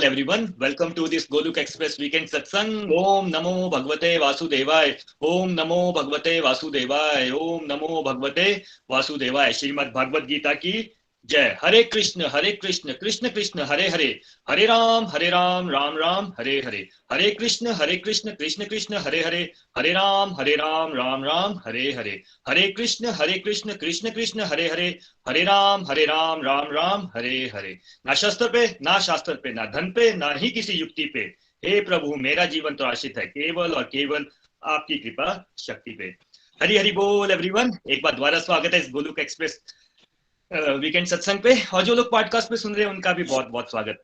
everyone. Welcome to this Goluk Express Weekend Satsang. Om Namo Bhagavate Vasudevaya. Om Namo Bhagavate Vasudevaya. Om Namo Bhagavate Vasudevaya. Shrimad Bhagavad Gita की जय. हरे कृष्ण कृष्ण कृष्ण हरे हरे, हरे राम राम राम हरे हरे, हरे कृष्ण कृष्ण कृष्ण हरे हरे, हरे राम राम हरे हरे, हरे कृष्ण कृष्ण कृष्ण हरे हरे, हरे राम राम हरे हरे. ना शस्त्र पे, ना शास्त्र पे, ना धन पे, ना ही किसी युक्ति पे. हे प्रभु, मेरा जीवन तो आश्रित है केवल और केवल आपकी कृपा शक्ति पे. हरि हरि बोल एवरीवन. एक बार दोबारा स्वागत है इस गोलुक एक्सप्रेस वीकेंड सत्संग पे, और जो लोग पॉडकास्ट पे सुन रहे हैं उनका भी बहुत बहुत स्वागत.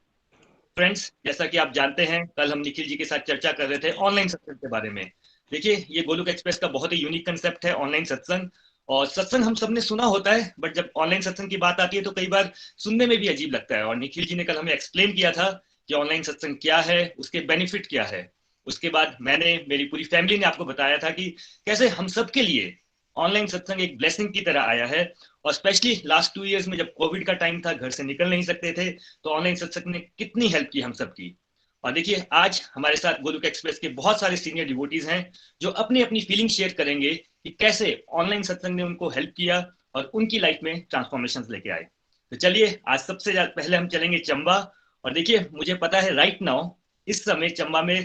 फ्रेंड्स, जैसा कि आप जानते हैं, कल हम निखिल जी के साथ चर्चा कर रहे थे ऑनलाइन सत्संग के बारे में. देखिए, ये गोलुक एक्सप्रेस का बहुत ही यूनिक कंसेप्ट है ऑनलाइन सत्संग. और सत्संग हम सबने सुना होता है, बट जब ऑनलाइन सत्संग की बात आती है तो कई बार सुनने में भी अजीब लगता है. और निखिल जी ने कल हमें एक्सप्लेन किया था कि ऑनलाइन सत्संग क्या है, उसके बेनिफिट क्या है. उसके बाद मैंने, मेरी पूरी फैमिली ने आपको बताया था कि कैसे हम सबके लिए ऑनलाइन सत्संग एक ब्लेसिंग की तरह आया है. और स्पेशली लास्ट 2 इयर्स में जब कोविड का टाइम था, घर से निकल नहीं सकते थे, तो ऑनलाइन सत्संग ने कितनी हेल्प की हम सबकी. और देखिए, आज हमारे साथ गोलुक एक्सप्रेस के बहुत सारे सीनियर डिवोटीज हैं जो अपनी अपनी फीलिंग शेयर करेंगे कि कैसे ऑनलाइन सत्संग ने उनको हेल्प किया और उनकी लाइफ में ट्रांसफॉर्मेशन लेके आए. तो चलिए, आज सबसे पहले हम चलेंगे चंबा. और देखिए, मुझे पता है राइट नाउ इस समय चंबा में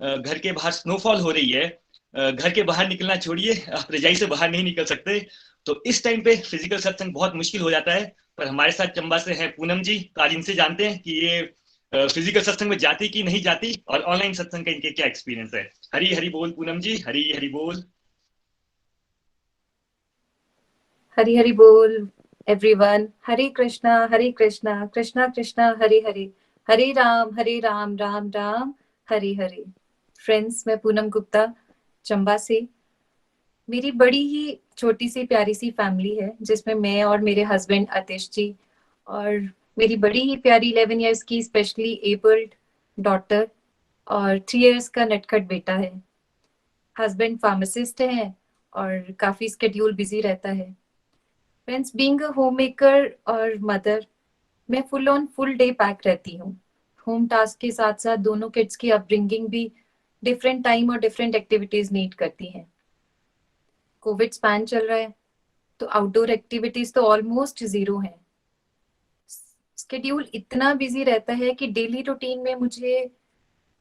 घर के बाहर स्नोफॉल हो रही है. घर के बाहर निकलना छोड़िए, आप रजाई से बाहर नहीं निकल सकते. तो इस टाइम पे फिजिकल सत्संग बहुत मुश्किल हो जाता है. पर हमारे साथ चंबा से हैं पूनम जी. आज इनसे जानते हैं कि ये फिजिकल सत्संग में जाती कि नहीं जाती, और ऑनलाइन सत्संग का इनके क्या एक्सपीरियंस है. हरी हरी बोल पूनम जी, हरी हरी बोल. हरी हरी बोल एवरीवन. हरे कृष्णा कृष्णा कृष्णा हरे हरे, हरे राम राम राम हरे हरे. फ्रेंड्स, मैं पूनम गुप्ता, चंबा से. मेरी बड़ी ही छोटी सी प्यारी सी फैमिली है, जिसमें मैं और मेरे हस्बैंड आतिश जी और मेरी बड़ी ही प्यारी 11 इयर्स की स्पेशली एबल्ड डॉटर और 3 इयर्स का नटखट बेटा है. हस्बैंड फार्मासिस्ट हैं और काफी स्केड्यूल बिजी रहता है. Friends, being a home maker और मदर, मैं फुल डे पैक रहती हूँ. होम टास्क के साथ साथ दोनों किड्स की अपब्रिंगिंग भी डिफरेंट टाइम और डिफरेंट एक्टिविटीज नीड करती हैं. कोविड स्पैन चल रहा है, तो आउटडोर एक्टिविटीज तो ऑलमोस्ट जीरो है. स्केड्यूल इतना बिजी रहता है कि डेली रूटीन में मुझे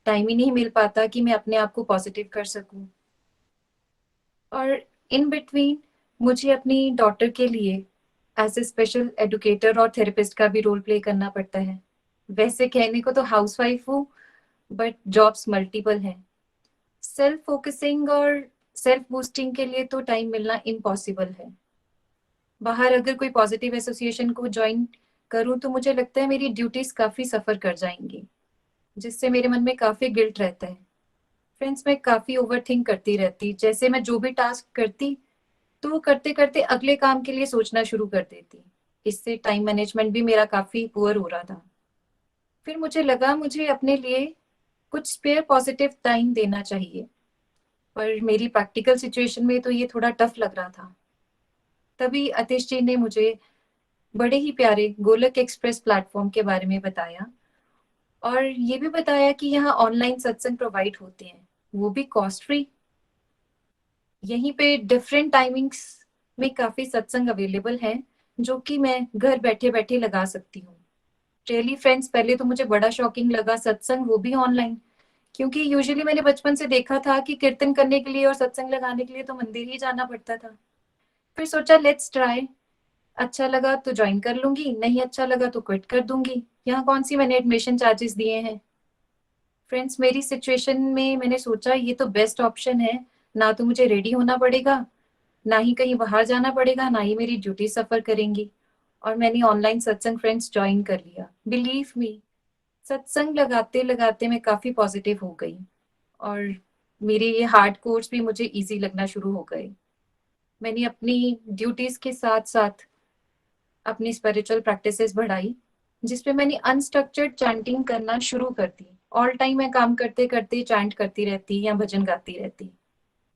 टाइम ही नहीं मिल पाता कि मैं अपने आप को पॉजिटिव कर सकूं. और इन बिटवीन मुझे अपनी डॉटर के लिए एज ए स्पेशल एडुकेटर और थेरेपिस्ट का भी रोल प्ले करना पड़ता है. वैसे कहने को तो हाउसवाइफ हूँ, बट जॉब्स मल्टीपल हैं. सेल्फ फोकसिंग और सेल्फ बूस्टिंग के लिए तो टाइम मिलना इम्पॉसिबल है. बाहर अगर कोई पॉजिटिव एसोसिएशन को ज्वाइन करूं तो मुझे लगता है मेरी ड्यूटीज काफी सफर कर जाएंगी, जिससे मेरे मन में काफी गिल्ट रहता है. फ्रेंड्स, मैं काफी ओवरथिंक करती रहती. जैसे मैं जो भी टास्क करती तो वो करते करते अगले काम के लिए सोचना शुरू कर देती. इससे टाइम मैनेजमेंट भी मेरा काफी पुअर हो रहा था. फिर मुझे लगा मुझे अपने लिए कुछ स्पेयर पॉजिटिव टाइम देना चाहिए, पर मेरी प्रैक्टिकल सिचुएशन में तो ये थोड़ा टफ लग रहा था. तभी अतिश जी ने मुझे बड़े ही प्यारे गोलक एक्सप्रेस प्लेटफॉर्म के बारे में बताया, और ये भी बताया कि यहाँ ऑनलाइन सत्संग प्रोवाइड होते हैं, वो भी कॉस्ट फ्री. यहीं पे डिफरेंट टाइमिंग्स में काफी सत्संग अवेलेबल हैं, जो कि मैं घर बैठे बैठे लगा सकती हूँ. रियली फ्रेंड्स, पहले तो मुझे बड़ा शॉकिंग लगा सत्संग, वो भी ऑनलाइन. क्योंकि यूजुअली मैंने बचपन से देखा था कि कीर्तन करने के लिए और सत्संग लगाने के लिए तो मंदिर ही जाना पड़ता था. फिर सोचा लेट्स ट्राई. अच्छा लगा तो ज्वाइन कर लूंगी, नहीं अच्छा लगा तो क्विट कर दूंगी. यहाँ कौन सी मैंने एडमिशन चार्जेस दिए हैं. फ्रेंड्स, मेरी सिचुएशन में मैंने सोचा ये तो बेस्ट ऑप्शन है. ना तो मुझे रेडी होना पड़ेगा, ना ही कहीं बाहर जाना पड़ेगा, ना ही मेरी ड्यूटी सफर करेंगी. और मैंने ऑनलाइन सत्संग फ्रेंड्स ज्वाइन कर लिया. बिलीव मी, सत्संग लगाते लगाते मैं काफी पॉजिटिव हो गई, और मेरे ये हार्ड कोर्स भी मुझे इजी लगना शुरू हो गए. मैंने अपनी ड्यूटीज के साथ साथ अपनी स्पिरिचुअल प्रैक्टिसेस बढ़ाई, जिसपे मैंने अनस्ट्रक्चर्ड चैंटिंग करना शुरू कर दी. ऑल टाइम मैं काम करते करते चैंट करती रहती या भजन गाती रहती,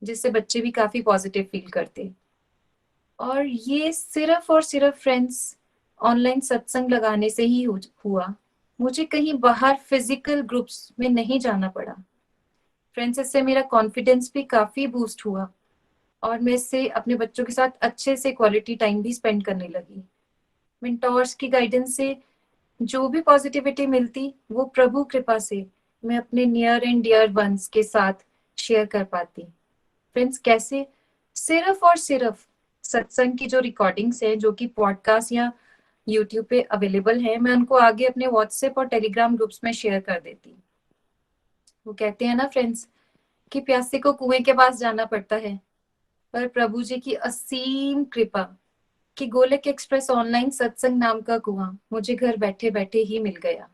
जिससे बच्चे भी काफी पॉजिटिव फील करते. और ये सिर्फ और सिर्फ फ्रेंड्स ऑनलाइन सत्संग लगाने से ही हुआ. मुझे कहीं बाहर फिजिकल ग्रुप्स में नहीं जाना पड़ा। फ्रेंड्स, इससे मेरा कॉन्फिडेंस भी काफी बूस्ट हुआ और मैं इससे अपने बच्चों के साथ अच्छे से क्वालिटी टाइम भी स्पेंड करने लगी। मेंटोर्स की गाइडेंस से जो भी पॉजिटिविटी मिलती वो प्रभु कृपा से मैं अपने नियर एंड डियर वंस के साथ शेयर कर पाती। फ्रेंड्स, कैसे? सिर्फ और सिर्फ सत्संग की जो रिकॉर्डिंग्स है जो कि पॉडकास्ट या यूट्यूब पे अवेलेबल है, मैं उनको आगे अपने व्हाट्सएप और टेलीग्राम ग्रुप्स में शेयर कर देती। वो कहते हैं ना फ्रेंड्स कि प्यासे को कुएं के पास जाना पड़ता है, पर प्रभु जी की असीम कृपा कि गोलक एक्सप्रेस ऑनलाइन सत्संग नाम का कुआं मुझे घर बैठे बैठे ही मिल गया।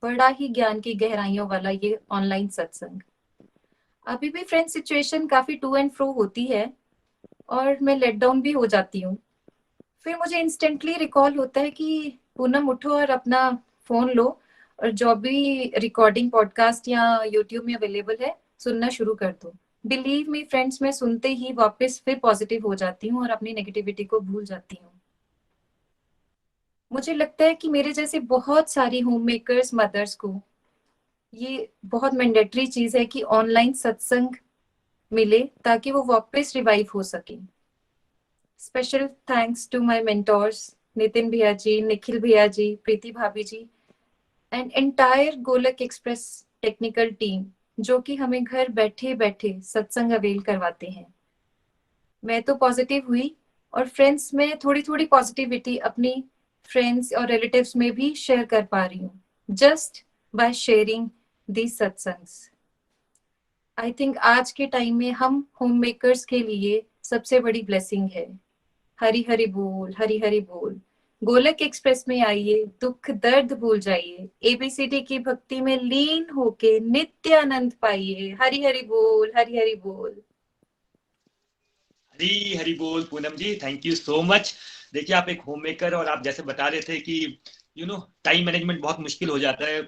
बड़ा ही ज्ञान की गहराइयों वाला ये ऑनलाइन सत्संग। अभी भी फ्रेंड्स सिचुएशन काफी टू एंड फ्रो होती है और मैं लेट डाउन भी हो जाती हूँ। फिर मुझे इंस्टेंटली रिकॉल होता है कि पूनम उठो और अपना फोन लो और जो भी रिकॉर्डिंग पॉडकास्ट या यूट्यूब में अवेलेबल है सुनना शुरू कर दो। बिलीव मी फ्रेंड्स, मैं सुनते ही वापस फिर पॉजिटिव हो जाती हूँ और अपनी नेगेटिविटी को भूल जाती हूँ। मुझे लगता है कि मेरे जैसे बहुत सारी होम मेकर्स मदर्स को ये बहुत मैंडेटरी चीज है कि ऑनलाइन सत्संग मिले ताकि वो वापस रिवाइव हो सके। Special thanks to my mentors Nitin भैया जी, निखिल भैया जी, प्रीति भाभी ji and entire Golak express technical team जो कि हमें घर बैठे बैठे सत्संग अवेल करवाते हैं। मैं तो पॉजिटिव हुई और फ्रेंड्स में थोड़ी थोड़ी पॉजिटिविटी अपनी फ्रेंड्स और रिलेटिव्स में भी शेयर कर पा रही हूँ just by sharing these satsangs. I think आज के टाइम में हम होम मेकर्स के लिए सबसे बड़ी ब्लेसिंग है। हरी हरी बोल, हरी हरी बोल। गोलक एक्सप्रेस में आइए, दुख दर्द भूल जाइए, एबीसीडी की भक्ति में लीन होके नित्य आनंद पाइए। हरी हरी बोल, हरी हरी बोल। हरी हरी बोल पूनम जी, थैंक यू सो मच। देखिए, आप एक होम मेकर और आप जैसे बता रहे थे कि टाइम मैनेजमेंट बहुत मुश्किल हो जाता है।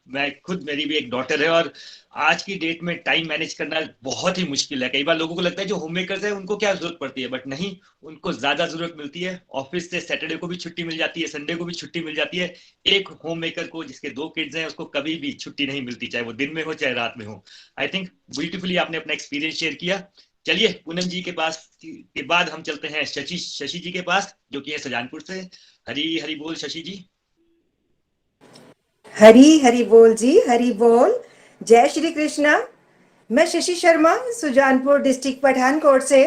मैं खुद, मेरी भी एक डॉटर है और आज की डेट में टाइम मैनेज करना बहुत ही मुश्किल है। कई बार लोगों को लगता है जो होम मेकर्स है उनको क्या जरूरत पड़ती है, बट नहीं, उनको ज्यादा जरूरत मिलती है। ऑफिस से सैटरडे को भी छुट्टी मिल जाती है, संडे को भी छुट्टी मिल जाती है। एक होम मेकर को जिसके 2 किड्स हैं उसको कभी भी छुट्टी नहीं मिलती, चाहे वो दिन में हो चाहे रात में हो। आई थिंक ब्यूटीफुली आपने अपना एक्सपीरियंस शेयर किया। चलिए, पूनम जी के पास के बाद हम चलते हैं शशि जी के पास, जो कि है सुजानपुर से। हरी हरी बोल शशि जी। हरी हरी बोल जी, हरी बोल। जय श्री कृष्णा। मैं शशि शर्मा, सुजानपुर डिस्ट्रिक्ट पठानकोट से।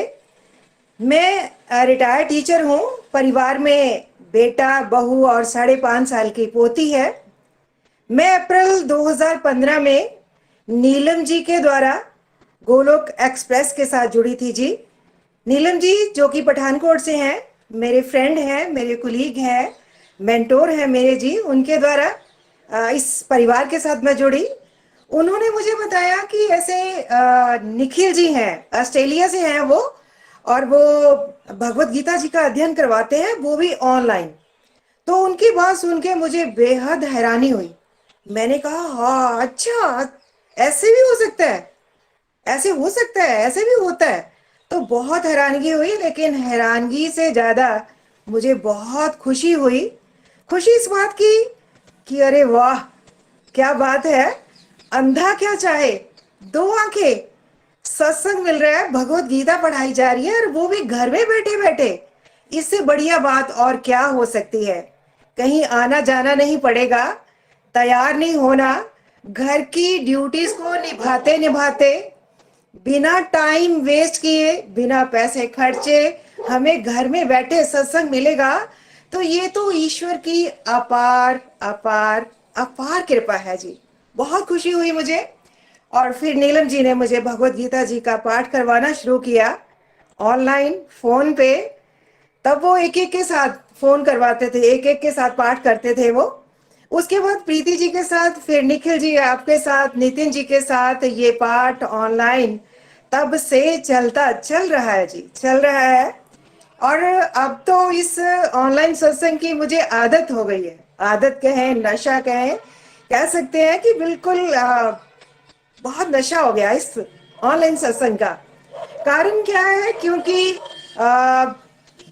मैं रिटायर्ड टीचर हूँ। परिवार में बेटा, बहू और 5.5 साल की पोती है। मैं अप्रैल 2015 में नीलम जी के द्वारा गोलोक एक्सप्रेस के साथ जुड़ी थी जी। नीलम जी जो कि पठानकोट से हैं, मेरे फ्रेंड हैं, मेरे कुलीग हैं, मेंटोर हैं मेरे जी। उनके द्वारा इस परिवार के साथ मैं जुड़ी। उन्होंने मुझे बताया कि ऐसे निखिल जी हैं, ऑस्ट्रेलिया से हैं वो, और वो भगवत गीता जी का अध्ययन करवाते हैं, वो भी ऑनलाइन। तो उनकी बात सुन के मुझे बेहद हैरानी हुई। मैंने कहा हाँ, अच्छा, ऐसे भी हो सकता है, ऐसे हो सकता है, ऐसे भी होता है। तो बहुत हैरानगी हुई, लेकिन हैरानगी से ज्यादा मुझे बहुत खुशी हुई। खुशी इस बात की कि अरे वाह, क्या बात है, अंधा क्या चाहे, 2 आंखें, सत्संग मिल रहा है, भगवत गीता पढ़ाई जा रही है, और वो भी घर में बैठे बैठे। इससे बढ़िया बात और क्या हो सकती है। कहीं आना जाना नहीं पड़ेगा, तैयार नहीं होना, घर की ड्यूटीज को निभाते निभाते, बिना टाइम वेस्ट किए, बिना पैसे खर्चे, हमें घर में बैठे सत्संग मिलेगा। तो ये तो ईश्वर की अपार अपार अपार कृपा है जी। बहुत खुशी हुई मुझे। और फिर नीलम जी ने मुझे भगवत गीता जी का पाठ करवाना शुरू किया ऑनलाइन, फोन पे। तब वो एक एक के साथ फोन करवाते थे, एक एक के साथ पाठ करते थे वो। उसके बाद प्रीति जी के साथ, फिर निखिल जी आपके साथ, नितिन जी के साथ ये पाठ ऑनलाइन तब से चलता चल रहा है जी, चल रहा है। और अब तो इस ऑनलाइन सत्संग की मुझे आदत हो गई है। आदत कहें, नशा कहें, कह सकते हैं कि बिल्कुल बहुत नशा हो गया इस ऑनलाइन सत्संग का। कारण क्या है? क्योंकि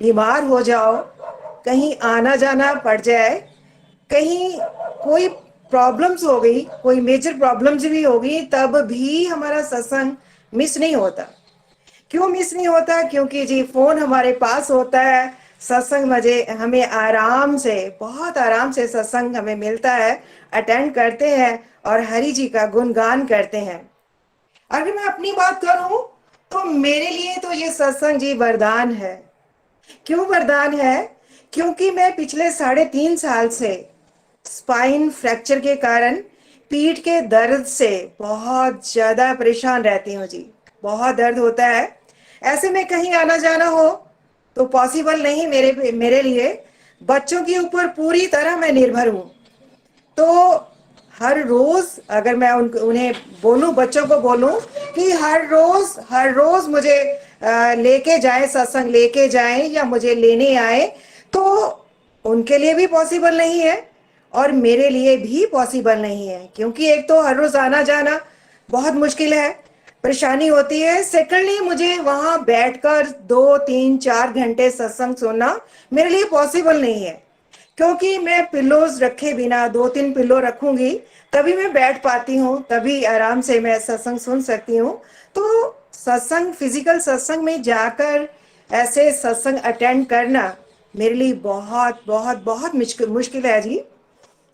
बीमार हो जाओ, कहीं आना जाना पड़ जाए, कहीं कोई प्रॉब्लम्स हो गई, कोई मेजर प्रॉब्लम्स भी हो गई, तब भी हमारा सत्संग मिस नहीं होता। क्यों मिस नहीं होता? क्योंकि जी फोन हमारे पास होता है, सत्संग मजे हमें आराम से, बहुत आराम से सत्संग हमें मिलता है, अटेंड करते हैं और हरि जी का गुणगान करते हैं। अगर मैं अपनी बात करूं तो मेरे लिए तो ये सत्संग जी वरदान है। क्यों वरदान है? क्योंकि मैं पिछले 3.5 साल से स्पाइन फ्रैक्चर के कारण पीठ के दर्द से बहुत ज्यादा परेशान रहती हूँ जी। बहुत दर्द होता है, ऐसे में कहीं आना जाना हो तो पॉसिबल नहीं मेरे लिए। बच्चों के ऊपर पूरी तरह मैं निर्भर हूँ। तो हर रोज अगर मैं उन्हें बोलूं, बच्चों को बोलूं कि हर रोज मुझे लेके जाए, सत्संग लेके जाए या मुझे लेने आए, तो उनके लिए भी पॉसिबल नहीं है और मेरे लिए भी पॉसिबल नहीं है। क्योंकि एक तो हर रोज आना जाना बहुत मुश्किल है, परेशानी होती है। सेकंडली मुझे वहां बैठकर 2 3 4 घंटे सत्संग सुनना मेरे लिए पॉसिबल नहीं है। क्योंकि मैं पिल्लोज रखे बिना 2 3 पिल्लो रखूंगी तभी मैं बैठ पाती हूँ, तभी आराम से मैं सत्संग सुन सकती हूँ। तो सत्संग, फिजिकल सत्संग में जाकर ऐसे सत्संग अटेंड करना मेरे लिए बहुत बहुत बहुत मुश्किल है जी।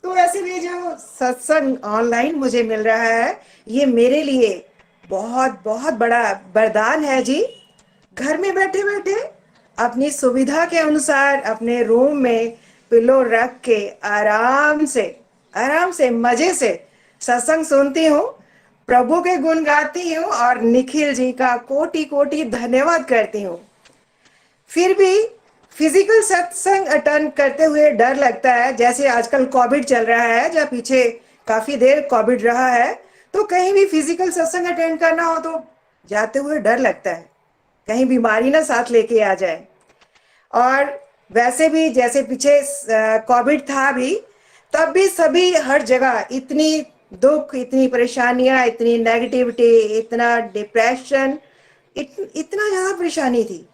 तो ऐसे में जो सत्संग ऑनलाइन मुझे मिल रहा है, ये मेरे लिए बहुत बहुत बड़ा वरदान है जी। घर में बैठे बैठे अपनी सुविधा के अनुसार अपने रूम में पिलो रख के आराम से मजे से सत्संग सुनती हूँ, प्रभु के गुण गाती हूँ और निखिल जी का कोटि कोटि धन्यवाद करती हूँ। फिर भी फिजिकल सत्संग अटेंड करते हुए डर लगता है। जैसे आजकल कोविड चल रहा है, जब पीछे काफी देर कोविड रहा है, तो कहीं भी फिजिकल सत्संग अटेंड करना हो तो जाते हुए डर लगता है, कहीं बीमारी ना साथ लेके आ जाए। और वैसे भी जैसे पीछे कोविड था भी, तब भी सभी हर जगह इतनी दुख, इतनी परेशानियां, इतनी नेगेटिविटी, इतना डिप्रेशन, इतना ज्यादा परेशानी थी,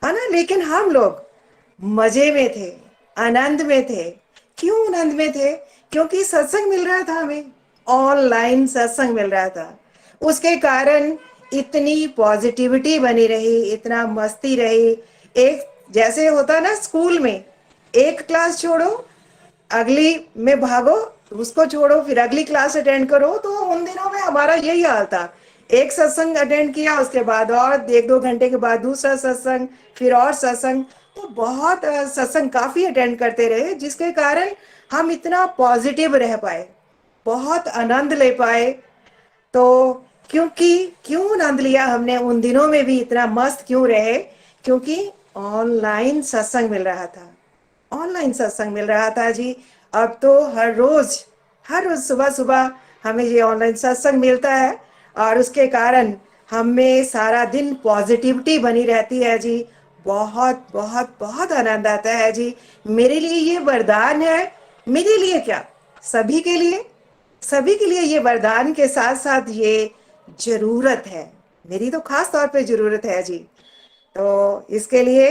है ना। लेकिन हम लोग मजे में थे, आनंद में थे। क्यों आनंद में थे? क्योंकि सत्संग मिल रहा था, हमें ऑनलाइन सत्संग मिल रहा था। उसके कारण इतनी पॉजिटिविटी बनी रही, इतना मस्ती रही। एक जैसे होता ना स्कूल में, एक क्लास छोड़ो अगली में भागो, उसको छोड़ो फिर अगली क्लास अटेंड करो, तो उन दिनों में हमारा यही हाल था। एक सत्संग अटेंड किया, उसके बाद और 1 2 घंटे के बाद दूसरा सत्संग, फिर और सत्संग। तो बहुत सत्संग काफी अटेंड करते रहे, जिसके कारण हम इतना पॉजिटिव रह पाए, बहुत आनंद ले पाए। तो क्योंकि क्यों आनंद लिया हमने उन दिनों में भी, इतना मस्त क्यों रहे? क्योंकि ऑनलाइन सत्संग मिल रहा था, ऑनलाइन सत्संग मिल रहा था जी। अब तो हर रोज सुबह सुबह हमें ये ऑनलाइन सत्संग मिलता है और उसके कारण हमें सारा दिन पॉजिटिविटी बनी रहती है जी। बहुत बहुत बहुत आनंद आता है जी। मेरे लिए ये वरदान है। मेरे लिए क्या, सभी के लिए, सभी के लिए ये वरदान के साथ साथ ये जरूरत है। मेरी तो खास तौर पे जरूरत है जी। तो इसके लिए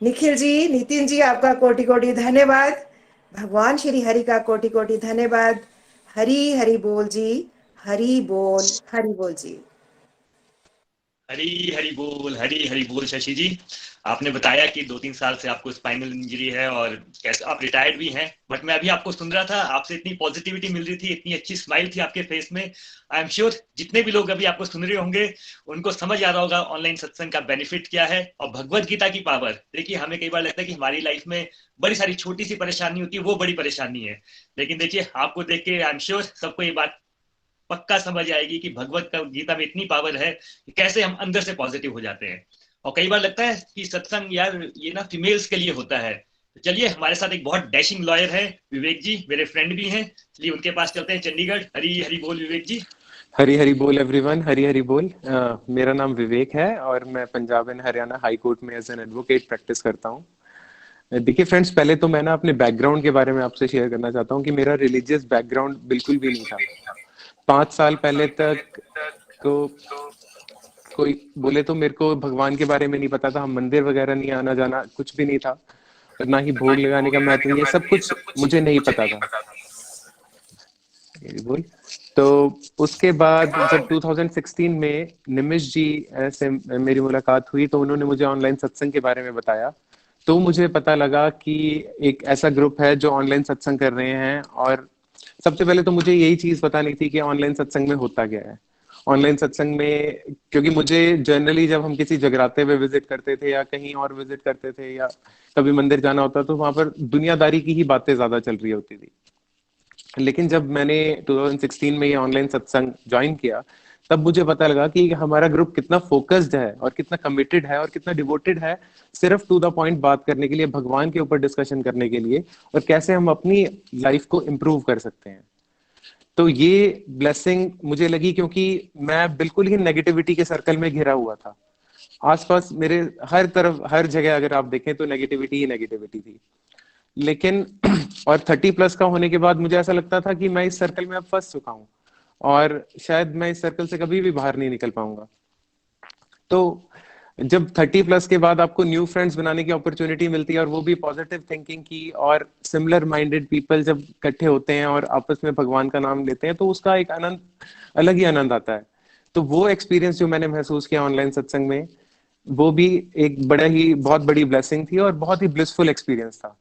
निखिल जी, नितिन जी, आपका कोटि कोटि धन्यवाद। भगवान श्री हरि का कोटि कोटि धन्यवाद। हरि हरि बोल जी, हरि बोल जी। हरी हरी बोल शशि जी। आपने बताया कि 2 3 साल से आपको स्पाइनल इंजरी है और कैसे आप रिटायर्ड भी हैं, बट मैं अभी आपको सुन रहा था, आपसे इतनी पॉजिटिविटी मिल रही थी, इतनी अच्छी स्माइल थी आपके फेस में। आई एम श्योर जितने भी लोग अभी आपको सुन रहे होंगे उनको समझ आ रहा होगा ऑनलाइन सत्संग का बेनिफिट क्या है और भगवत गीता की पावर। देखिए, हमें कई बार लगता है कि हमारी लाइफ में बड़ी सारी छोटी सी परेशानी होती है, वो बड़ी परेशानी है, लेकिन देखिए आपको देख के आई एम श्योर सबको ये बात पक्का समझ आएगी कि भगवत गीता में इतनी पावर है कि कैसे हम अंदर से पॉजिटिव हो जाते हैं। और कई बार लगता है कि सत्संग यार ये ना फीमेल्स के लिए होता है। तो चलिए, हमारे साथ एक बहुत डैशिंग लॉयर है विवेक जी, मेरे फ्रेंड भी हैं, चलिए उनके पास चलते हैं चंडीगढ़। हरी हरी बोल विवेक जी। हरी हरी बोल एवरीवन, हरी हरी बोल। मेरा नाम विवेक है और मैं Punjab and Haryana high court में एज एन एडवोकेट प्रैक्टिस करता हूँ। देखिए फ्रेंड्स, पहले तो मैं ना अपने बैकग्राउंड के बारे में आपसे शेयर करना चाहता हूँ कि मेरा रिलीजियस बैकग्राउंड बिल्कुल भी नहीं था। 5 साल पहले तक तो कोई बोले तो मेरे को भगवान के बारे में नहीं पता था, हम मंदिर वगैरह नहीं आना जाना कुछ भी नहीं था, और ना ही भोग लगाने का महत्व, ये सब कुछ मुझे नहीं पता था। बोल। तो उसके बाद जब 2016 में निमिष जी से मेरी मुलाकात हुई तो उन्होंने मुझे ऑनलाइन सत्संग के बारे में बताया। तो मुझे पता लगा कि एक ऐसा ग्रुप है जो ऑनलाइन सत्संग कर रहे हैं। और सबसे पहले तो मुझे यही चीज पता नहीं थी कि ऑनलाइन सत्संग में होता क्या है। ऑनलाइन सत्संग में, क्योंकि मुझे जनरली जब हम किसी जगराते में विजिट करते थे या कहीं और विजिट करते थे या कभी मंदिर जाना होता तो वहां पर दुनियादारी की ही बातें ज्यादा चल रही होती थी। लेकिन जब मैंने 2016 में ये ऑनलाइन सत्संग ज्वाइन किया तब मुझे पता लगा कि हमारा ग्रुप कितना फोकस्ड है और कितना कमिटेड है और कितना डिवोटेड है सिर्फ टू द पॉइंट बात करने के लिए, भगवान के ऊपर डिस्कशन करने के लिए, और कैसे हम अपनी लाइफ को इम्प्रूव कर सकते हैं। तो ये ब्लेसिंग मुझे लगी क्योंकि मैं बिल्कुल ही नेगेटिविटी के सर्कल में घिरा हुआ था। आसपास मेरे हर तरफ हर जगह अगर आप देखें तो नेगेटिविटी ही नेगेटिविटी थी। लेकिन और 30+ का होने के बाद मुझे ऐसा लगता था कि मैं इस सर्कल में अब फंस चुका हूं और शायद मैं इस सर्कल से कभी भी बाहर नहीं निकल पाऊंगा। तो जब 30+ के बाद आपको न्यू फ्रेंड्स बनाने की अपॉर्चुनिटी मिलती है और वो भी पॉजिटिव थिंकिंग की, और सिमिलर माइंडेड पीपल जब इकट्ठे होते हैं और आपस में भगवान का नाम लेते हैं तो उसका एक आनंद, अलग ही आनंद आता है। तो वो एक्सपीरियंस जो मैंने महसूस किया ऑनलाइन सत्संग में, वो भी एक बहुत बड़ी ब्लेसिंग थी और बहुत ही ब्लिसफुल एक्सपीरियंस था।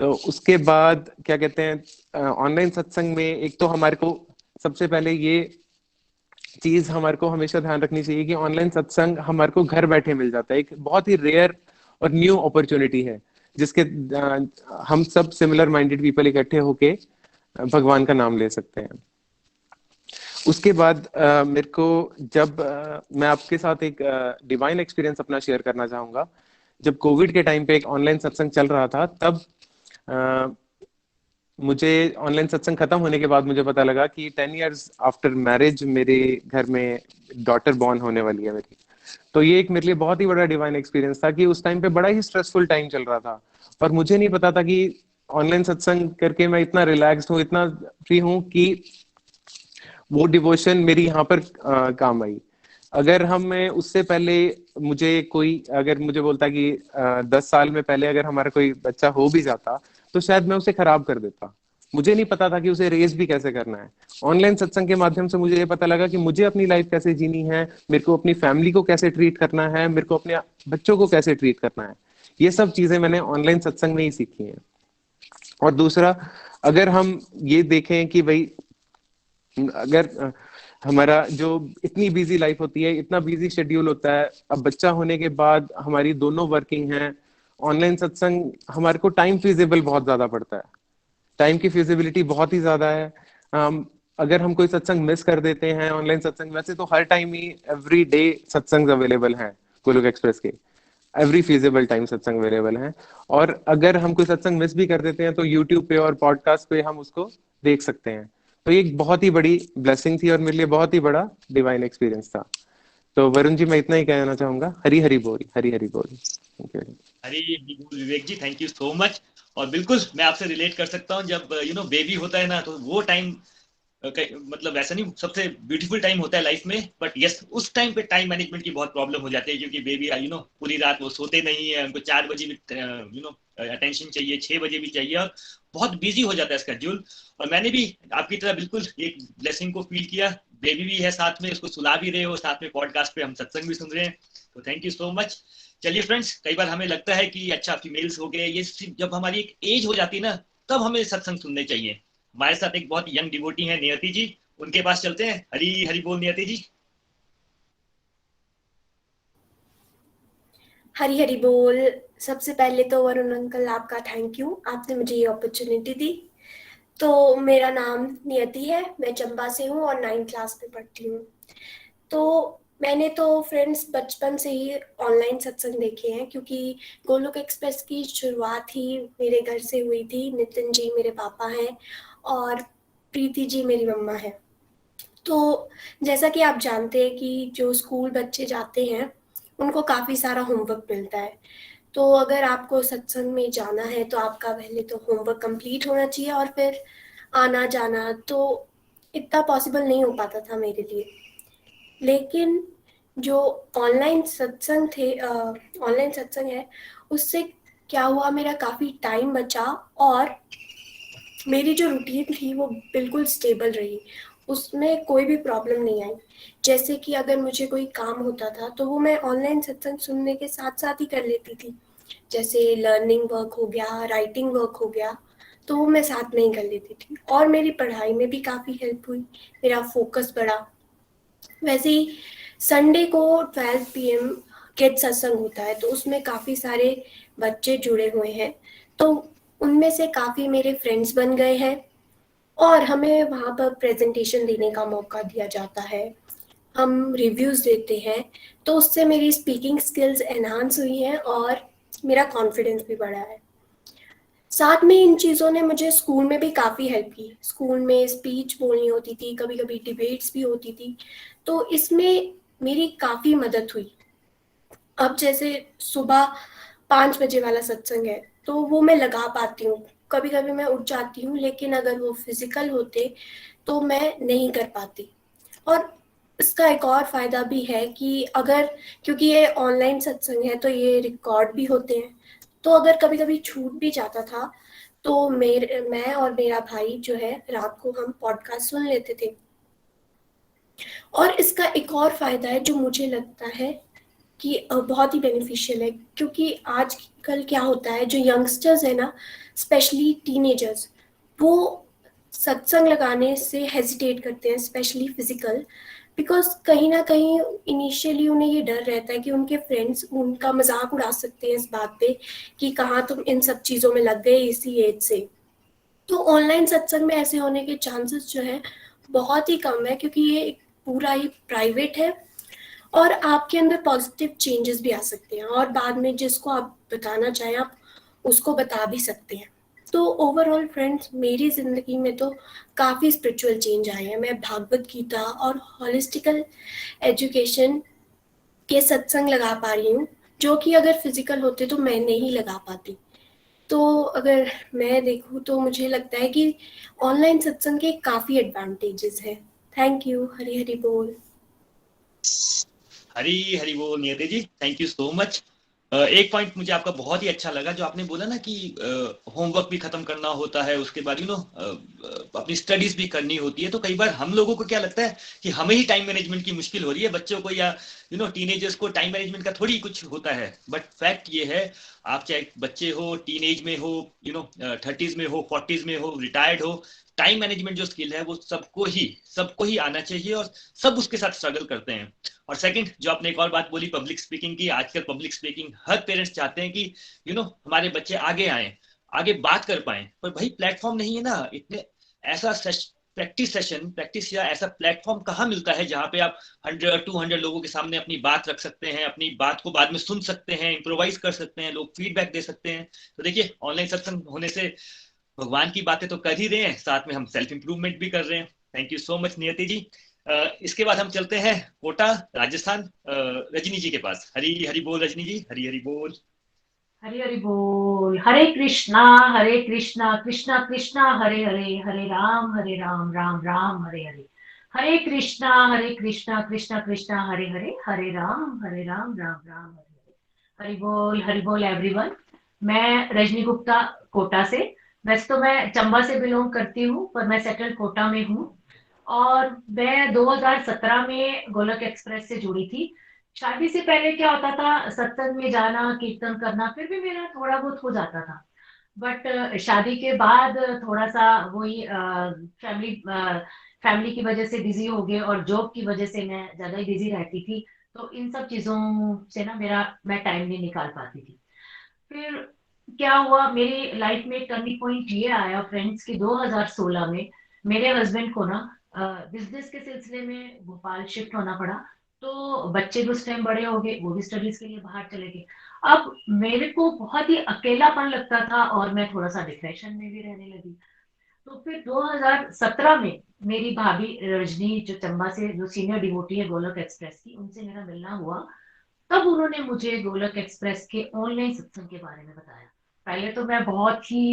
तो उसके बाद क्या कहते हैं, ऑनलाइन सत्संग में एक तो हमारे को सबसे पहले ये चीज हमारे को हमेशा ध्यान रखनी चाहिए कि ऑनलाइन सत्संग हमारे को घर बैठे मिल जाता है। एक बहुत ही रेयर और न्यू अपॉर्चुनिटी है जिसके हम सब सिमिलर माइंडेड पीपल इकट्ठे होके भगवान का नाम ले सकते हैं। उसके बाद मेरे को जब मैं आपके साथ एक डिवाइन एक्सपीरियंस अपना शेयर करना चाहूंगा। जब कोविड के टाइम पे एक ऑनलाइन सत्संग चल रहा था तब मुझे ऑनलाइन सत्संग खत्म होने के बाद मुझे पता लगा कि 10 इयर्स आफ्टर मैरिज मेरे घर में डॉटर बॉर्न होने वाली है मेरी। तो ये एक मेरे लिए बहुत ही बड़ा डिवाइन एक्सपीरियंस था कि उस टाइम पे बड़ा ही स्ट्रेसफुल टाइम चल रहा था और मुझे नहीं पता था कि ऑनलाइन सत्संग करके मैं इतना रिलैक्स्ड हूँ, इतना फ्री हूँ कि वो डिवोशन मेरी यहाँ पर काम आई। अगर मैं उससे पहले अगर मुझे बोलता कि 10 साल में पहले अगर हमारा कोई बच्चा हो भी जाता तो शायद मैं उसे खराब कर देता। मुझे नहीं पता था कि उसे रेस भी कैसे करना है। ऑनलाइन सत्संग के माध्यम से मुझे ये पता लगा कि मुझे अपनी लाइफ कैसे जीनी है, मेरे को अपनी फैमिली को कैसे ट्रीट करना है, मेरे को अपने बच्चों को कैसे ट्रीट करना है। ये सब चीजें मैंने ऑनलाइन सत्संग में ही सीखी हैं। और दूसरा, अगर हम ये देखें कि भाई अगर हमारा जो इतनी बिजी लाइफ होती है, इतना बिजी शेड्यूल होता है, अब बच्चा होने के बाद हमारी दोनों वर्किंग हैं, ऑनलाइन सत्संग हमारे को टाइम फिजिबल बहुत ज्यादा पड़ता है। टाइम की फिजिबिलिटी बहुत ही ज्यादा है। अगर हम कोई सत्संग मिस कर देते हैं ऑनलाइन सत्संग, वैसे तो हर टाइम ही एवरी डे सत्संग अवेलेबल है गोलोक एक्सप्रेस के, एवरी फिजिबल टाइम सत्संग अवेलेबल है। और अगर हम कोई सत्संग मिस भी कर देते हैं तो यूट्यूब पे और पॉडकास्ट पे हम उसको देख सकते हैं। तो ये एक बहुत ही बड़ी ब्लेसिंग थी और मेरे लिए बहुत ही बड़ा डिवाइन एक्सपीरियंस था। तो वरुण जी, मैं इतना ही कहना चाहूंगा। हरी हरी बोल, हरी हरी बोल। Thank you. हरी बोल Vivek ji, thank you so much. और बिल्कुल मैं आपसे रिलेट कर सकता हूँ, जब बेबी होता है ना तो वो टाइम मतलब वैसा नहीं सबसे ब्यूटीफुल टाइम होता है लाइफ में, बट यस उस टाइम पे टाइम मैनेजमेंट की बहुत प्रॉब्लम हो जाती है क्योंकि बेबी पूरी रात वो सोते नहीं है, उनको 4 बजे भी अटेंशन चाहिए, 6 बजे भी चाहिए और बहुत बिजी हो जाता है स्केड्यूल। और मैंने भी आपकी तरह बिल्कुल एक ब्लेसिंग को फील किया, बेबी भी है साथ में, उसको सुला भी रहे हो, साथ में पॉडकास्ट पे हम सत्संग भी सुन रहे हैं, तो थैंक यू सो मच। चलिए फ्रेंड्स, कई बार हमें लगता है कि अच्छा फीमेल्स हो गए, ये जब हमारी एक एज हो जाती है ना तब हमें सत्संग सुनने चाहिए। हमारे साथ एक बहुत यंग डिवोटी है नियति जी, उनके पास चलते हैं। हरी हरी बोल नियति जी। हरी हरी बोल। सबसे पहले तो वरुण अंकल आपका थैंक यू, आपने मुझे ये अपॉर्चुनिटी दी। तो मेरा नाम नियति है, मैं चंबा से हूँ और 9th क्लास में पढ़ती हूँ। तो मैंने तो फ्रेंड्स बचपन से ही ऑनलाइन सत्संग देखे हैं क्योंकि गोलोक एक्सप्रेस की शुरुआत ही मेरे घर से हुई थी। नितिन जी मेरे पापा हैं और प्रीति जी मेरी मम्मा है। तो जैसा कि आप जानते हैं कि जो स्कूल बच्चे जाते हैं उनको काफ़ी सारा होमवर्क मिलता है। तो अगर आपको सत्संग में जाना है तो आपका पहले तो होमवर्क कंप्लीट होना चाहिए और फिर आना जाना, तो इतना पॉसिबल नहीं हो पाता था मेरे लिए। लेकिन जो ऑनलाइन सत्संग है उससे क्या हुआ, मेरा काफ़ी टाइम बचा और मेरी जो रूटीन थी वो बिल्कुल स्टेबल रही, उसमें कोई भी प्रॉब्लम नहीं आई। जैसे कि अगर मुझे कोई काम होता था तो वो मैं ऑनलाइन सत्संग सुनने के साथ साथ ही कर लेती थी। जैसे लर्निंग वर्क हो गया, राइटिंग वर्क हो गया, तो वो मैं साथ में ही कर लेती थी और मेरी पढ़ाई में भी काफ़ी हेल्प हुई, मेरा फोकस बढ़ा। वैसे ही संडे को 12 PM किड्स सत्संग होता है, तो उसमें काफ़ी सारे बच्चे जुड़े हुए हैं, तो उनमें से काफ़ी मेरे फ्रेंड्स बन गए हैं और हमें वहाँ पर प्रेजेंटेशन देने का मौका दिया जाता है, हम रिव्यूज़ देते हैं, तो उससे मेरी स्पीकिंग स्किल्स एनहांस हुई हैं और मेरा कॉन्फिडेंस भी बढ़ा है। साथ में इन चीज़ों ने मुझे स्कूल में भी काफ़ी हेल्प की। स्कूल में स्पीच बोलनी होती थी, कभी-कभी डिबेट्स भी होती थी, तो इसमें मेरी काफ़ी मदद हुई। अब जैसे सुबह 5 बजे वाला सत्संग है, तो वो मैं लगा पाती हूँ। कभी-कभी मैं उठ जाती हूँ, लेकिन अगर वो फिज़िकल होते, तो मैं नहीं कर पाती। और इसका एक और फ़ायदा भी है कि अगर, क्योंकि ये ऑनलाइन सत्संग है, तो ये रिकॉर्ड भी होते हैं, तो अगर कभी-कभी छूट भी जाता था, तो मैं और मेरा भाई जो है, रात को हम पॉडकास्ट सुन लेते थे। और इसका एक और फ़ायदा है जो मुझे लगता है कि बहुत ही बेनिफिशियल है, क्योंकि आजकल क्या होता है, जो यंगस्टर्स है ना, स्पेशली टीनेजर्स, वो सत्संग लगाने से हेजिटेट करते हैं, स्पेशली फिजिकल, बिकॉज कहीं ना कहीं इनिशियली उन्हें ये डर रहता है कि उनके फ्रेंड्स उनका मजाक उड़ा सकते हैं इस बात पे कि कहाँ तुम इन सब चीज़ों में लग गए इसी एज से। तो ऑनलाइन सत्संग में ऐसे होने के चांसेस जो है बहुत ही कम है, क्योंकि ये एक पूरा ही प्राइवेट है और आपके अंदर पॉजिटिव चेंजेस भी आ सकते हैं और बाद में जिसको आप बताना चाहें आप उसको बता भी सकते हैं। तो ओवरऑल फ्रेंड्स, मेरी ज़िंदगी में तो काफ़ी स्पिरिचुअल चेंज आए हैं। मैं भागवत गीता और हॉलिस्टिकल एजुकेशन के सत्संग लगा पा रही हूँ, जो कि अगर फिजिकल होते तो मैं नहीं लगा पाती। तो अगर मैं देखूँ तो मुझे लगता है कि ऑनलाइन सत्संग के काफ़ी एडवांटेजेस हैं। Thank you. हरी हरी बोल। हरी हरी बोल नियति जी, थैंक यू सो मच। एक पॉइंट मुझे आपका बहुत ही अच्छा लगा, जो आपने बोला ना कि होमवर्क भी खत्म करना होता है, उसके बाद अपनी स्टडीज भी करनी होती है। तो कई बार हम लोगों को क्या लगता है कि हमें ही टाइम मैनेजमेंट की मुश्किल हो रही है, बच्चों को या टीनेजर्स को टाइम मैनेजमेंट का थोड़ी कुछ होता है। बट फैक्ट ये है, आप चाहे बच्चे हो, टीनेज में हो, 30s में हो, 40s में हो, रिटायर्ड हो, टाइम मैनेजमेंट जो स्किल है वो सबको ही आना चाहिए और सब उसके साथ स्ट्रगल करते हैं। और सेकंड, जो आपने एक और बात बोली पब्लिक स्पीकिंग की, आजकल पब्लिक स्पीकिंग हर पेरेंट्स चाहते हैं कि हमारे बच्चे आगे आए, आगे बात कर पाए, पर भाई प्लेटफॉर्म नहीं है ना इतने। ऐसा प्रैक्टिस या ऐसा प्लेटफॉर्म कहाँ मिलता है जहाँ पे आप 100-200 लोगों के सामने अपनी बात रख सकते हैं, अपनी बात को बाद में सुन सकते हैं, इम्प्रोवाइज कर सकते हैं, लोग फीडबैक दे सकते हैं। तो देखिए, ऑनलाइन सत्संग होने से भगवान की बातें तो कर ही रहे हैं, साथ में हम सेल्फ इंप्रूवमेंट भी कर रहे हैं। थैंक यू सो मच नियति जी। इसके बाद हम चलते हैं कोटा राजस्थान, रजनी जी के पास। हरी हरी बोल रजनी जी, हरी हरी बोल। हरे हरि बोल। हरे कृष्णा कृष्णा कृष्णा हरे हरे, हरे राम राम राम हरे हरे। हरे कृष्णा कृष्णा कृष्णा हरे हरे, हरे राम राम राम हरे हरे। हरि बोल एवरीवन। मैं रजनी गुप्ता, कोटा से। वैसे तो मैं चंबा से बिलोंग करती हूँ, पर मैं सेटल कोटा में हूँ। और मैं 2017 में गोलक एक्सप्रेस से जुड़ी थी। शादी से पहले क्या होता था, सत्संग में जाना, कीर्तन करना फिर भी मेरा थोड़ा बहुत हो जाता था। बट शादी के बाद थोड़ा सा वही फैमिली की वजह से बिजी हो गए और जॉब की वजह से मैं ज्यादा ही बिजी रहती थी। तो इन सब चीजों से ना मैं टाइम नहीं निकाल पाती थी। फिर क्या हुआ, मेरी लाइफ में टर्निंग पॉइंट ये आया फ्रेंड्स कि 2016 में मेरे हस्बैंड को ना बिजनेस के सिलसिले में भोपाल शिफ्ट होना पड़ा। तो बच्चे भी उस टाइम बड़े हो गए, वो भी स्टडीज के लिए बाहर चले गए। अब मेरे को बहुत ही अकेलापन लगता था और मैं थोड़ा सा डिप्रेशन में भी रहने लगी। तो फिर 2017 में मेरी भाभी रजनी, जो चंबा से, जो सीनियर डिवोटी है गोलक एक्सप्रेस की, उनसे मेरा मिलना हुआ। तब उन्होंने मुझे गोलक एक्सप्रेस के ऑनलाइन सत्संग के बारे में बताया। पहले तो मैं बहुत ही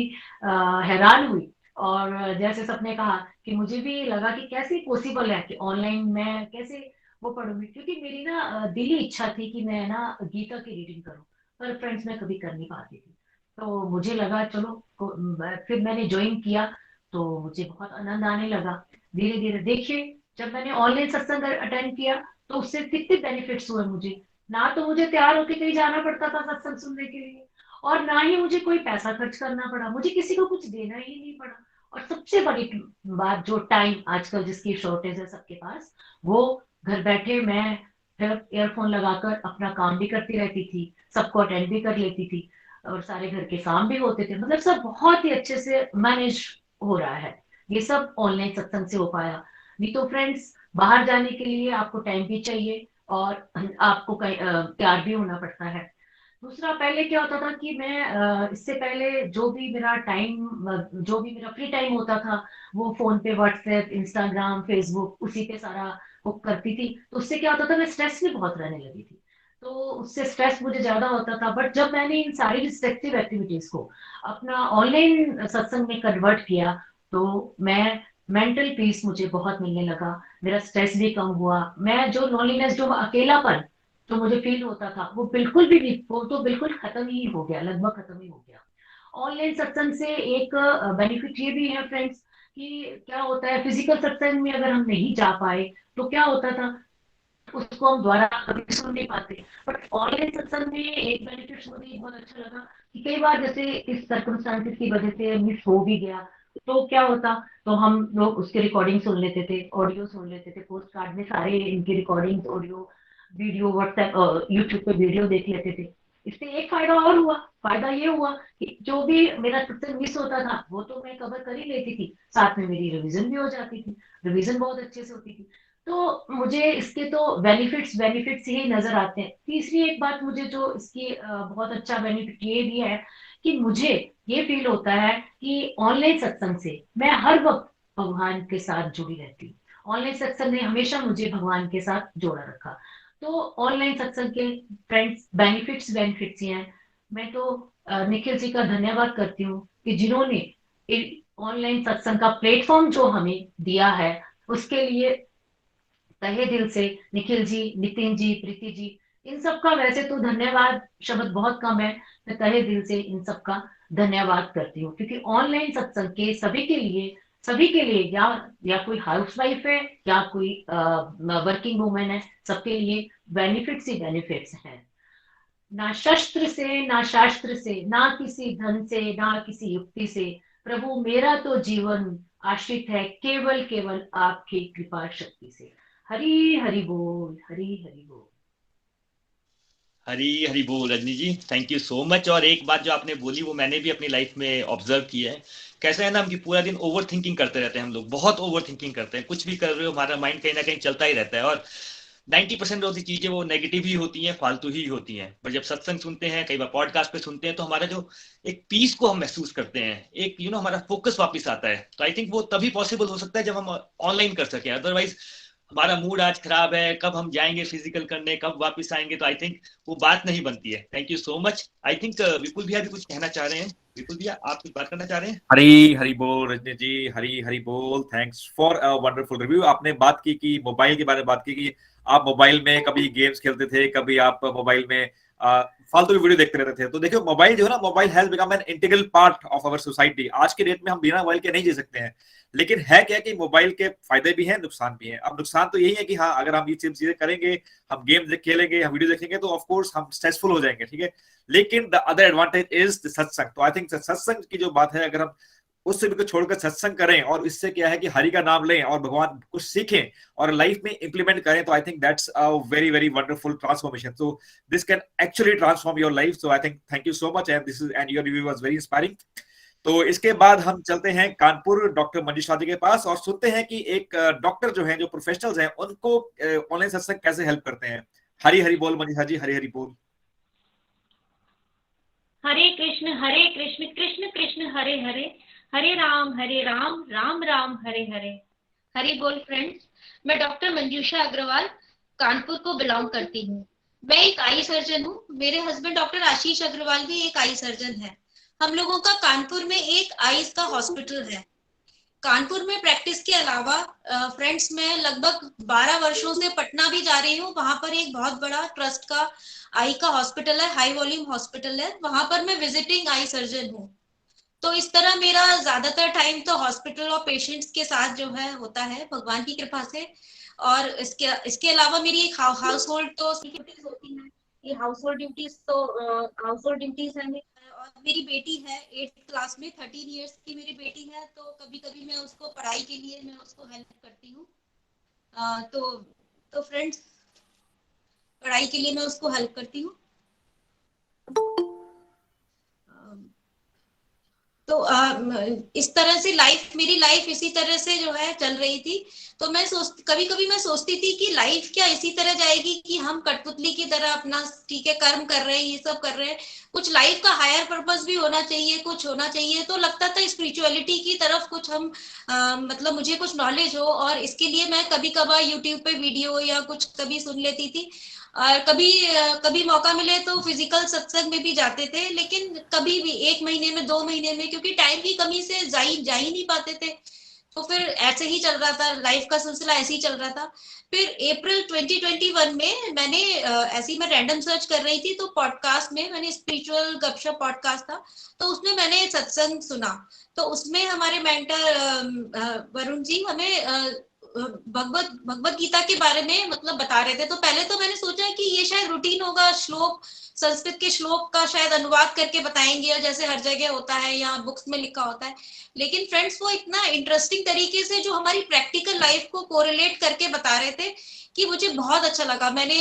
हैरान हुई और जैसे सबने कहा कि मुझे भी लगा कि कैसे पॉसिबल है कि ऑनलाइन मैं कैसे वो पढ़ूंगी, क्योंकि मेरी ना दिली इच्छा थी कि मैं ना गीता की रीडिंग करूं, पर फ्रेंड्स मैं कभी कर नहीं पाती थी। तो मुझे लगा चलो फिर मैंने ज्वाइन किया। तो मुझे बहुत आनंद आने लगा। धीरे धीरे देखिए, जब मैंने ऑनलाइन सत्संग अटेंड किया तो उससे कितने बेनिफिट्स हुए मुझे। ना तो मुझे तैयार होकर कहीं जाना पड़ता था सत्संग सुनने के लिए, और ना ही मुझे कोई पैसा खर्च करना पड़ा, मुझे किसी को कुछ देना ही नहीं पड़ा। और सबसे बड़ी बात, जो टाइम आजकल जिसकी शॉर्टेज है सबके पास, वो घर बैठे मैं फिर ईयरफोन लगाकर अपना काम भी करती रहती थी, सबको अटेंड भी कर लेती थी, और सारे घर के काम भी होते थे। मतलब सब बहुत ही अच्छे से मैनेज हो रहा है। ये सब ऑनलाइन सत्संग से हो पाया। नहीं तो फ्रेंड्स, बाहर जाने के लिए आपको टाइम भी चाहिए और आपको तैयार भी होना पड़ता है। दूसरा, पहले क्या होता था कि मैं इससे पहले जो भी मेरा टाइम, जो भी मेरा फ्री टाइम होता था, वो फोन पे व्हाट्सएप, इंस्टाग्राम, फेसबुक, उसी पे सारा वो करती थी। तो उससे क्या होता था, मैं स्ट्रेस में बहुत रहने लगी थी, तो उससे स्ट्रेस मुझे ज्यादा होता था। बट जब मैंने इन सारी डिस्ट्रक्टिव एक्टिविटीज को अपना ऑनलाइन सत्संग में कन्वर्ट किया, तो मैं मेंटल पीस मुझे बहुत मिलने लगा, मेरा स्ट्रेस भी कम हुआ। मैं जो लॉनलीनेस, जो अकेलापन जो मुझे फील होता था, वो बिल्कुल भी नहीं, वो तो बिल्कुल खत्म ही हो गया, लगभग खत्म ही हो गया। ऑनलाइन सत्संग से एक बेनिफिट ये भी है फ्रेंड्स, कि क्या होता है, फिजिकल सत्संग में अगर हम नहीं जा पाए तो क्या होता था, उसको हम दोबारा कभी सुन नहीं पाते। बट ऑनलाइन सत्संग में एक बेनिफिट मुझे बहुत अच्छा लगा कि कई बार जैसे इस सर्कमस्टांसिस की वजह से मिस हो भी गया, तो क्या होता, तो हम लोग उसकी रिकॉर्डिंग सुन लेते थे, ऑडियो सुन लेते थे, पोस्ट कार्ड में सारे इनकी recording, audio, video, WhatsApp, YouTube पे वीडियो देख लेते थे। इससे एक फायदा और हुआ, फायदा ये हुआ कि जो भी मेरा सत्संग मिस होता था वो तो मैं कवर कर ही लेती थी, साथ में मेरी रिवीजन भी हो जाती थी, रिवीजन बहुत अच्छे से होती थी। तो मुझे इसके तो बेनिफिट्स बेनिफिट्स ही नजर आते हैं। तीसरी एक बात मुझे जो इसकी बहुत अच्छा बेनिफिट ये भी है कि मुझे ये फील होता है कि ऑनलाइन सत्संग से मैं हर वक्त भगवान के साथ जुड़ी रहती हूँ। ऑनलाइन सत्संग ने हमेशा मुझे भगवान के साथ जोड़ा रखा। तो ऑनलाइन सत्संग के फ्रेंड्स बेनिफिट्स बेनिफिट्स ही हैं। मैं तो निखिल जी का धन्यवाद करती हूँ कि जिन्होंने ऑनलाइन सत्संग का प्लेटफॉर्म जो हमें दिया है, उसके लिए तहे दिल से निखिल जी, नितिन जी, प्रीति जी, इन सब का वैसे तो धन्यवाद शब्द बहुत कम है, मैं तहे दिल से इन सब का धन्यवाद करती हूँ। क्योंकि ऑनलाइन सत्संग के सभी के लिए, या कोई हाउसवाइफ है या कोई वर्किंग वुमेन है, सबके लिए बेनिफिट्स ही बेनिफिट्स हैं। ना शस्त्र से, ना शास्त्र से, ना किसी धन से, ना किसी युक्ति से, प्रभु मेरा तो जीवन आश्रित है केवल केवल आपकी कृपा शक्ति से। हरी हरि बोल, हरी हरि बोल। हरी हरी बोल। रजनी जी, थैंक यू सो मच। और एक बात जो आपने बोली वो मैंने भी अपनी लाइफ में ऑब्जर्व की है। कैसा है ना, हम कि पूरा दिन ओवर थिंकिंग करते रहते हैं, हम लोग बहुत ओवर थिंकिंग करते हैं, कुछ भी कर रहे हो हमारा माइंड कहीं ना कहीं चलता ही रहता है, और 90% ऑफ दी चीजें वो नेगेटिव ही होती हैं, फालतू ही होती हैं। पर जब सत्संग सुनते हैं, कई बार पॉडकास्ट पे सुनते हैं, तो हमारा जो एक पीस को हम महसूस करते हैं, एक हमारा फोकस वापस आता है। तो आई थिंक वो तभी पॉसिबल हो सकता है जब हम ऑनलाइन कर सके। अदरवाइज हमारा मूड आज खराब है, कब हम जाएंगे फिजिकल करने, कब वापस आएंगे, तो आई थिंक वो बात नहीं बनती है। Thank you so much. I think Vipul भैया भी कुछ कहना चाह रहे हैं। विपुल भैया, आप कुछ बात करना चाह रहे हैं? हरी हरी बोल रजनी जी, हरी हरी बोल। Thanks for a wonderful review. आपने बात की कि मोबाइल के बारे में बात की कि आप मोबाइल में कभी गेम्स खेलते थे, कभी आप मोबाइल में फालतू की वीडियो देखते रहते थे। तो देखियो, मोबाइल जो है ना, mobile has become an integral part of our society. आज के डेट में हम बिना मोबाइल के नहीं जी सकते हैं। लेकिन है क्या कि मोबाइल के फायदे भी हैं, नुकसान भी हैं। अब नुकसान तो यही है कि हाँ, अगर हम ये चीजें करेंगे, हम गेम खेलेंगे, हम वीडियो देखेंगे, तो ऑफकोर्स हम स्ट्रेसफुल हो जाएंगे, ठीक है। लेकिन the other advantage is the satsang. तो आई थिंक सत्संग की जो बात है, अगर हम उससे भी छोड़कर सत्संग करें और इससे क्या है कि हरि का नाम लें और भगवान कुछ सीखें और लाइफ में इंप्लीमेंट करें, तो I think that's a very very wonderful transformation. So this can actually transform your life. So I think thank you so much and your review was very inspiring. तो इसके बाद हम चलते हैं कानपुर डॉक्टर मंजुषा जी के पास और सुनते हैं कि एक डॉक्टर जो है, जो प्रोफेशनल्स हैं, उनको ऑनलाइन सत्संग कैसे हेल्प करते हैं। हरी हरी बोल मंजुषा जी, हरी हरी बोल। हरे कृष्ण कृष्ण कृष्ण हरे हरे, हरे राम राम राम हरे हरे। हरि बोल फ्रेंड्स। मैं डॉक्टर मंजूषा अग्रवाल कानपुर को बिलोंग करती हूँ। मैं एक आई सर्जन हूँ। मेरे हस्बैंड डॉक्टर आशीष अग्रवाल भी एक आई सर्जन है। हम लोगों का कानपुर में एक आईज का हॉस्पिटल है। कानपुर में प्रैक्टिस के अलावा फ्रेंड्स, मैं लगभग 12 वर्षों से पटना भी जा रही हूँ। वहां पर एक बहुत बड़ा ट्रस्ट का आई का हॉस्पिटल है, हाई वॉल्यूम हॉस्पिटल है, वहां पर मैं विजिटिंग आई सर्जन हूँ। तो इस तरह मेरा ज्यादातर टाइम तो हॉस्पिटल और पेशेंट्स के साथ जो है होता है भगवान की कृपा से। और इसके अलावा मेरी एक हाउस होल्ड तो ड्यूटीज होती हैं। ये हाउस होल्ड ड्यूटीज है और मेरी बेटी है 8th क्लास में, 13 इयर्स की मेरी बेटी है। तो कभी कभी मैं उसको पढ़ाई के लिए मैं उसको हेल्प करती हूँ। तो फ्रेंड्स, पढ़ाई के लिए मैं उसको हेल्प करती हूँ। तो इस तरह से मेरी लाइफ इसी तरह से जो है चल रही थी। तो मैं कभी कभी मैं सोचती थी कि लाइफ क्या इसी तरह जाएगी कि हम कठपुतली की तरह अपना ठीक है कर्म कर रहे हैं, ये सब कर रहे हैं। कुछ लाइफ का हायर पर्पस भी होना चाहिए, कुछ होना चाहिए। तो लगता था स्पिरिचुअलिटी की तरफ कुछ हम मतलब मुझे कुछ नॉलेज हो, और इसके लिए मैं कभी कभार यूट्यूब पे वीडियो या कुछ कभी सुन लेती थी। और कभी मौका मिले तो फिजिकल सत्संग में भी जाते थे, लेकिन कभी भी 1 महीने में 2 महीने में, क्योंकि टाइम की कमी से जा ही नहीं पाते थे। तो फिर ऐसे ही चल रहा था, लाइफ का सिलसिला ऐसे ही चल रहा था। फिर अप्रैल 2021 में मैंने ऐसे ही मैं रैंडम सर्च कर रही थी, तो पॉडकास्ट में मैंने स्पिरिचुअल गपशप पॉडकास्ट था, तो उसमें मैंने सत्संग सुना। तो उसमें हमारे मेंटर वरुण जी हमें भगवत गीता के बारे में मतलब बता रहे थे। तो पहले तो मैंने सोचा कि ये शायद रूटीन होगा, श्लोक संस्कृत के श्लोक का शायद अनुवाद करके बताएंगे, और जैसे हर जगह होता है या बुक्स में लिखा होता है। लेकिन फ्रेंड्स, वो इतना इंटरेस्टिंग तरीके से जो हमारी प्रैक्टिकल लाइफ को कोरिलेट करके बता रहे थे कि मुझे बहुत अच्छा लगा। मैंने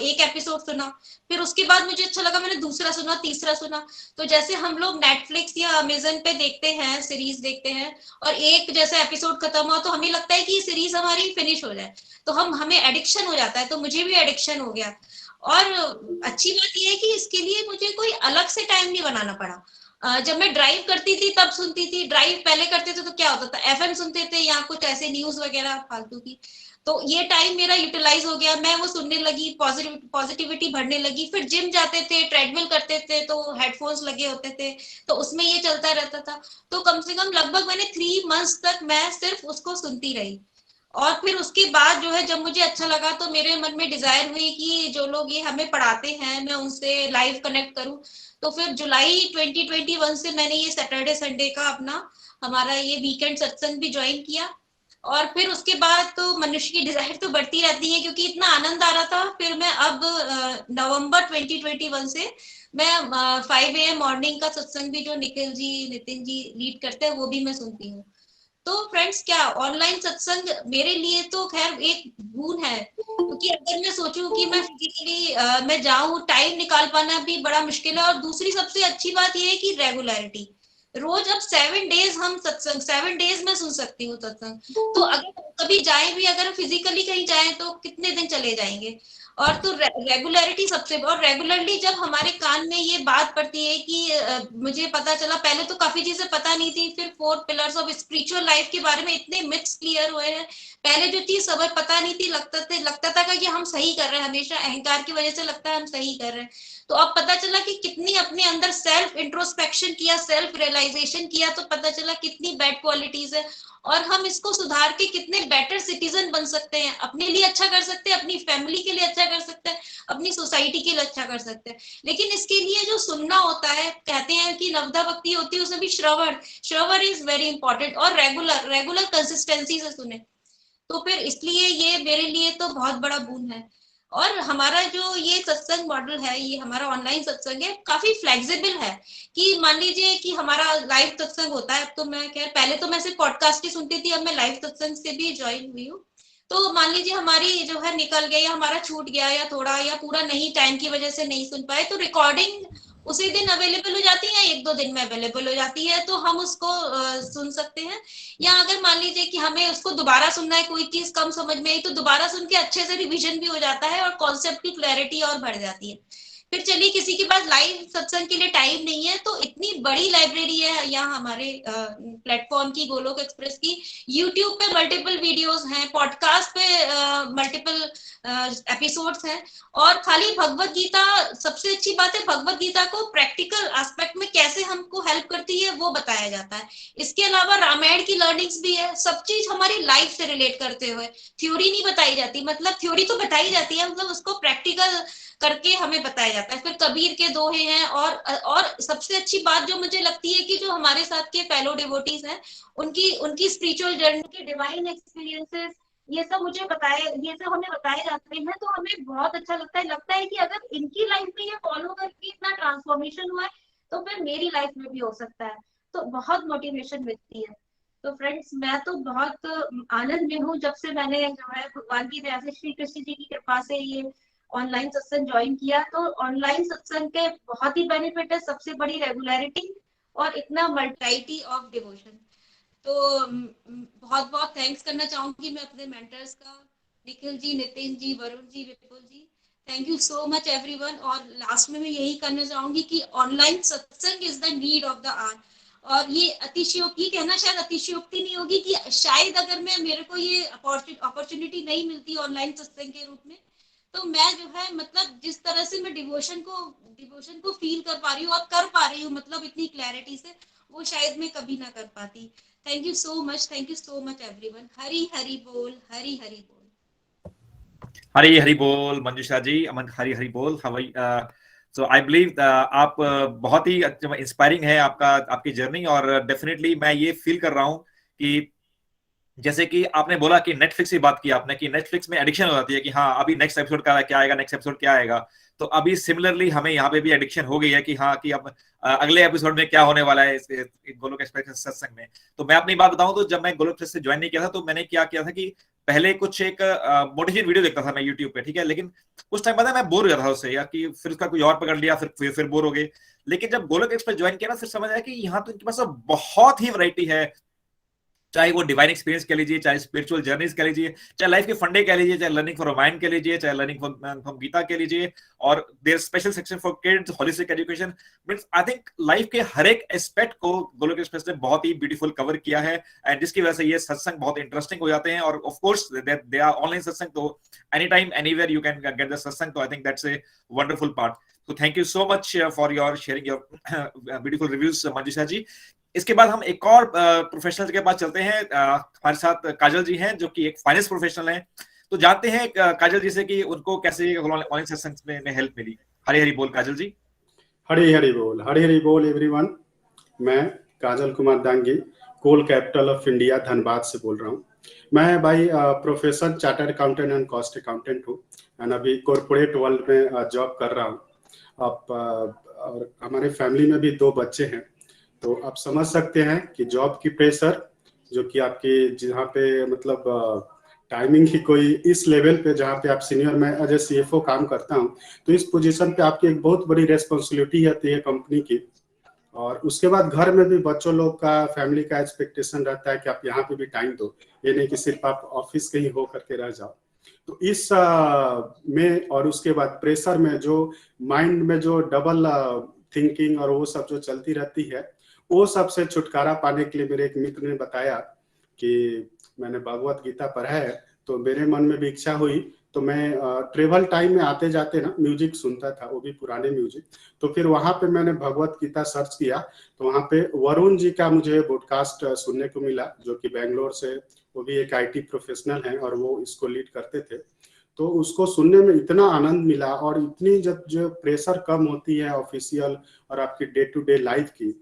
एक एपिसोड सुना, फिर उसके बाद मुझे अच्छा लगा, मैंने दूसरा सुना, तीसरा सुना। तो जैसे हम लोग नेटफ्लिक्स या अमेजन पे देखते हैं, सीरीज देखते हैं, और एक जैसे एपिसोड खत्म हुआ तो हमें लगता है कि सीरीज हमारी फिनिश हो जाए, तो हमें एडिक्शन हो जाता है। तो मुझे भी एडिक्शन हो गया। और अच्छी बात यह है कि इसके लिए मुझे कोई अलग से टाइम नहीं बनाना पड़ा। जब मैं ड्राइव करती थी तब सुनती थी। ड्राइव पहले करते थे तो क्या होता था, एफएम सुनते थे या कुछ ऐसे न्यूज वगैरह फालतू की। तो ये टाइम मेरा यूटिलाइज हो गया, मैं वो सुनने लगी, पॉजिटिविटी बढ़ने लगी। फिर जिम जाते थे, ट्रेडमिल करते थे, तो हेडफोन्स लगे होते थे, तो उसमें ये चलता रहता था। तो कम से कम लगभग मैंने 3 मंथ्स तक मैं सिर्फ उसको सुनती रही। और फिर उसके बाद जो है जब मुझे अच्छा लगा तो मेरे मन में डिजायर हुई कि जो लोग ये हमें पढ़ाते हैं मैं उनसे लाइव कनेक्ट करूं। तो फिर जुलाई 2021 से मैंने ये सैटरडे संडे का अपना हमारा ये वीकेंड सत्संग भी ज्वाइन किया। और फिर उसके बाद तो मनुष्य की डिजायर तो बढ़ती रहती है, क्योंकि इतना आनंद आ रहा था। फिर मैं अब नवंबर 2021 से मैं 5 AM मॉर्निंग का सत्संग भी जो निखिल जी नितिन जी लीड करते हैं वो भी मैं सुनती हूँ। तो फ्रेंड्स, क्या ऑनलाइन सत्संग मेरे लिए तो खैर एक बोon है, क्योंकि अगर मैं सोचूं कि मैं फिजिकली मैं जाऊं, टाइम निकाल पाना भी बड़ा मुश्किल है। और दूसरी सबसे अच्छी बात यह है कि रेगुलरिटी, रोज अब 7 डेज हम सत्संग, 7 डेज में सुन सकती हूँ सत्संग। तो अगर कभी जाए भी, अगर फिजिकली कहीं जाए तो कितने दिन चले जाएंगे। और तो रेगुलरिटी सबसे, और रेगुलरली जब हमारे कान में ये बात पड़ती है कि मुझे पता चला, पहले तो काफी चीजें पता नहीं थी, फिर 4 पिलर्स ऑफ स्पिरिचुअल लाइफ के बारे में इतने मिथ्स क्लियर हुए हैं। पहले जो चीज सब पता नहीं थी, लगता था कि हम सही कर रहे हैं, हमेशा अहंकार की वजह से लगता है हम सही कर रहे हैं। तो अब पता चला कि कितनी अपने अंदर सेल्फ इंट्रोस्पेक्शन किया, सेल्फ रियलाइजेशन किया, तो पता चला कितनी बैड क्वालिटीज है, और हम इसको सुधार के कितने बेटर सिटीजन बन सकते हैं, अपने लिए अच्छा कर सकते हैं, अपनी फैमिली के लिए अच्छा कर सकते हैं, अपनी सोसाइटी के लिए अच्छा कर सकते हैं। लेकिन इसके लिए जो सुनना होता है, कहते हैं कि नवदा भक्ति होती है, उसमें भी श्रवण इज वेरी इंपॉर्टेंट, और रेगुलर कंसिस्टेंसी से सुने। तो फिर इसलिए ये मेरे लिए तो बहुत बड़ा boon है। और हमारा जो ये सत्संग मॉडल है, ये हमारा ऑनलाइन सत्संग है, काफी फ्लेक्सिबल है। कि मान लीजिए कि हमारा लाइव सत्संग होता है, तो मैं खैर पहले तो मैं सिर्फ पॉडकास्ट ही सुनती थी, अब मैं लाइव सत्संग से भी ज्वाइन हुई हूँ। तो मान लीजिए हमारी जो है निकल गया, या हमारा छूट गया, या थोड़ा या पूरा नहीं, टाइम की वजह से नहीं सुन पाए, तो रिकॉर्डिंग उसी दिन अवेलेबल हो जाती है, 1-2 दिन में अवेलेबल हो जाती है, तो हम उसको सुन सकते हैं। या अगर मान लीजिए कि हमें उसको दोबारा सुनना है, कोई चीज कम समझ में आई, तो दोबारा सुन के अच्छे से रिवीजन भी हो जाता है, और कॉन्सेप्ट की क्लैरिटी और बढ़ जाती है। फिर चलिए, किसी के पास लाइव सत्संग के लिए टाइम नहीं है, तो इतनी बड़ी लाइब्रेरी है यहाँ हमारे प्लेटफॉर्म की, गोलोक एक्सप्रेस की। यूट्यूब पे मल्टीपल वीडियोस हैं, पॉडकास्ट पे मल्टीपल एपिसोड्स हैं। और खाली भगवत गीता, सबसे अच्छी बात है भगवत गीता को प्रैक्टिकल एस्पेक्ट में कैसे हमको हेल्प करती है वो बताया जाता है। इसके अलावा रामायण की लर्निंग्स भी है, सब चीज हमारी लाइफ से रिलेट करते हुए, थ्योरी नहीं बताई जाती। मतलब थ्योरी तो बताई जाती है, मतलब उसको प्रैक्टिकल करके हमें बताया जाता है। फिर कबीर के दोहे हैं, और सबसे अच्छी बात जो मुझे लगती है कि जो हमारे साथ के फेलो डिवोटीज हैं, उनकी स्पिरिचुअल जर्नी के डिवाइन एक्सपीरियंसेस, ये सब हमें बताए जाते हैं, तो हमें बहुत अच्छा लगता है कि अगर इनकी लाइफ में ये फॉलो करके इतना ट्रांसफॉर्मेशन हुआ है, तो फिर मेरी लाइफ में भी हो सकता है। तो बहुत मोटिवेशन मिलती है। तो फ्रेंड्स, मैं तो बहुत आनंद में हूँ जब से मैंने जो है भगवान की दया से, श्री कृष्ण जी की कृपा से ये ऑनलाइन सत्संग ज्वाइन किया। तो ऑनलाइन सत्संग के बहुत ही बेनिफिट है। सबसे बड़ी रेगुलरिटी और इतना मल्टीप्लिसिटी ऑफ डिवोशन। तो बहुत बहुत थैंक्स करना चाहूंगी मैं अपने मेंटर्स का, Nikhil ji, Nitin ji, Varun ji, Vipul ji. Thank you so much everyone. और लास्ट में मैं यही करना चाहूंगी कि online satsang is the need of the hour. और ये अतिशयोक्ति कहना शायद अतिशयोक्ति नहीं होगी कि शायद अगर मेरे को ये अपॉर्चुनिटी नहीं मिलती ऑनलाइन सत्संग के रूप में, तो मैं जो है मतलब जिस तरह से मैं डिवोशन को फील कर पा रही हूँ और कर पा रही हूँ मतलब इतनी क्लैरिटी से, वो शायद मैं कभी ना कर पाती। Thank you so much everyone. Hari Hari बोल, हरी हरी बोल। हरी हरी बोल मंजुषा जी, अमन, हरी हरी बोल। सो आई बिलीव आप बहुत ही इंस्पायरिंग है आपकी जर्नी, और डेफिनेटली मैं ये फील कर रहा हूँ कि जैसे कि आपने बोला कि नेटफ्लिक्स की बात की आपने, कि नेटफ्लिक्स में एडिक्शन हो जाती है कि हाँ अभी नेक्स्ट एपिसोड क्या आएगा, नेक्स्ट एपिसोड क्या आएगा। तो अभी सिमिलरली हमें यहाँ पे भी एडिक्शन हो गई है कि हाँ कि अब अगले एपिसोड में क्या होने वाला है इस गोलोक एक्सप्रेस सत्संग में। तो मैं अपनी बात बताऊं तो जब मैं गोलोक एक्सप्रेस से ज्वाइन नहीं किया था, तो मैंने क्या किया था कि पहले कुछ एक मोटिवेशन वीडियो देखता था मैं यूट्यूब पे, ठीक है, लेकिन उस टाइम बाद मैं बोर हो गया था उससे, या कि फिर उसका कोई और पकड़ लिया, फिर बोर हो गए। लेकिन जब गोलोक एक्सप्रेस ज्वाइन किया ना, फिर समझ आया कि यहाँ तो इनके पास बहुत ही वैरायटी है, चाहे वो डिवाइन एक्सपीरियंस कह लीजिए, चाहे स्पिरिचुअल जर्नीज कह लीजिए, चाहे लाइफ के फंडे कह लीजिए, चाहे लर्निंग फॉर माइंड कह लीजिए, चाहे लर्निंग फ्रॉम गीता कह लीजिए, और their special section for kids, holistic education. Means I think life के हर एक एस्पेक्ट को गोलोक एक्सप्रेस ने बहुत ही ब्यूटीफुल कवर किया है, एंड जिसकी वजह से ये सत्संग बहुत इंटरेस्टिंग हो जाते हैं। और of course they are online satsang, तो any time anywhere you can get the satsang. तो I think that's a wonderful part. So thank you so much for your sharing your beautiful reviews, मंजुषा जी। इसके बाद हम एक और प्रोफेशनल के पास चलते हैं। हमारे साथ काजल जी हैं जो कि एक फाइनेंस प्रोफेशनल हैं। तो जानते हैं काजल जी से कि उनको कैसे ऑनलाइन सेशंस में हेल्प मिली। हरी हरी बोल काजल जी। हरी हरी बोल एवरीवन। मैं काजल कुमार दांगी, कोल कैपिटल ऑफ इंडिया धनबाद से बोल रहा हूँ। मैं भाई professor chartered accountant and cost accountant हूँ, एंड अभी कॉर्पोरेट वर्ल्ड में जॉब कर रहा हूँ। और हमारे फैमिली में भी 2 बच्चे हैं, तो आप समझ सकते हैं कि जॉब की प्रेशर जो कि आपकी जहाँ पे मतलब टाइमिंग ही कोई इस लेवल पे जहाँ पे आप सीनियर, मैं एज ए CFO काम करता हूँ, तो इस पोजीशन पे आपकी एक बहुत बड़ी रेस्पॉन्सिबिलिटी होती है कंपनी की। और उसके बाद घर में भी बच्चों लोग का, फैमिली का एक्सपेक्टेशन रहता है कि आप यहाँ पे भी टाइम दो, ये नहीं कि सिर्फ आप ऑफिस के ही हो करके रह जाओ। तो इस में और उसके बाद प्रेशर में जो माइंड में जो डबल थिंकिंग और वो सब जो चलती रहती है, वो सब से छुटकारा पाने के लिए मेरे एक मित्र ने बताया कि मैंने भगवत गीता पढ़ा है, तो मेरे मन में भी इच्छा हुई। तो मैं ट्रेवल टाइम में आते जाते ना म्यूजिक सुनता था, वो भी पुराने म्यूजिक। तो फिर वहां पे मैंने भगवत गीता सर्च किया, तो वहां पे वरुण जी का मुझे पॉडकास्ट सुनने को मिला, जो कि बेंगलोर से, वो भी एक IT प्रोफेशनल हैं और वो इसको लीड करते थे। तो उसको सुनने में इतना आनंद मिला, और इतनी जब जो प्रेशर कम होती है ऑफिशियल और आपकी डे टू डे लाइफ की,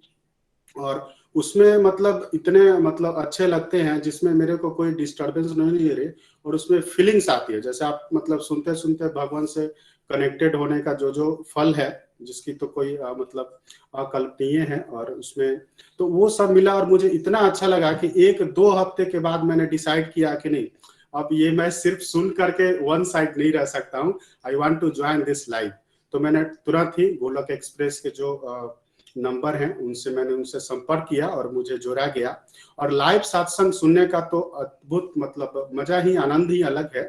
और उसमें मतलब इतने मतलब अच्छे लगते हैं जिसमें मेरे को कोई डिस्टर्बेंस नहीं रहे, और उसमें फीलिंग्स आती है जैसे आप मतलब सुनते सुनते भगवान से कनेक्टेड होने का जो फल है, जिसकी तो कोई मतलब अकल्पनीय है। और उसमें तो वो सब मिला, और मुझे इतना अच्छा लगा कि 1-2 हफ्ते के बाद मैंने डिसाइड किया कि नहीं, अब ये मैं सिर्फ सुन करके वन साइड नहीं रह सकता हूँ, I want to join this live. तो मैंने तुरंत ही गोलोक एक्सप्रेस के जो नंबर हैं मैंने उनसे संपर्क किया और मुझे जोड़ा गया। और लाइव सत्संग सुनने का तो अद्भुत मतलब मजा ही, आनंद ही अलग है।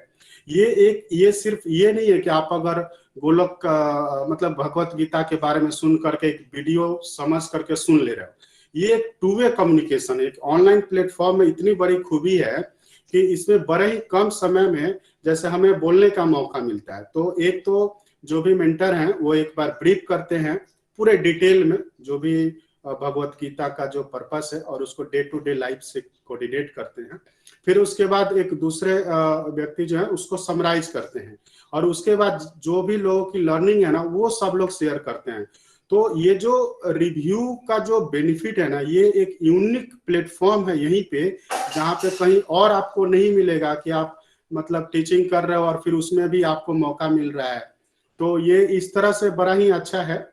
ये सिर्फ ये नहीं है कि आप अगर गोलोक का मतलब भगवत गीता के बारे में सुन करके एक वीडियो समझ करके सुन ले रहे हो, ये एक 2 वे कम्युनिकेशन। एक ऑनलाइन प्लेटफॉर्म में इतनी बड़ी खूबी है कि इसमें बड़े ही कम समय में जैसे हमें बोलने का मौका मिलता है। तो एक तो जो भी मेंटर हैं वो एक बार ब्रीफ करते हैं पूरे डिटेल में, जो भी भगवत गीता का जो पर्पस है और उसको डे टू डे लाइफ से कोऑर्डिनेट करते हैं। फिर उसके बाद एक दूसरे व्यक्ति जो है उसको समराइज करते हैं और उसके बाद जो भी लोगों की लर्निंग है ना वो सब लोग शेयर करते हैं। तो ये जो रिव्यू का जो बेनिफिट है ना, ये एक यूनिक प्लेटफॉर्म है यहीं पे, जहाँ पे कहीं और आपको नहीं मिलेगा कि आप मतलब टीचिंग कर रहे हो और फिर उसमें भी आपको मौका मिल रहा है। तो ये इस तरह से बड़ा ही अच्छा है।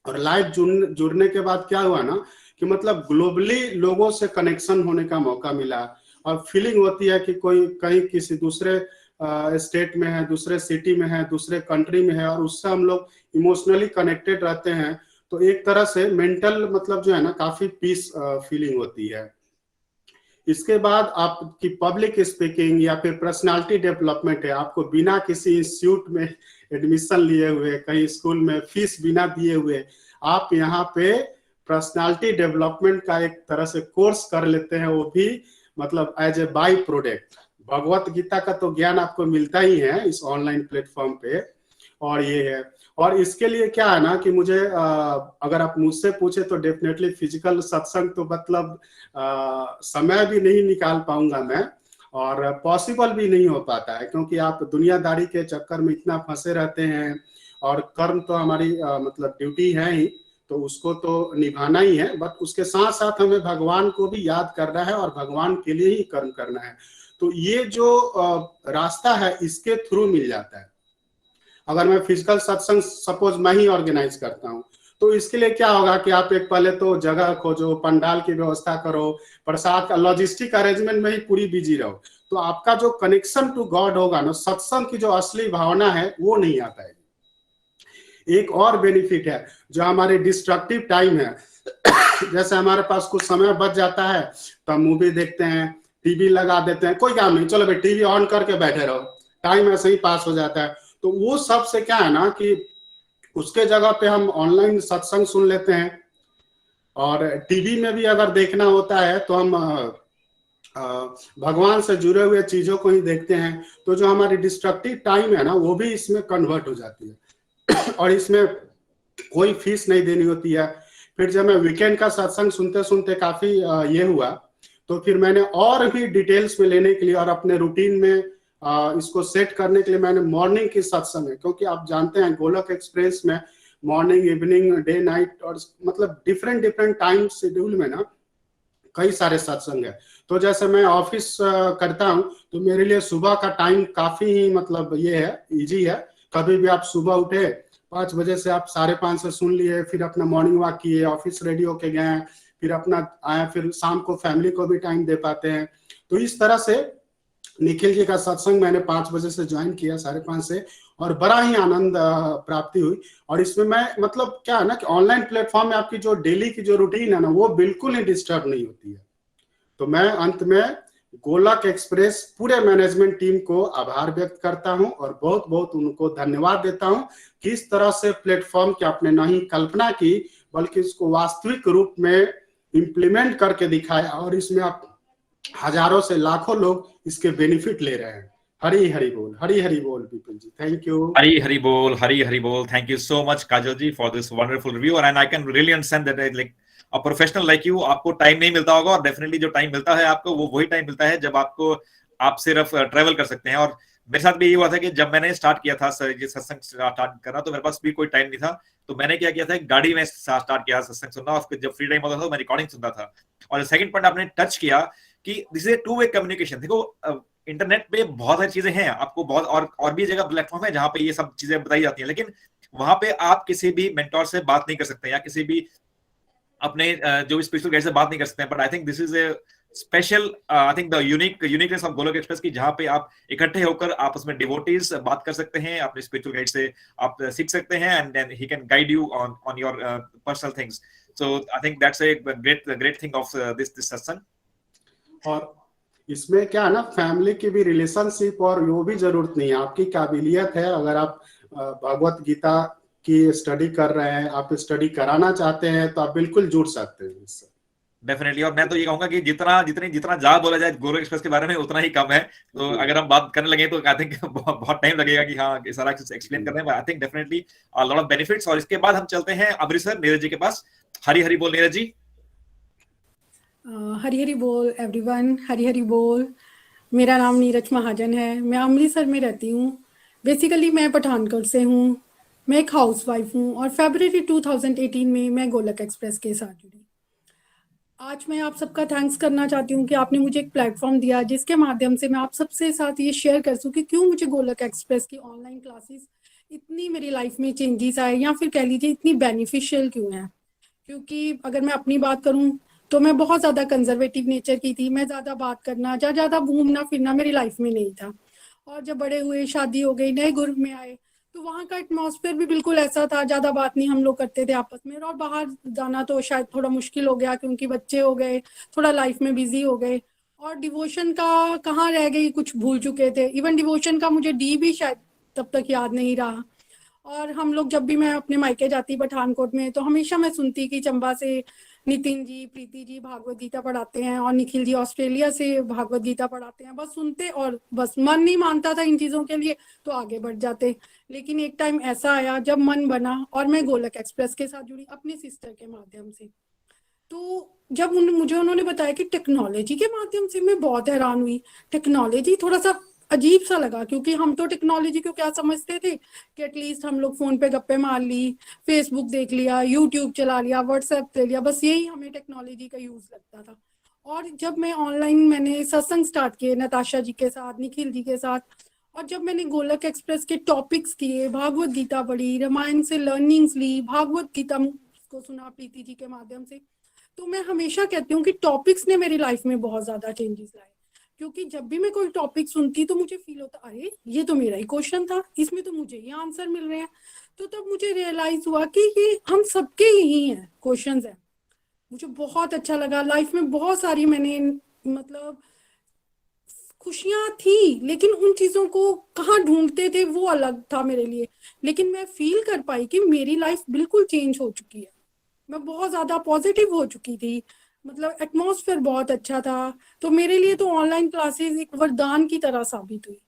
और लाइव जुड़ने के बाद क्या हुआ ना कि मतलब ग्लोबली लोगों से कनेक्शन होने का मौका मिला और फीलिंग होती है कि कोई कहीं किसी दूसरे स्टेट में है, दूसरे सिटी में है, दूसरे कंट्री में है और उससे हम लोग इमोशनली कनेक्टेड रहते हैं। तो एक तरह से मेंटल मतलब जो है ना काफी पीस फीलिंग होती है। इसके बाद आपकी पब्लिक स्पीकिंग या फिर पर्सनालिटी डेवलपमेंट है, आपको बिना किसी इंस्टीट्यूट में एडमिशन लिए हुए, कहीं स्कूल में फीस बिना दिए हुए, आप यहाँ पे पर्सनालिटी डेवलपमेंट का एक तरह से कोर्स कर लेते हैं, वो भी मतलब as a by product. Bhagavad Gita का तो ज्ञान आपको मिलता ही है इस ऑनलाइन प्लेटफॉर्म पे। और ये है, और इसके लिए क्या है ना कि मुझे अगर आप मुझसे पूछे तो डेफिनेटली फिजिकल सत्संग तो मतलब समय भी नहीं निकाल पाऊंगा मैं और पॉसिबल भी नहीं हो पाता है, क्योंकि आप दुनियादारी के चक्कर में इतना फंसे रहते हैं और कर्म तो हमारी मतलब ड्यूटी है ही, तो उसको तो निभाना ही है, बट उसके साथ साथ हमें भगवान को भी याद करना है और भगवान के लिए ही कर्म करना है। तो ये जो रास्ता है इसके थ्रू मिल जाता है। अगर मैं फिजिकल सत्संग सपोज मैं ही ऑर्गेनाइज करता हूँ तो इसके लिए क्या होगा कि आप एक पहले तो जगह खोजो, पंडाल की व्यवस्था करो, प्रसाद का लॉजिस्टिक अरेंजमेंट में ही पूरी बिजी रहो, तो आपका जो कनेक्शन टू गॉड होगा ना, सत्संग की जो असली भावना है वो नहीं आ पाएगी। एक और बेनिफिट है जो हमारे डिस्ट्रक्टिव टाइम है, जैसे हमारे पास कुछ समय बच जाता है तो हम मूवी देखते हैं, टीवी लगा देते हैं, कोई काम नहीं, चलो भाई टीवी ऑन करके बैठे रहो, टाइम ऐसे ही पास हो जाता है। तो वो सब से क्या है ना कि उसके जगह पे हम ऑनलाइन सत्संग सुन लेते हैं और टीवी में भी अगर देखना होता है तो हम भगवान से जुड़े हुए चीजों को ही देखते हैं। तो जो हमारी डिस्ट्रक्टिव टाइम है ना वो भी इसमें कन्वर्ट हो जाती है और इसमें कोई फीस नहीं देनी होती है। फिर जब मैं वीकेंड का सत्संग सुनते सुनते काफी ये हुआ, तो फिर मैंने और भी डिटेल्स में लेने के लिए और अपने रूटीन में इसको सेट करने के लिए मैंने मॉर्निंग की सत्संग है, क्योंकि आप जानते हैं गोलोक एक्सप्रेस में मॉर्निंग, इवनिंग, डे, नाइट और मतलब डिफरेंट टाइम शेड्यूल में ना कई सारे सत्संग है। तो जैसे मैं ऑफिस करता हूँ तो मेरे लिए सुबह का टाइम काफी ही मतलब ये है, इजी है। कभी भी आप सुबह उठे 5 बजे से आप 5:30 से सुन लिए, फिर अपना मॉर्निंग वॉक किए, ऑफिस रेडी होके गए, फिर अपना आए, फिर शाम को फैमिली को भी टाइम दे पाते हैं। तो इस तरह से निखिल जी का सत्संग मैंने 5 बजे से ज्वाइन किया, 5:30 से, और बड़ा ही आनंद प्राप्ति हुई। और इसमें मैं मतलब क्या है ना कि ऑनलाइन प्लेटफॉर्म में आपकी जो डेली की जो रूटीन है ना वो बिल्कुल ही डिस्टर्ब नहीं होती है। तो मैं अंत में गोलोक एक्सप्रेस पूरे मैनेजमेंट टीम को आभार व्यक्त करता हूं और बहुत बहुत उनको धन्यवाद देता हूं कि इस तरह से प्लेटफॉर्म की आपने न ही कल्पना की बल्कि इसको वास्तविक रूप में इम्प्लीमेंट करके दिखाया और इसमें आप हजारों से लाखों लोग इसके बेनिफिट ले रहे हैं। हरी हरी बोल, हरी हरी बोल विपुल जी, थैंक यू। हरी हरी बोल, हरी हरी बोल। Thank you so much Kajal ji for this wonderful review and I can really understand that like a professional like you आपको टाइम नहीं मिलता होगा और डेफिनेटली जो टाइम मिलता है आपको वो वही टाइम मिलता है जब आप सिर्फ ट्रैवल कर सकते हैं। और मेरे साथ भी ये हुआ था कि जब मैंने स्टार्ट किया था ये सत्संग स्टार्ट करना तो मेरे पास भी कोई टाइम नहीं था, तो मैंने क्या किया था गाड़ी में स्टार्ट किया सत्संग सुनना और जब फ्री टाइम होता था मैं रिकॉर्डिंग सुनता था। और सेकंड पॉइंट आपने टच किया कि this is two way communication. देखो इंटरनेट पे बहुत सारी चीजें हैं, आपको बहुत और भी जगह प्लेटफॉर्म है जहां पे ये सब चीजें बताई जाती हैं, लेकिन वहां पे आप किसी भी मेंटोर से बात नहीं कर सकते या किसी भी अपने जो भी स्पिरिचुअल गाइड से बात नहीं कर सकते हैं। But I think this is a special I think the uniqueness of Golok express की जहां पे आप इकट्ठे होकर आपस में डिवोटीज बात कर सकते हैं, अपने स्पिरिचुअल गाइड से आप सीख सकते हैं and then he can guide you on your personal things. So I think that's a great thing of this satsang. और इसमें क्या है ना, फैमिली की भी रिलेशनशिप और वो भी जरूरत नहीं है, आपकी काबिलियत है। अगर आप भगवत गीता की स्टडी कर रहे हैं, आप स्टडी कराना चाहते हैं तो आप बिल्कुल जुड़ सकते हैं इससे। डेफिनेटली। और मैं तो ये कहूंगा कि जितना ज्यादा बोला जाए गोलोक एक्सप्रेस के बारे में उतना ही कम है। तो अगर हम बात करने लगे तो आई थिंक बहुत टाइम लगेगा कि हाँ सारा कुछ एक्सप्लेन करने में। आई think definitely lot of benefits. और इसके बाद हम चलते हैं अमृतसर नीरज जी के पास। हरी हरी बोल नीरज जी। हरी हरी बोल एवरीवन, हरी हरी बोल। मेरा नाम नीरज महाजन है, मैं अमृतसर में रहती हूँ। बेसिकली मैं पठानकोट से हूँ। मैं एक हाउसवाइफ हूँ और फरवरी 2018 में मैं गोलक एक्सप्रेस के साथ जुड़ी। आज मैं आप सबका थैंक्स करना चाहती हूँ कि आपने मुझे एक प्लेटफॉर्म दिया जिसके माध्यम से मैं आप सबसे साथ ये शेयर कर सकूँ कि क्यों मुझे गोलक एक्सप्रेस की ऑनलाइन क्लासेस इतनी मेरी लाइफ में चेंजेस आए, या फिर कह लीजिए इतनी बेनिफिशियल क्यों है। क्योंकि अगर मैं अपनी बात करूं तो मैं बहुत ज़्यादा कंजर्वेटिव नेचर की थी। मैं ज़्यादा बात करना, ज़्यादा घूमना फिरना मेरी लाइफ में नहीं था। और जब बड़े हुए, शादी हो गई, नए ग्रुप में आए, तो वहाँ का एटमॉस्फेयर भी बिल्कुल ऐसा था। ज़्यादा बात नहीं हम लोग करते थे आपस में, और बाहर जाना तो शायद थोड़ा मुश्किल हो गया क्योंकि बच्चे हो गए, थोड़ा लाइफ में बिजी हो गए। और डिवोशन का कहाँ रह गई, कुछ भूल चुके थे। इवन डिवोशन का मुझे डी भी शायद तब तक याद नहीं रहा। और हम लोग जब भी मैं अपने मायके जाती पठानकोट में, तो हमेशा मैं सुनती कि चंबा से नितिन जी, प्रीति जी भागवत गीता पढ़ाते हैं और निखिल जी ऑस्ट्रेलिया से भागवत गीता पढ़ाते हैं। बस सुनते और बस मन नहीं मानता था इन चीज़ों के लिए, तो आगे बढ़ जाते। लेकिन एक टाइम ऐसा आया जब मन बना और मैं गोलक एक्सप्रेस के साथ जुड़ी अपनी सिस्टर के माध्यम से। तो जब मुझे उन्होंने बताया कि टेक्नोलॉजी के माध्यम से, मैं बहुत हैरान हुई। टेक्नोलॉजी थोड़ा सा अजीब सा लगा, क्योंकि हम तो टेक्नोलॉजी को क्या समझते थे कि एटलीस्ट हम लोग फोन पे गप्पे मार ली, फेसबुक देख लिया, यूट्यूब चला लिया, व्हाट्सएप ले लिया, बस यही हमें टेक्नोलॉजी का यूज लगता था। और जब मैं ऑनलाइन मैंने सत्संग स्टार्ट किए नताशा जी के साथ, निखिल जी के साथ, और जब मैंने गोलक एक्सप्रेस के टॉपिक्स किए, भागवत गीता पढ़ी, रामायण से लर्निंग्स ली, भागवत गीता को सुना प्रीति जी के माध्यम से, तो मैं हमेशा कहती हूँ कि टॉपिक्स ने मेरी लाइफ में बहुत ज्यादा चेंजेस लाए। क्योंकि जब भी मैं कोई टॉपिक सुनती तो मुझे फील होता, अरे ये तो मेरा ही क्वेश्चन था, इसमें तो मुझे ही आंसर मिल रहे हैं। तो तब मुझे रियलाइज हुआ कि ये हम सबके ही हैं, क्वेश्चंस हैं। मुझे बहुत अच्छा लगा। लाइफ में बहुत सारी मैंने मतलब खुशियां थी, लेकिन उन चीजों को कहाँ ढूंढते थे वो अलग था मेरे लिए। लेकिन मैं फील कर पाई कि मेरी लाइफ बिल्कुल चेंज हो चुकी है। मैं बहुत ज्यादा पॉजिटिव हो चुकी थी, मतलब एटमॉस्फेयर बहुत अच्छा था। तो मेरे लिए तो ऑनलाइन क्लासेस एक वरदान की तरह साबित हुई।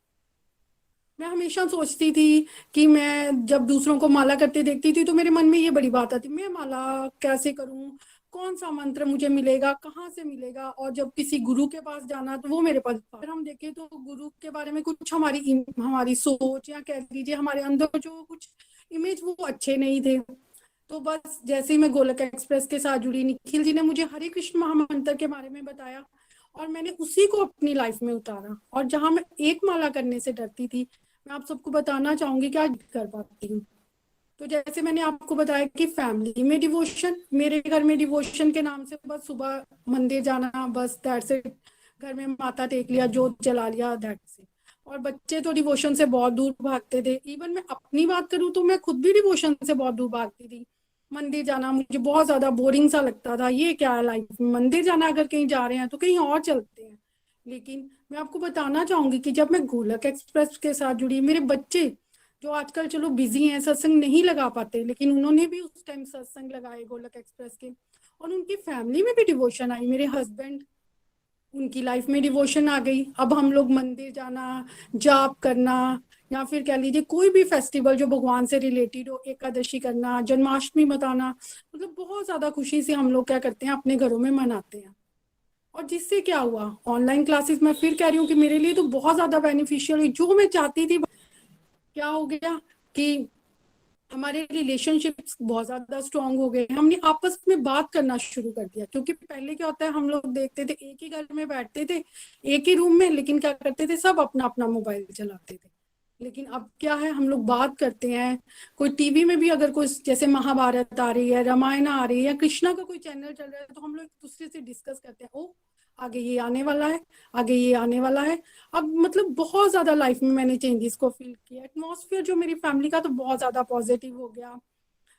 मैं हमेशा सोचती थी कि मैं जब दूसरों को माला करते देखती थी तो मेरे मन में ये बड़ी बात आती, मैं माला कैसे करूं, कौन सा मंत्र मुझे मिलेगा, कहाँ से मिलेगा। और जब किसी गुरु के पास जाना तो वो मेरे पास, अगर हम देखें तो गुरु के बारे में कुछ हमारी सोच या कह लीजिए हमारे अंदर जो कुछ इमेज वो अच्छे नहीं थे। तो बस जैसे ही मैं गोलक एक्सप्रेस के साथ जुड़ी, निखिल जी ने मुझे हरे कृष्ण महामंत्र के बारे में बताया और मैंने उसी को अपनी लाइफ में उतारा। और जहां मैं एक माला करने से डरती थी, मैं आप सबको बताना चाहूंगी कि आज कर पाती हूँ। तो जैसे मैंने आपको बताया कि फैमिली में डिवोशन, मेरे घर में डिवोशन के नाम से बस सुबह मंदिर जाना, बस दैट्स इट। घर में माथा टेक लिया, जोत जला लिया, दैट्स इट। और बच्चे तो डिवोशन से बहुत दूर भागते थे। इवन मैं अपनी बात करूं तो मैं खुद भी डिवोशन से बहुत दूर भागती थी। मंदिर जाना मुझे बहुत ज्यादा बोरिंग सा लगता था। ये क्या है लाइफ में, मंदिर जाना, अगर कहीं जा रहे हैं तो कहीं और चलते हैं। लेकिन मैं आपको बताना चाहूंगी कि जब मैं गोलक एक्सप्रेस के साथ जुड़ी, मेरे बच्चे जो आजकल चलो बिजी हैं, सत्संग नहीं लगा पाते, लेकिन उन्होंने भी उस टाइम सत्संग लगाए गोलक एक्सप्रेस के। और उनकी फैमिली में भी डिवोशन आई। मेरे हस्बैंड, उनकी लाइफ में डिवोशन आ गई। अब हम लोग मंदिर जाना, जाप करना, या फिर कह लीजिए कोई भी फेस्टिवल जो भगवान से रिलेटेड हो, एकादशी करना, जन्माष्टमी मनाना, मतलब बहुत ज्यादा खुशी से हम लोग क्या करते हैं, अपने घरों में मनाते हैं। और जिससे क्या हुआ, ऑनलाइन क्लासेस, मैं फिर कह रही हूँ कि मेरे लिए तो बहुत ज्यादा बेनिफिशियल हुई। जो मैं चाहती थी, क्या हो गया कि हमारे रिलेशनशिप्स बहुत ज्यादा स्ट्रांग हो गए। हमने आपस में बात करना शुरू कर दिया। क्योंकि पहले क्या होता है, हम लोग देखते थे एक ही घर में बैठते थे, एक ही रूम में, लेकिन क्या करते थे, सब अपना अपना मोबाइल चलाते थे। लेकिन अब क्या है, हम लोग बात करते हैं। कोई टीवी में भी अगर कोई जैसे महाभारत आ रही है, रामायण आ रही है, या कृष्णा का कोई चैनल चल रहा है, तो हम लोग एक दूसरे से डिस्कस करते हैं, ओ आगे ये आने वाला है, आगे ये आने वाला है। अब मतलब बहुत ज्यादा लाइफ में मैंने चेंजेस को फील किया। एटमॉस्फेयर जो मेरी फैमिली का तो बहुत ज्यादा पॉजिटिव हो गया।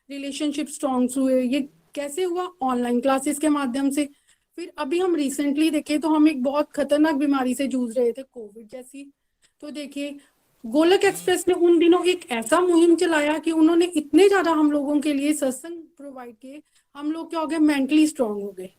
रिलेशनशिप स्ट्रॉन्ग हुए। ये कैसे हुआ, ऑनलाइन क्लासेस के माध्यम से। फिर अभी हम रिसेंटली देखें तो हम एक बहुत खतरनाक बीमारी से जूझ रहे थे, कोविड जैसी। तो देखिए, गोलक एक्सप्रेस ने उन दिनों एक ऐसा मुहिम चलाया कि उन्होंने इतने ज्यादा हम लोगों के लिए सत्संग प्रोवाइड किए। हम लोग क्या हो गए, मेंटली स्ट्रांग हो गए।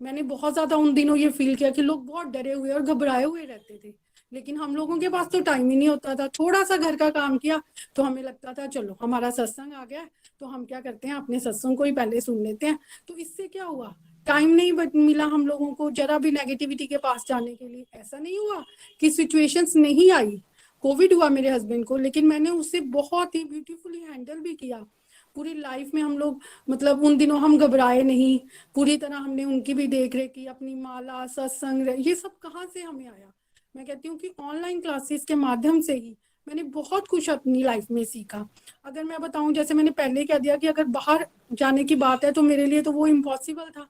मैंने बहुत ज्यादा उन दिनों ये फील किया कि लोग बहुत डरे हुए और घबराए हुए रहते थे, लेकिन हम लोगों के पास तो टाइम ही नहीं होता था। थोड़ा सा घर का काम किया तो हमें लगता था चलो हमारा सत्संग आ गया, तो हम क्या करते हैं अपने सत्संग को ही पहले सुन लेते हैं। तो इससे क्या हुआ, टाइम नहीं मिला हम लोगों को जरा भी नेगेटिविटी के पास जाने के लिए। ऐसा नहीं हुआ कि सिचुएशंस नहीं आई, कोविड हुआ मेरे हस्बैंड को, लेकिन मैंने उससे बहुत ही ब्यूटीफुली हैंडल भी किया। पूरी लाइफ में हम लोग मतलब उन दिनों हम घबराए नहीं, पूरी तरह हमने उनकी भी देख रेख की, अपनी माला सत्संग ये सब कहाँ से हमें आया। मैं कहती हूँ कि ऑनलाइन क्लासेस के माध्यम से ही मैंने बहुत कुछ अपनी लाइफ में सीखा। अगर मैं बताऊं, जैसे मैंने पहले कह दिया कि अगर बाहर जाने की बात है तो मेरे लिए तो वो इम्पॉसिबल था।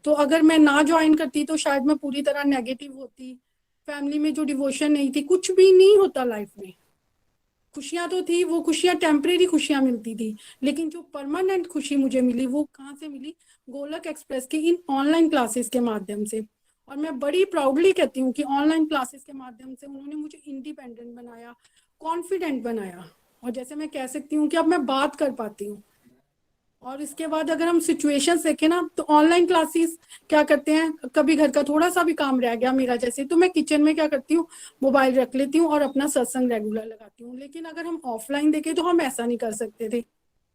तो अगर मैं ना ज्वाइन करती तो शायद मैं पूरी तरह नेगेटिव होती, फैमिली में जो डिवोशन नहीं थी, कुछ भी नहीं होता लाइफ में। खुशियां तो थी, वो खुशियां टेम्परेरी खुशियां मिलती थी, लेकिन जो परमानेंट खुशी मुझे मिली वो कहाँ से मिली, गोलक एक्सप्रेस के इन ऑनलाइन क्लासेस के माध्यम से। और मैं बड़ी प्राउडली कहती हूँ कि ऑनलाइन क्लासेस के माध्यम से उन्होंने मुझे इंडिपेंडेंट बनाया, कॉन्फिडेंट बनाया, और जैसे मैं कह सकती हूँ कि अब मैं बात कर पाती हूँ। और इसके बाद अगर हम सिचुएशंस देखें ना, तो ऑनलाइन क्लासेस क्या करते हैं, कभी घर का थोड़ा सा भी काम रह गया मेरा, जैसे तो मैं किचन में क्या करती हूँ, मोबाइल रख लेती हूँ और अपना सत्संग रेगुलर लगाती हूँ। लेकिन अगर हम ऑफलाइन देखें तो हम ऐसा नहीं कर सकते थे।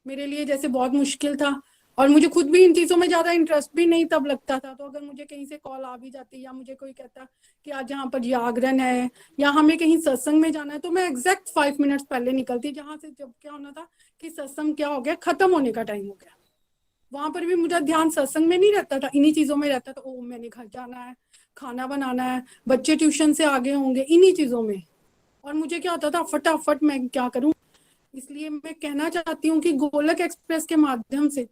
मेरे लिए जैसे बहुत मुश्किल था, और मुझे खुद भी इन चीजों में ज्यादा इंटरेस्ट भी नहीं तब लगता था। तो अगर मुझे कहीं से कॉल आ भी जाती या मुझे कोई कहता कि आज यहाँ पर जागरण है या हमें कहीं सत्संग में जाना है, तो मैं एग्जैक्ट 5 मिनट्स पहले निकलती, जहां से जब क्या होना था कि सत्संग क्या हो गया, खत्म होने का टाइम हो गया। वहां पर भी मुझे ध्यान सत्संग में नहीं रहता था, इन्हीं चीजों में रहता था। ओ मैंने घर जाना है, खाना बनाना है, बच्चे ट्यूशन से आगे होंगे, इन्हीं चीजों में। और मुझे क्या होता था, फटाफट मैं क्या करूं। इसलिए मैं कहना चाहती हूँ कि गोलक एक्सप्रेस के माध्यम से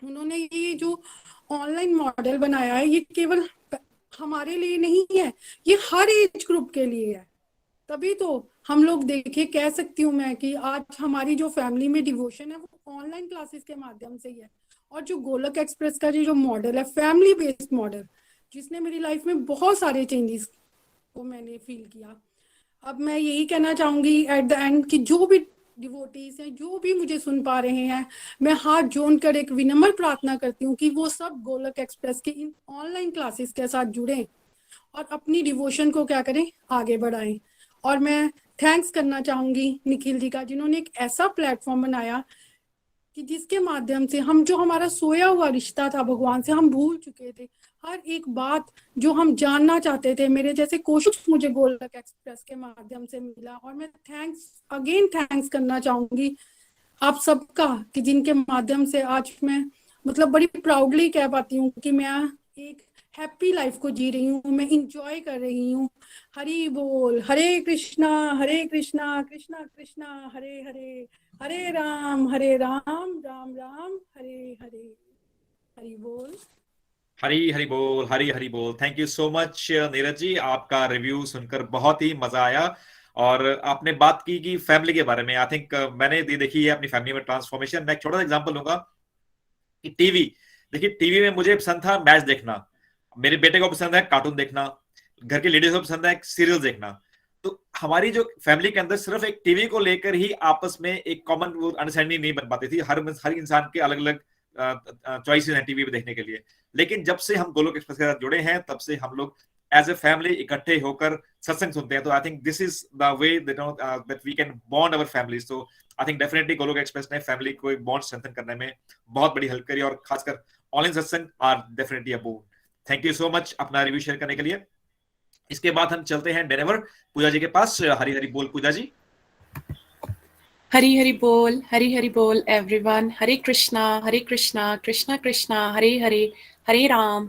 उन्होंने ये जो ऑनलाइन मॉडल बनाया है, ये केवल हमारे लिए नहीं है, ये हर एज ग्रुप के लिए है। तभी तो हम लोग देखिए, कह सकती हूँ मैं कि आज हमारी जो फैमिली में डिवोशन है वो ऑनलाइन क्लासेस के माध्यम से ही है। और जो गोलक एक्सप्रेस का जो मॉडल है, फैमिली बेस्ड मॉडल, जिसने मेरी लाइफ में बहुत सारे चेंजेस को मैंने फील किया। अब मैं यही कहना चाहूंगी एट द एंड कि जो भी डिवोटीज हैं, जो भी मुझे सुन पा रहे हैं, मैं हाथ जोड़ कर एक विनम्र प्रार्थना करती हूँ कि वो सब गोलक एक्सप्रेस के इन ऑनलाइन क्लासेस के साथ जुड़ें और अपनी डिवोशन को क्या करें, आगे बढ़ाएं। और मैं थैंक्स करना चाहूंगी निखिल जी का, जिन्होंने एक ऐसा प्लेटफॉर्म बनाया कि जिसके माध्यम से हम जो हमारा सोया हुआ रिश्ता था भगवान से, हम भूल चुके थे। हर एक बात जो हम जानना चाहते थे, मेरे जैसे कोशिश मुझे गोलक एक्सप्रेस के माध्यम से मिला। और मैं थैंक्स करना चाहूंगी आप सबका, कि जिनके माध्यम से आज मैं मतलब बड़ी प्राउडली कह पाती हूँ कि मैं एक हैप्पी लाइफ को जी रही हूँ, मैं इंजॉय कर रही हूँ। हरि बोल, हरे कृष्णा कृष्णा कृष्णा हरे हरे, हरे राम राम राम हरे हरे। हरि बोल, हरी हरी बोल। Thank you so much Neeraj ji, आपका रिव्यू सुनकर बहुत ही मजा आया। और आपने बात की फैमिली के बारे में। आई थिंक मैंने देखी है अपनी फैमिली में ट्रांसफॉर्मेशन। मैं एक छोटा सा एग्जांपल लूंगा कि टीवी, देखिए टीवी में मुझे पसंद था मैच देखना, मेरे बेटे को पसंद है कार्टून देखना, घर की लेडीज को पसंद है सीरियल देखना। तो हमारी जो फैमिली के अंदर सिर्फ एक टीवी को लेकर ही आपस में एक कॉमन अंडरस्टैंडिंग नहीं बन पाती थी। हर इंसान के अलग अलग चॉइसेस हैं टीवी पे देखने के लिए। लेकिन जब से हम गोलोक एक्सप्रेस के साथ जुड़े हैं, तब से हम लोग एज ए फैमिली इकट्ठे होकर सत्संग सुनते हैं। तो I think this is the way that we can bond our families. तो I think definitely Golok Express ने फैमिली को एक बॉन्ड स्ट्रेंथन करने में बहुत बड़ी हेल्प करी, और खासकर online satsang are definitely a boon. Thank you so much अपना रिव्यू शेयर करने के लिए। इसके बाद हम चलते हैं डेनेवर पूजा जी के पास। हरी हरी बोल पूजा जी। हरी हरी बोल एवरीवन। हरे कृष्णा कृष्णा कृष्णा हरे हरे, हरे राम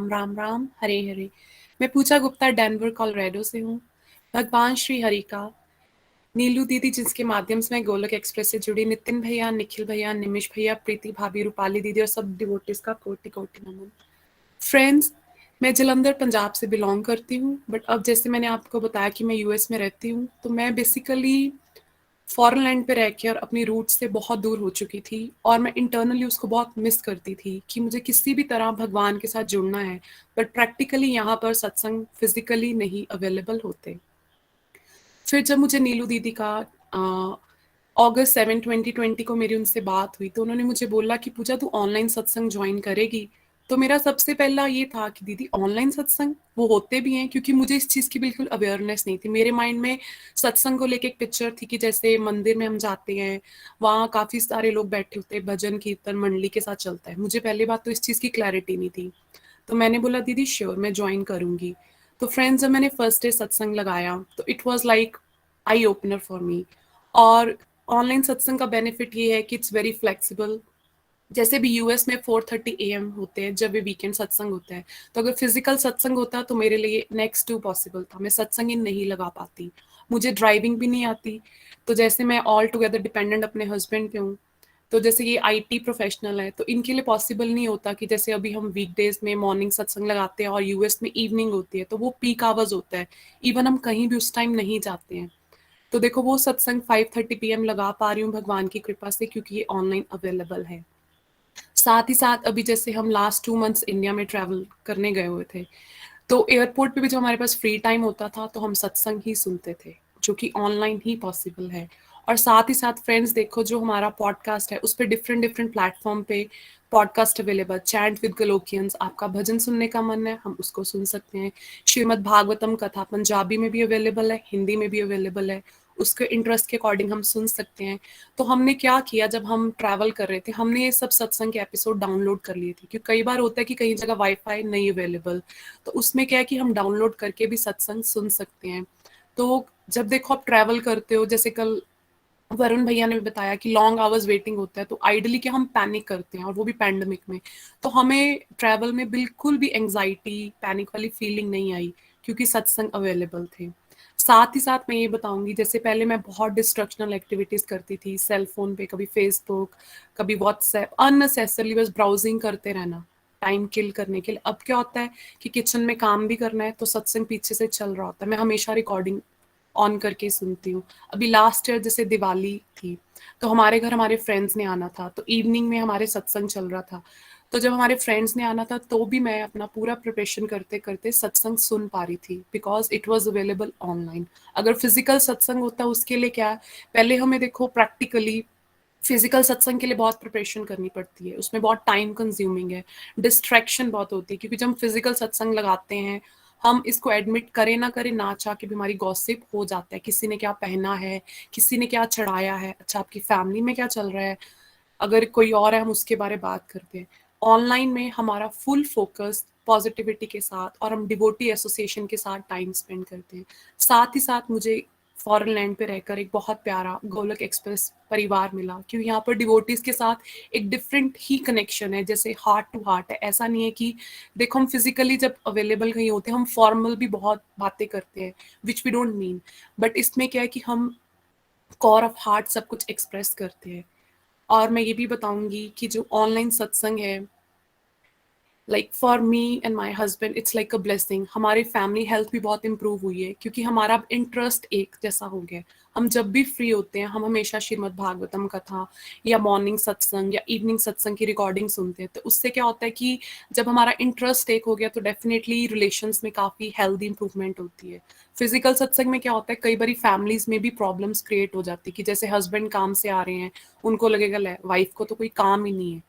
राम राम हरे हरे। मैं पूजा गुप्ता डेनवर कोलोराडो से हूँ। भगवान श्री हरि का, नीलू दीदी जिसके माध्यम से मैं गोलक एक्सप्रेस से जुड़ी, नितिन भैया, निखिल भैया, निमिष भैया, प्रीति भाभी, रूपाली दीदी और सब डिवोटीज का कोटि कोटि नमन। फ्रेंड्स, मैं जलंधर पंजाब से बिलोंग करती हूँ, बट अब जैसे मैंने आपको बताया कि मैं यूएस में रहती हूँ, तो मैं बेसिकली फॉरेन लैंड पे रह के और अपनी रूट से बहुत दूर हो चुकी थी, और मैं इंटरनली उसको बहुत मिस करती थी कि मुझे किसी भी तरह भगवान के साथ जुड़ना है, बट प्रैक्टिकली यहाँ पर सत्संग फिजिकली नहीं अवेलेबल होते। फिर जब मुझे नीलू दीदी का अगस्त 7, 2020 को मेरी उनसे बात हुई, तो उन्होंने मुझे बोला कि पूजा तू ऑनलाइन सत्संग ज्वाइन करेगी तो मेरा सबसे पहला ये था कि दीदी ऑनलाइन सत्संग वो होते भी हैं, क्योंकि मुझे इस चीज़ की बिल्कुल अवेयरनेस नहीं थी। मेरे माइंड में सत्संग को लेके एक पिक्चर थी कि जैसे मंदिर में हम जाते हैं, वहाँ काफ़ी सारे लोग बैठे होते हैं, भजन कीर्तन मंडली के साथ चलता है। मुझे पहली बात तो इस चीज़ की क्लैरिटी नहीं थी। तो मैंने बोला दीदी श्योर मैं ज्वाइन करूँगी। तो फ्रेंड्स जब मैंने फर्स्ट डे सत्संग लगाया तो it was like eye opener for me. और ऑनलाइन सत्संग का बेनिफिट ये है कि इट्स वेरी फ्लेक्सिबल। जैसे भी यूएस में 4:30 AM होते हैं जब भी वीकेंड सत्संग होता है, तो अगर फिजिकल सत्संग होता तो मेरे लिए नेक्स्ट टू पॉसिबल था, मैं सत्संग ही नहीं लगा पाती। मुझे ड्राइविंग भी नहीं आती, तो जैसे मैं ऑल टुगेदर डिपेंडेंट अपने हस्बैंड पे हूँ, तो जैसे ये आईटी प्रोफेशनल है तो इनके लिए पॉसिबल नहीं होता कि जैसे अभी हम वीकडेज में मॉर्निंग सत्संग लगाते हैं और यूएस में इवनिंग होती है, तो वो पीक आवर्स होता है, इवन हम कहीं भी उस टाइम नहीं जाते हैं। तो देखो वो सत्संग 5:30 PM लगा पा रही हूँ भगवान की कृपा से, क्योंकि ये ऑनलाइन अवेलेबल है। साथ ही साथ अभी जैसे हम लास्ट 2 मंथ्स इंडिया में ट्रैवल करने गए हुए थे, तो एयरपोर्ट पे भी जो हमारे पास फ्री टाइम होता था तो हम सत्संग ही सुनते थे, जो कि ऑनलाइन ही पॉसिबल है। और साथ ही साथ फ्रेंड्स देखो जो हमारा पॉडकास्ट है उस पर डिफरेंट डिफरेंट प्लेटफॉर्म पे पॉडकास्ट अवेलेबल। चैंट विद गलोकियंस, आपका भजन सुनने का मन है हम उसको सुन सकते हैं। श्रीमद् भागवतम कथा पंजाबी में भी अवेलेबल है, हिंदी में भी अवेलेबल है, उसके इंटरेस्ट के अकॉर्डिंग हम सुन सकते हैं। तो हमने क्या किया, जब हम ट्रैवल कर रहे थे हमने ये सब सत्संग के एपिसोड डाउनलोड कर लिए थे, क्योंकि कई बार होता है कि कई जगह वाईफाई नहीं अवेलेबल, तो उसमें क्या है कि हम डाउनलोड करके भी सत्संग सुन सकते हैं। तो जब देखो आप ट्रैवल करते हो, जैसे कल वरुण भैया ने भी बताया कि लॉन्ग आवर्स वेटिंग होता है, तो आइडली क्या हम पैनिक करते हैं, और वो भी पैंडेमिक में। तो हमें ट्रैवल में बिल्कुल भी एंजाइटी पैनिक वाली फीलिंग नहीं आई, क्योंकि सत्संग अवेलेबल थे। साथ ही साथ मैं ये बताऊंगी, जैसे पहले मैं बहुत डिस्ट्रक्शनल एक्टिविटीज करती थी सेल फोन पे, कभी फेसबुक कभी व्हाट्सएप, अननेसेसरली बस ब्राउजिंग करते रहना टाइम किल करने के लिए। अब क्या होता है कि किचन में काम भी करना है तो सत्संग पीछे से चल रहा होता है, मैं हमेशा रिकॉर्डिंग ऑन करके सुनती हूँ। अभी लास्ट ईयर जैसे दिवाली थी तो हमारे घर हमारे फ्रेंड्स ने आना था, तो इवनिंग में हमारे सत्संग चल रहा था। तो जब हमारे फ्रेंड्स ने आना था तो भी मैं अपना पूरा प्रिपरेशन करते करते सत्संग सुन पा रही थी, because it was available online. अगर फिजिकल सत्संग होता उसके लिए क्या है, पहले हमें देखो प्रैक्टिकली फिजिकल सत्संग के लिए बहुत प्रिपरेशन करनी पड़ती है, उसमें बहुत टाइम कंज्यूमिंग है, डिस्ट्रैक्शन बहुत होती है, क्योंकि जब हम फिजिकल सत्संग लगाते हैं हम इसको एडमिट करें ना करें, ना चाह के भी हमारी गॉसिप हो जाता है, किसी ने क्या पहना है, किसी ने क्या चढ़ाया है, अच्छा आपकी फैमिली में क्या चल रहा है, अगर कोई और है हम उसके बारे में बात करते हैं। ऑनलाइन में हमारा फुल फोकस पॉजिटिविटी के साथ और हम डिवोटी एसोसिएशन के साथ टाइम स्पेंड करते हैं। साथ ही साथ मुझे फॉरेन लैंड पे रहकर एक बहुत प्यारा गोलोक एक्सप्रेस परिवार मिला, क्योंकि यहाँ पर डिवोटीज के साथ एक डिफरेंट ही कनेक्शन है, जैसे हार्ट टू हार्ट है। ऐसा नहीं है कि देखो हम फिजिकली जब अवेलेबल कहीं होते हैं हम फॉर्मल भी बहुत बातें करते हैं, which we don't mean, but इसमें क्या है कि हम कोर ऑफ हार्ट सब कुछ एक्सप्रेस करते हैं। और मैं ये भी बताऊंगी कि जो ऑनलाइन सत्संग है, like for me and my husband it's like a blessing. हमारी फैमिली हेल्थ भी बहुत इंप्रूव हुई है, क्योंकि हमारा इंटरेस्ट एक जैसा हो गया। हम जब भी फ्री होते हैं हम हमेशा श्रीमद् भागवतम कथा या मॉर्निंग सत्संग या इवनिंग सत्संग की रिकॉर्डिंग सुनते हैं। तो उससे क्या होता है कि जब हमारा इंटरेस्ट एक हो गया तो डेफिनेटली रिलेशंस में काफ़ी हेल्दी इंप्रूवमेंट होती है। फिजिकल सत्संग में क्या होता है, कई बार फैमिलीज में भी प्रॉब्लम्स क्रिएट हो जाती है, कि जैसे हस्बैंड काम से आ रहे हैं उनको लगेगा वाइफ को तो कोई काम ही नहीं है,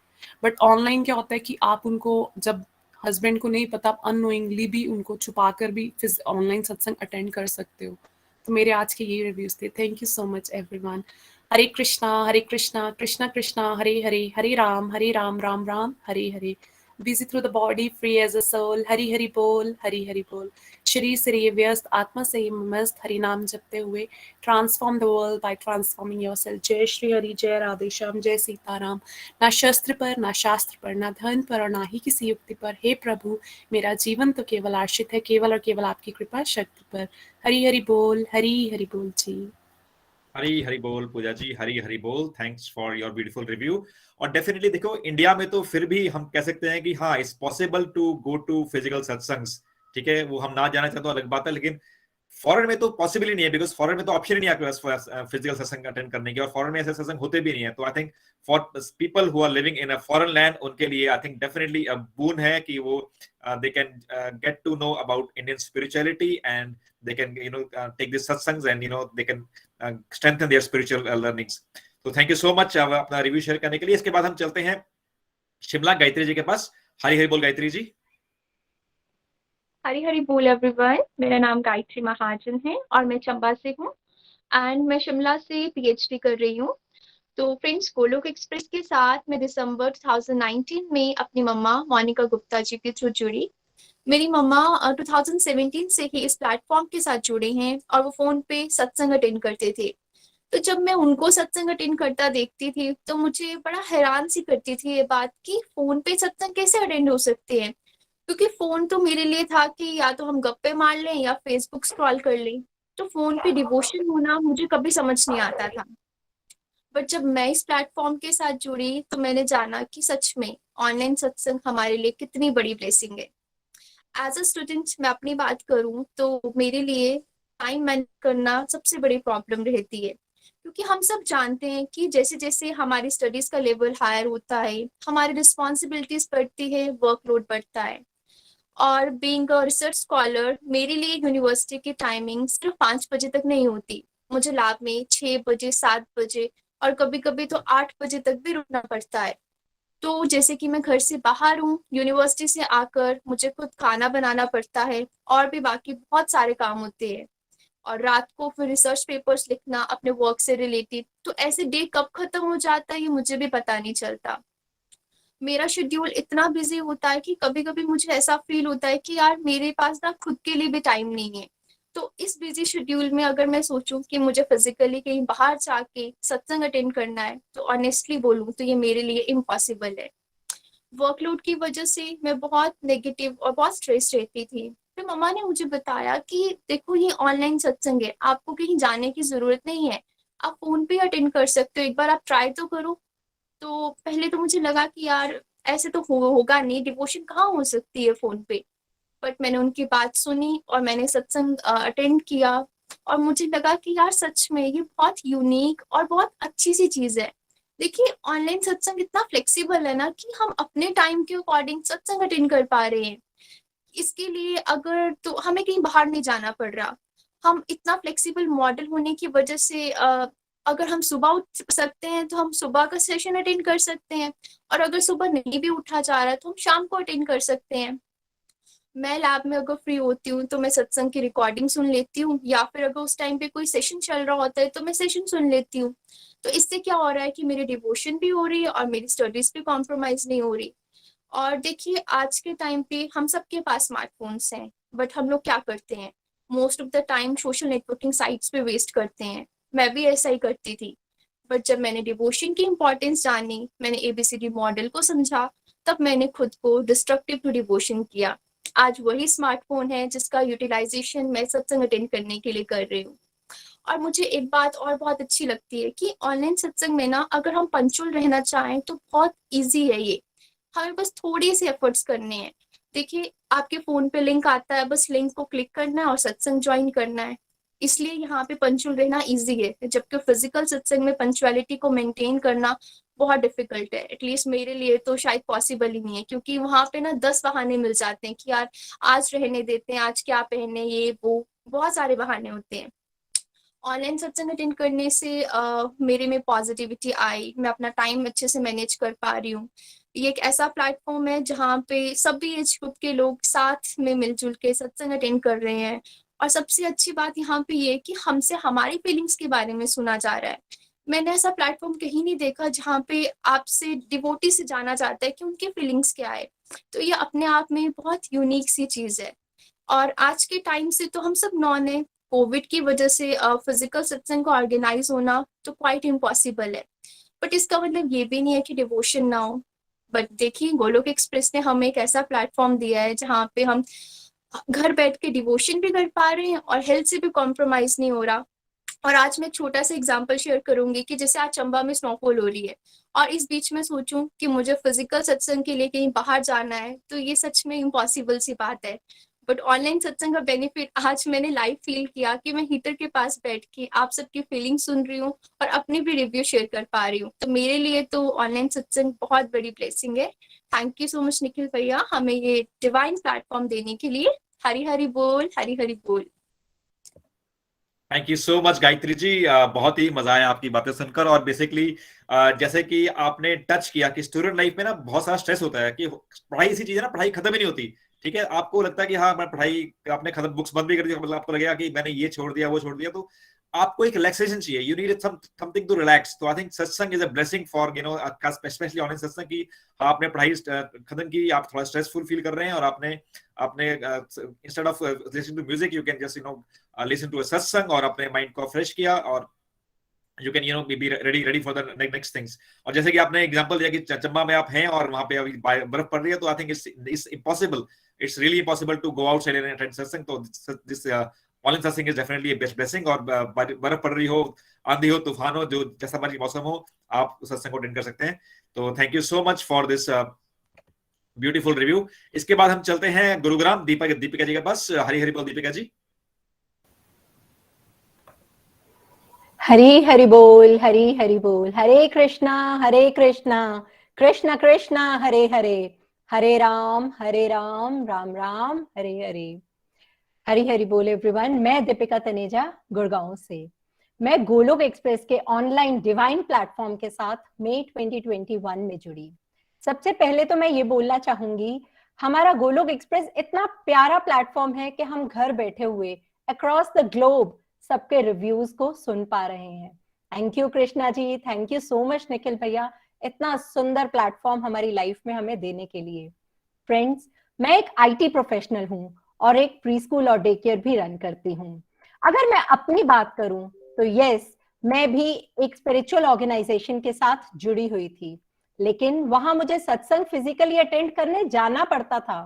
बट ऑनलाइन क्या होता है कि आप उनको, जब हस्बैंड को नहीं पता, आप अननोइंगली भी उनको छुपा कर भी ऑनलाइन सत्संग अटेंड कर सकते हो। तो मेरे आज के ये रिव्यूज थे। Thank you so much everyone. Hare Krishna Krishna Krishna Hare Hare, Hare Ram Ram Ram Hare Hare. busy through the body, free as a soul, Hari Hari बोल। शरीर से ये व्यस्त, आत्मा से ये मस्त, हरि नाम जपते हुए transform the world by transforming yourself. जय श्री हरि, जय राधे श्याम, जय सीताराम। ना शस्त्र पर, ना शास्त्र पर, ना धन पर और ना ही किसी युक्ति पर, हे प्रभु मेरा जीवन तो केवल आश्रित है केवल और केवल आपकी कृपा शक्ति पर। हरि हरि बोल जी। हरी हरी बोल पूजा जी, हरी हरी बोल। Thanks for your beautiful review. और डेफिनेटली देखो इंडिया में तो फिर भी हम कह सकते हैं कि हाँ it's possible to go to physical satsangs, ठीक है, वो हम ना जाना चाहते तो अलग बात है, लेकिन फॉरेन में तो पॉसिबल ही नहीं है, बिकॉज फॉरेन में तो ऑप्शन ही नहीं है आपके पास फिजिकल सत्संग अटेंड करने की, और फॉरेन में ऐसे सत्संग होते भी नहीं है। तो I think for people who are living in a foreign land, उनके लिए आई थिंक डेफिनेटली अ बून है कि वो they can get to know about Indian spirituality and they can take these satsangs and they can strengthen their spiritual learnings. So thank you so much अपना review share करने के लिए। इसके बाद हम चलते हैं शिमला गायत्री जी के पास। हरी हरी बोल गायत्री जी। हरी हरी बोल एवरीवन, मेरा नाम गायत्री महाजन है और मैं चंबा से हूँ एंड मैं शिमला से पीएचडी कर रही हूँ। तो फ्रेंड्स, गोलोक एक्सप्रेस के साथ मैं दिसंबर 2019 में अपनी मम्मा मोनिका गुप्ता जी के थ्रू जुड़ी। मेरी मम्मा 2017 से ही इस प्लेटफॉर्म के साथ जुड़े हैं और वो फोन पे सत्संग अटेंड करते थे। तो जब मैं उनको सत्संग अटेंड करता देखती थी तो मुझे बड़ा हैरान सी करती थी ये बात कि फोन पे सत्संग कैसे अटेंड हो सकते हैं, क्योंकि फोन तो मेरे लिए था कि या तो हम गप्पे मार लें या फेसबुक स्क्रॉल कर लें। तो फोन पे डिवोशन होना मुझे कभी समझ नहीं आता था। बट जब मैं इस प्लेटफॉर्म के साथ जुड़ी तो मैंने जाना कि सच में ऑनलाइन सत्संग हमारे लिए कितनी बड़ी ब्लेसिंग है। एज अ स्टूडेंट मैं अपनी बात करूं तो मेरे लिए टाइम मैनेज करना सबसे बड़ी प्रॉब्लम रहती है, क्योंकि हम सब जानते हैं कि जैसे जैसे हमारी स्टडीज का लेवल हायर होता है, हमारी रिस्पॉन्सिबिलिटीज बढ़ती है, वर्कलोड बढ़ता है। और बीइंग अ रिसर्च स्कॉलर मेरे लिए यूनिवर्सिटी की टाइमिंग सिर्फ 5 बजे तक नहीं होती। मुझे लैब में 6 बजे, 7 बजे और कभी कभी तो 8 बजे तक भी रुकना पड़ता है। तो जैसे कि मैं घर से बाहर हूँ, यूनिवर्सिटी से आकर मुझे खुद खाना बनाना पड़ता है और भी बाकी बहुत सारे काम होते हैं। और रात को फिर रिसर्च पेपर्स लिखना अपने वर्क से रिलेटेड। तो ऐसे डे कब खत्म हो जाता है ये मुझे भी पता नहीं चलता। मेरा शेड्यूल इतना बिजी होता है कि कभी कभी मुझे ऐसा फील होता है कि यार मेरे पास ना खुद के लिए भी टाइम नहीं है। तो इस बिजी शेड्यूल में अगर मैं सोचूं कि मुझे फिजिकली कहीं बाहर जाके सत्संग अटेंड करना है तो ऑनेस्टली बोलूं तो ये मेरे लिए इम्पॉसिबल है। वर्कलोड की वजह से मैं बहुत नेगेटिव और बहुत स्ट्रेस रहती थी। फिर मम्मा ने मुझे बताया कि देखो ये ऑनलाइन सत्संग है, आपको कहीं जाने की जरूरत नहीं है, आप फोन पे अटेंड कर सकते हो, एक बार आप ट्राई तो करो। तो पहले तो मुझे लगा कि यार ऐसे तो होगा नहीं, डिवोशन कहाँ हो सकती है फोन पे। बट मैंने उनकी बात सुनी और मैंने सत्संग अटेंड किया और मुझे लगा कि यार सच में ये बहुत यूनिक और बहुत अच्छी सी चीज है। देखिए ऑनलाइन सत्संग इतना फ्लेक्सिबल है ना कि हम अपने टाइम के अकॉर्डिंग सत्संग अटेंड कर पा रहे हैं। इसके लिए अगर तो हमें कहीं बाहर नहीं जाना पड़ रहा। हम इतना फ्लेक्सिबल मॉडल होने की वजह से अगर हम सुबह उठ सकते हैं तो हम सुबह का सेशन अटेंड कर सकते हैं, और अगर सुबह नहीं भी उठा जा रहा है तो हम शाम को अटेंड कर सकते हैं। मैं लैब में अगर फ्री होती हूँ तो मैं सत्संग की रिकॉर्डिंग सुन लेती हूँ, या फिर अगर उस टाइम पे कोई सेशन चल रहा होता है तो मैं सेशन सुन लेती हूँ। तो इससे क्या हो रहा है कि मेरी डिवोशन भी हो रही है और मेरी स्टडीज भी कॉम्प्रोमाइज नहीं हो रही। और देखिए आज के टाइम पे हम सबके पास स्मार्टफोन्स हैं, बट हम लोग क्या करते हैं, most of the time social networking sites पे वेस्ट करते हैं। मैं भी ऐसा ही करती थी। बट जब मैंने डिवोशन की इंपॉर्टेंस जानी, मैंने एबीसीडी मॉडल को समझा, तब मैंने खुद को डिस्ट्रक्टिव टू डिवोशन किया। आज वही स्मार्टफोन है जिसका यूटिलाइजेशन मैं सत्संग अटेंड करने के लिए कर रही हूँ। और मुझे एक बात और बहुत अच्छी लगती है कि ऑनलाइन सत्संग में ना अगर हम पंचुअल रहना चाहें तो बहुत ईजी है ये। हमें बस थोड़ी सी एफर्ट्स करने हैं। देखिए आपके फोन पे लिंक आता है, बस लिंक को क्लिक करना है और सत्संग ज्वाइन करना है। इसलिए यहाँ पे पंचुअल रहना इजी है, जबकि फिजिकल सत्संग में पंचुअलिटी को मेंटेन करना बहुत डिफिकल्ट है। एटलीस्ट मेरे लिए तो शायद पॉसिबल ही नहीं है, क्योंकि वहां पे ना 10 बहाने मिल जाते हैं कि यार आज रहने देते हैं, आज क्या पहने, ये वो बहुत सारे बहाने होते हैं। ऑनलाइन सत्संग अटेंड करने से मेरे में पॉजिटिविटी आई, मैं अपना टाइम अच्छे से मैनेज कर पा रही हूँ। ये एक ऐसा प्लेटफॉर्म है जहाँ पे सभी एज ग्रुप के लोग साथ में मिलजुल के सत्संग अटेंड कर रहे हैं। और सबसे अच्छी बात यहाँ पे ये कि हमसे हमारी फीलिंग्स के बारे में सुना जा रहा है। मैंने ऐसा प्लेटफॉर्म कहीं नहीं देखा जहाँ पे आपसे डिवोटी से जाना जाता है कि उनकी फीलिंग्स क्या है। तो ये अपने आप में बहुत यूनिक सी चीज है। और आज के टाइम से तो हम सब नॉन है, कोविड की वजह से फिजिकल सत्संग को ऑर्गेनाइज होना तो क्वाइट इम्पॉसिबल है। बट इसका मतलब ये भी नहीं है कि डिवोशन ना हो। बट देखिए गोलोक एक्सप्रेस ने हमें एक ऐसा प्लेटफॉर्म दिया है जहाँ पे हम घर बैठ के डिवोशन भी कर पा रहे हैं और हेल्थ से भी कॉम्प्रोमाइज नहीं हो रहा। और आज मैं एक छोटा सा एग्जांपल शेयर करूंगी कि जैसे आज चंबा में स्नोफॉल हो रही है और इस बीच में सोचूं कि मुझे फिजिकल सत्संग के लिए कहीं बाहर जाना है, तो ये सच में इम्पॉसिबल सी बात है। बट ऑनलाइन सत्संग का बेनिफिट आज मैंने लाइव फील किया कि मैं हीटर के पास बैठ के आप सबकी फीलिंग सुन रही हूँ और अपनी भी रिव्यू शेयर कर पा रही हूँ। तो मेरे लिए तो ऑनलाइन सत्संग बहुत बड़ी ब्लेसिंग है। Thank you so much Nikhil भैया हमें ये डिवाइन प्लेटफॉर्म देने के लिए। हरी हरी बोल, हरी हरी बोल। Thank you so much Gayatri ji, बहुत ही मजा आया आपकी बातें सुनकर। और बेसिकली जैसे कि आपने टच किया कि स्टूडेंट लाइफ में ना बहुत सारा स्ट्रेस होता है, कि पढ़ाई ऐसी चीज है ना, पढ़ाई खत्म ही नहीं होती। ठीक है, आपको लगता है कि हाँ मैं पढ़ाई, आपने खत्म, बुक्स बंद भी कर दी, मतलब आपको लगेगा कि मैंने ये छोड़ दिया वो छोड़ दिया, तो आपको एक रिलैक्सेशन चाहिए, you need something to relax. तो I think satsang is a blessing for specially online satsang की आपने पढ़ाई खत्म की, आप थोड़ा स्ट्रेसफुल फील कर रहे हैं, और आपने instead of listening to music you can just listen to a satsang, और अपने माइंड को फ्रेश किया, और you can be ready for the next things. और जैसे कि आपने एग्जांपल दिया कि चंबा में आप हैं और वहां पे अभी बर्फ पड़ रही है, तो I think it's impossible, it's really impossible to go outside and attend satsang. तो this online satsang is definitely best blessing. और बर्फ पड़ रही हो, आंधी हो, तूफान हो, जो जैसा मर्जी मौसम हो, आप सत्संग को अटेंड कर सकते हैं। तो thank you so much for this beautiful review. इसके बाद हम चलते हैं गुरुग्राम, दीपिका जी के पास। हरी हरी बोल दीपिका जी। हरी हरि बोल, हरी हरि बोल। हरे कृष्णा कृष्ण कृष्ण हरे हरे, हरे राम राम राम हरे हरे। हरी हरि बोल एवरीवन। मैं दीपिका तनेजा गुड़गांव से। मैं गोलोक एक्सप्रेस के ऑनलाइन डिवाइन प्लेटफॉर्म के साथ मई 2021 में जुड़ी। सबसे पहले तो मैं ये बोलना चाहूंगी, हमारा गोलोक एक्सप्रेस इतना प्यारा प्लेटफॉर्म है कि हम घर बैठे हुए अक्रॉस द ग्लोब सबके रिव्यूज को सुन पा रहे हैं। Thank you Krishna ji, thank you so much Nikhil भैया, इतना सुंदर प्लेटफॉर्म हमारी लाइफ में हमें देने के लिए। फ्रेंड्स, मैं एक आईटी प्रोफेशनल हूँ और एक प्री स्कूल और डे केयर भी रन करती हूँ। अगर मैं अपनी बात करूं तो यस, मैं भी एक स्पिरिचुअल ऑर्गेनाइजेशन के साथ जुड़ी हुई थी, लेकिन वहां मुझे सत्संग फिजिकली अटेंड करने जाना पड़ता था।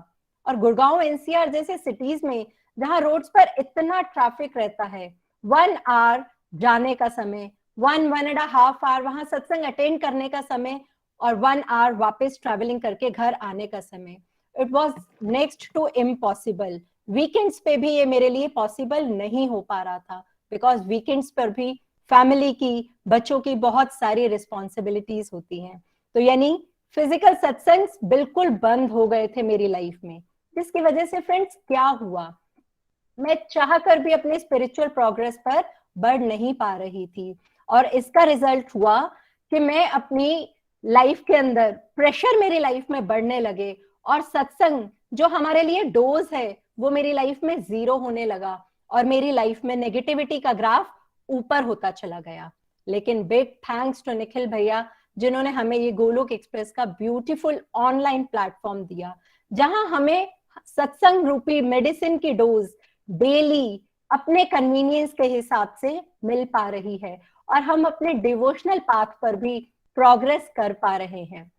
और गुड़गांव एनसीआर जैसे सिटीज में जहां रोड्स पर इतना ट्रैफिक रहता है, 1 आवर जाने का समय, 1.5 आवर वहां सत्संग अटेंड करने का समय, और 1 आवर वापस ट्रैवलिंग करके घर आने का समय, it was next to impossible. Weekends पे भी ये मेरे लिए पॉसिबल नहीं हो पा रहा था, बिकॉज वीकेंड्स पर भी फैमिली की, बच्चों की बहुत सारी रिस्पॉन्सिबिलिटीज होती हैं। तो यानी फिजिकल सत्संग बिल्कुल बंद हो गए थे मेरी लाइफ में, जिसकी वजह से फ्रेंड्स क्या हुआ, मैं चाहकर भी अपने स्पिरिचुअल प्रोग्रेस पर बढ़ नहीं पा रही थी। और इसका रिजल्ट हुआ कि मैं अपनी लाइफ के अंदर, प्रेशर मेरी लाइफ में बढ़ने लगे, और सत्संग जो हमारे लिए डोज है वो मेरी लाइफ में 0 होने लगा, और मेरी लाइफ में नेगेटिविटी का ग्राफ ऊपर होता चला गया। लेकिन बिग थैंक्स टू निखिल भैया, जिन्होंने हमें ये गोलोक एक्सप्रेस का ब्यूटीफुल ऑनलाइन प्लेटफॉर्म दिया, जहां हमें सत्संग रूपी मेडिसिन की डोज डेली अपने कन्वीनियंस के हिसाब से मिल पा रही है, और हम अपने डिवोशनल पाथ पर भी प्रोग्रेस कर पा रहे हैं।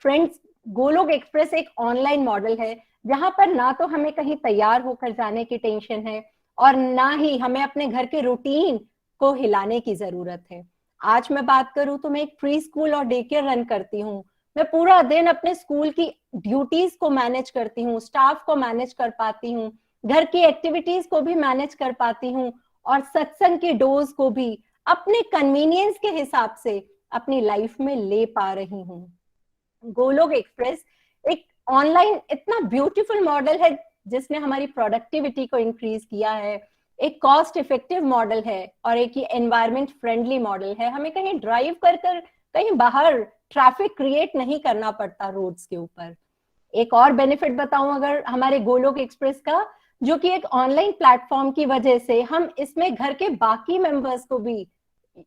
फ्रेंड्स, गोलोक एक्सप्रेस एक ऑनलाइन मॉडल है जहां पर ना तो हमें कहीं तैयार होकर जाने की टेंशन है, और ना ही हमें अपने घर के रूटीन को हिलाने की जरूरत है। आज मैं बात करूं तो मैं एक प्री स्कूल और डे केयर रन करती हूँ। मैं पूरा दिन अपने स्कूल की ड्यूटीज को मैनेज करती हूँ, स्टाफ को मैनेज कर पाती हूँ, घर की एक्टिविटीज को भी मैनेज कर पाती हूँ, और सत्संग की डोज को भी अपने कन्वीनियंस के हिसाब से अपनी लाइफ में ले पा रही हूँ। गोलोक एक्सप्रेस एक ऑनलाइन इतना ब्यूटीफुल मॉडल है जिसने हमारी प्रोडक्टिविटी को इंक्रीज किया है, एक कॉस्ट इफेक्टिव मॉडल है, और एक ये एनवायरमेंट फ्रेंडली मॉडल है। हमें कहीं ड्राइव कर कहीं बाहर ट्रैफिक क्रिएट नहीं करना पड़ता रोड्स के ऊपर। एक और बेनिफिट बताऊं अगर हमारे गोलोक एक्सप्रेस का, जो कि एक ऑनलाइन प्लेटफॉर्म की वजह से हम इसमें घर के बाकी मेंबर्स को भी,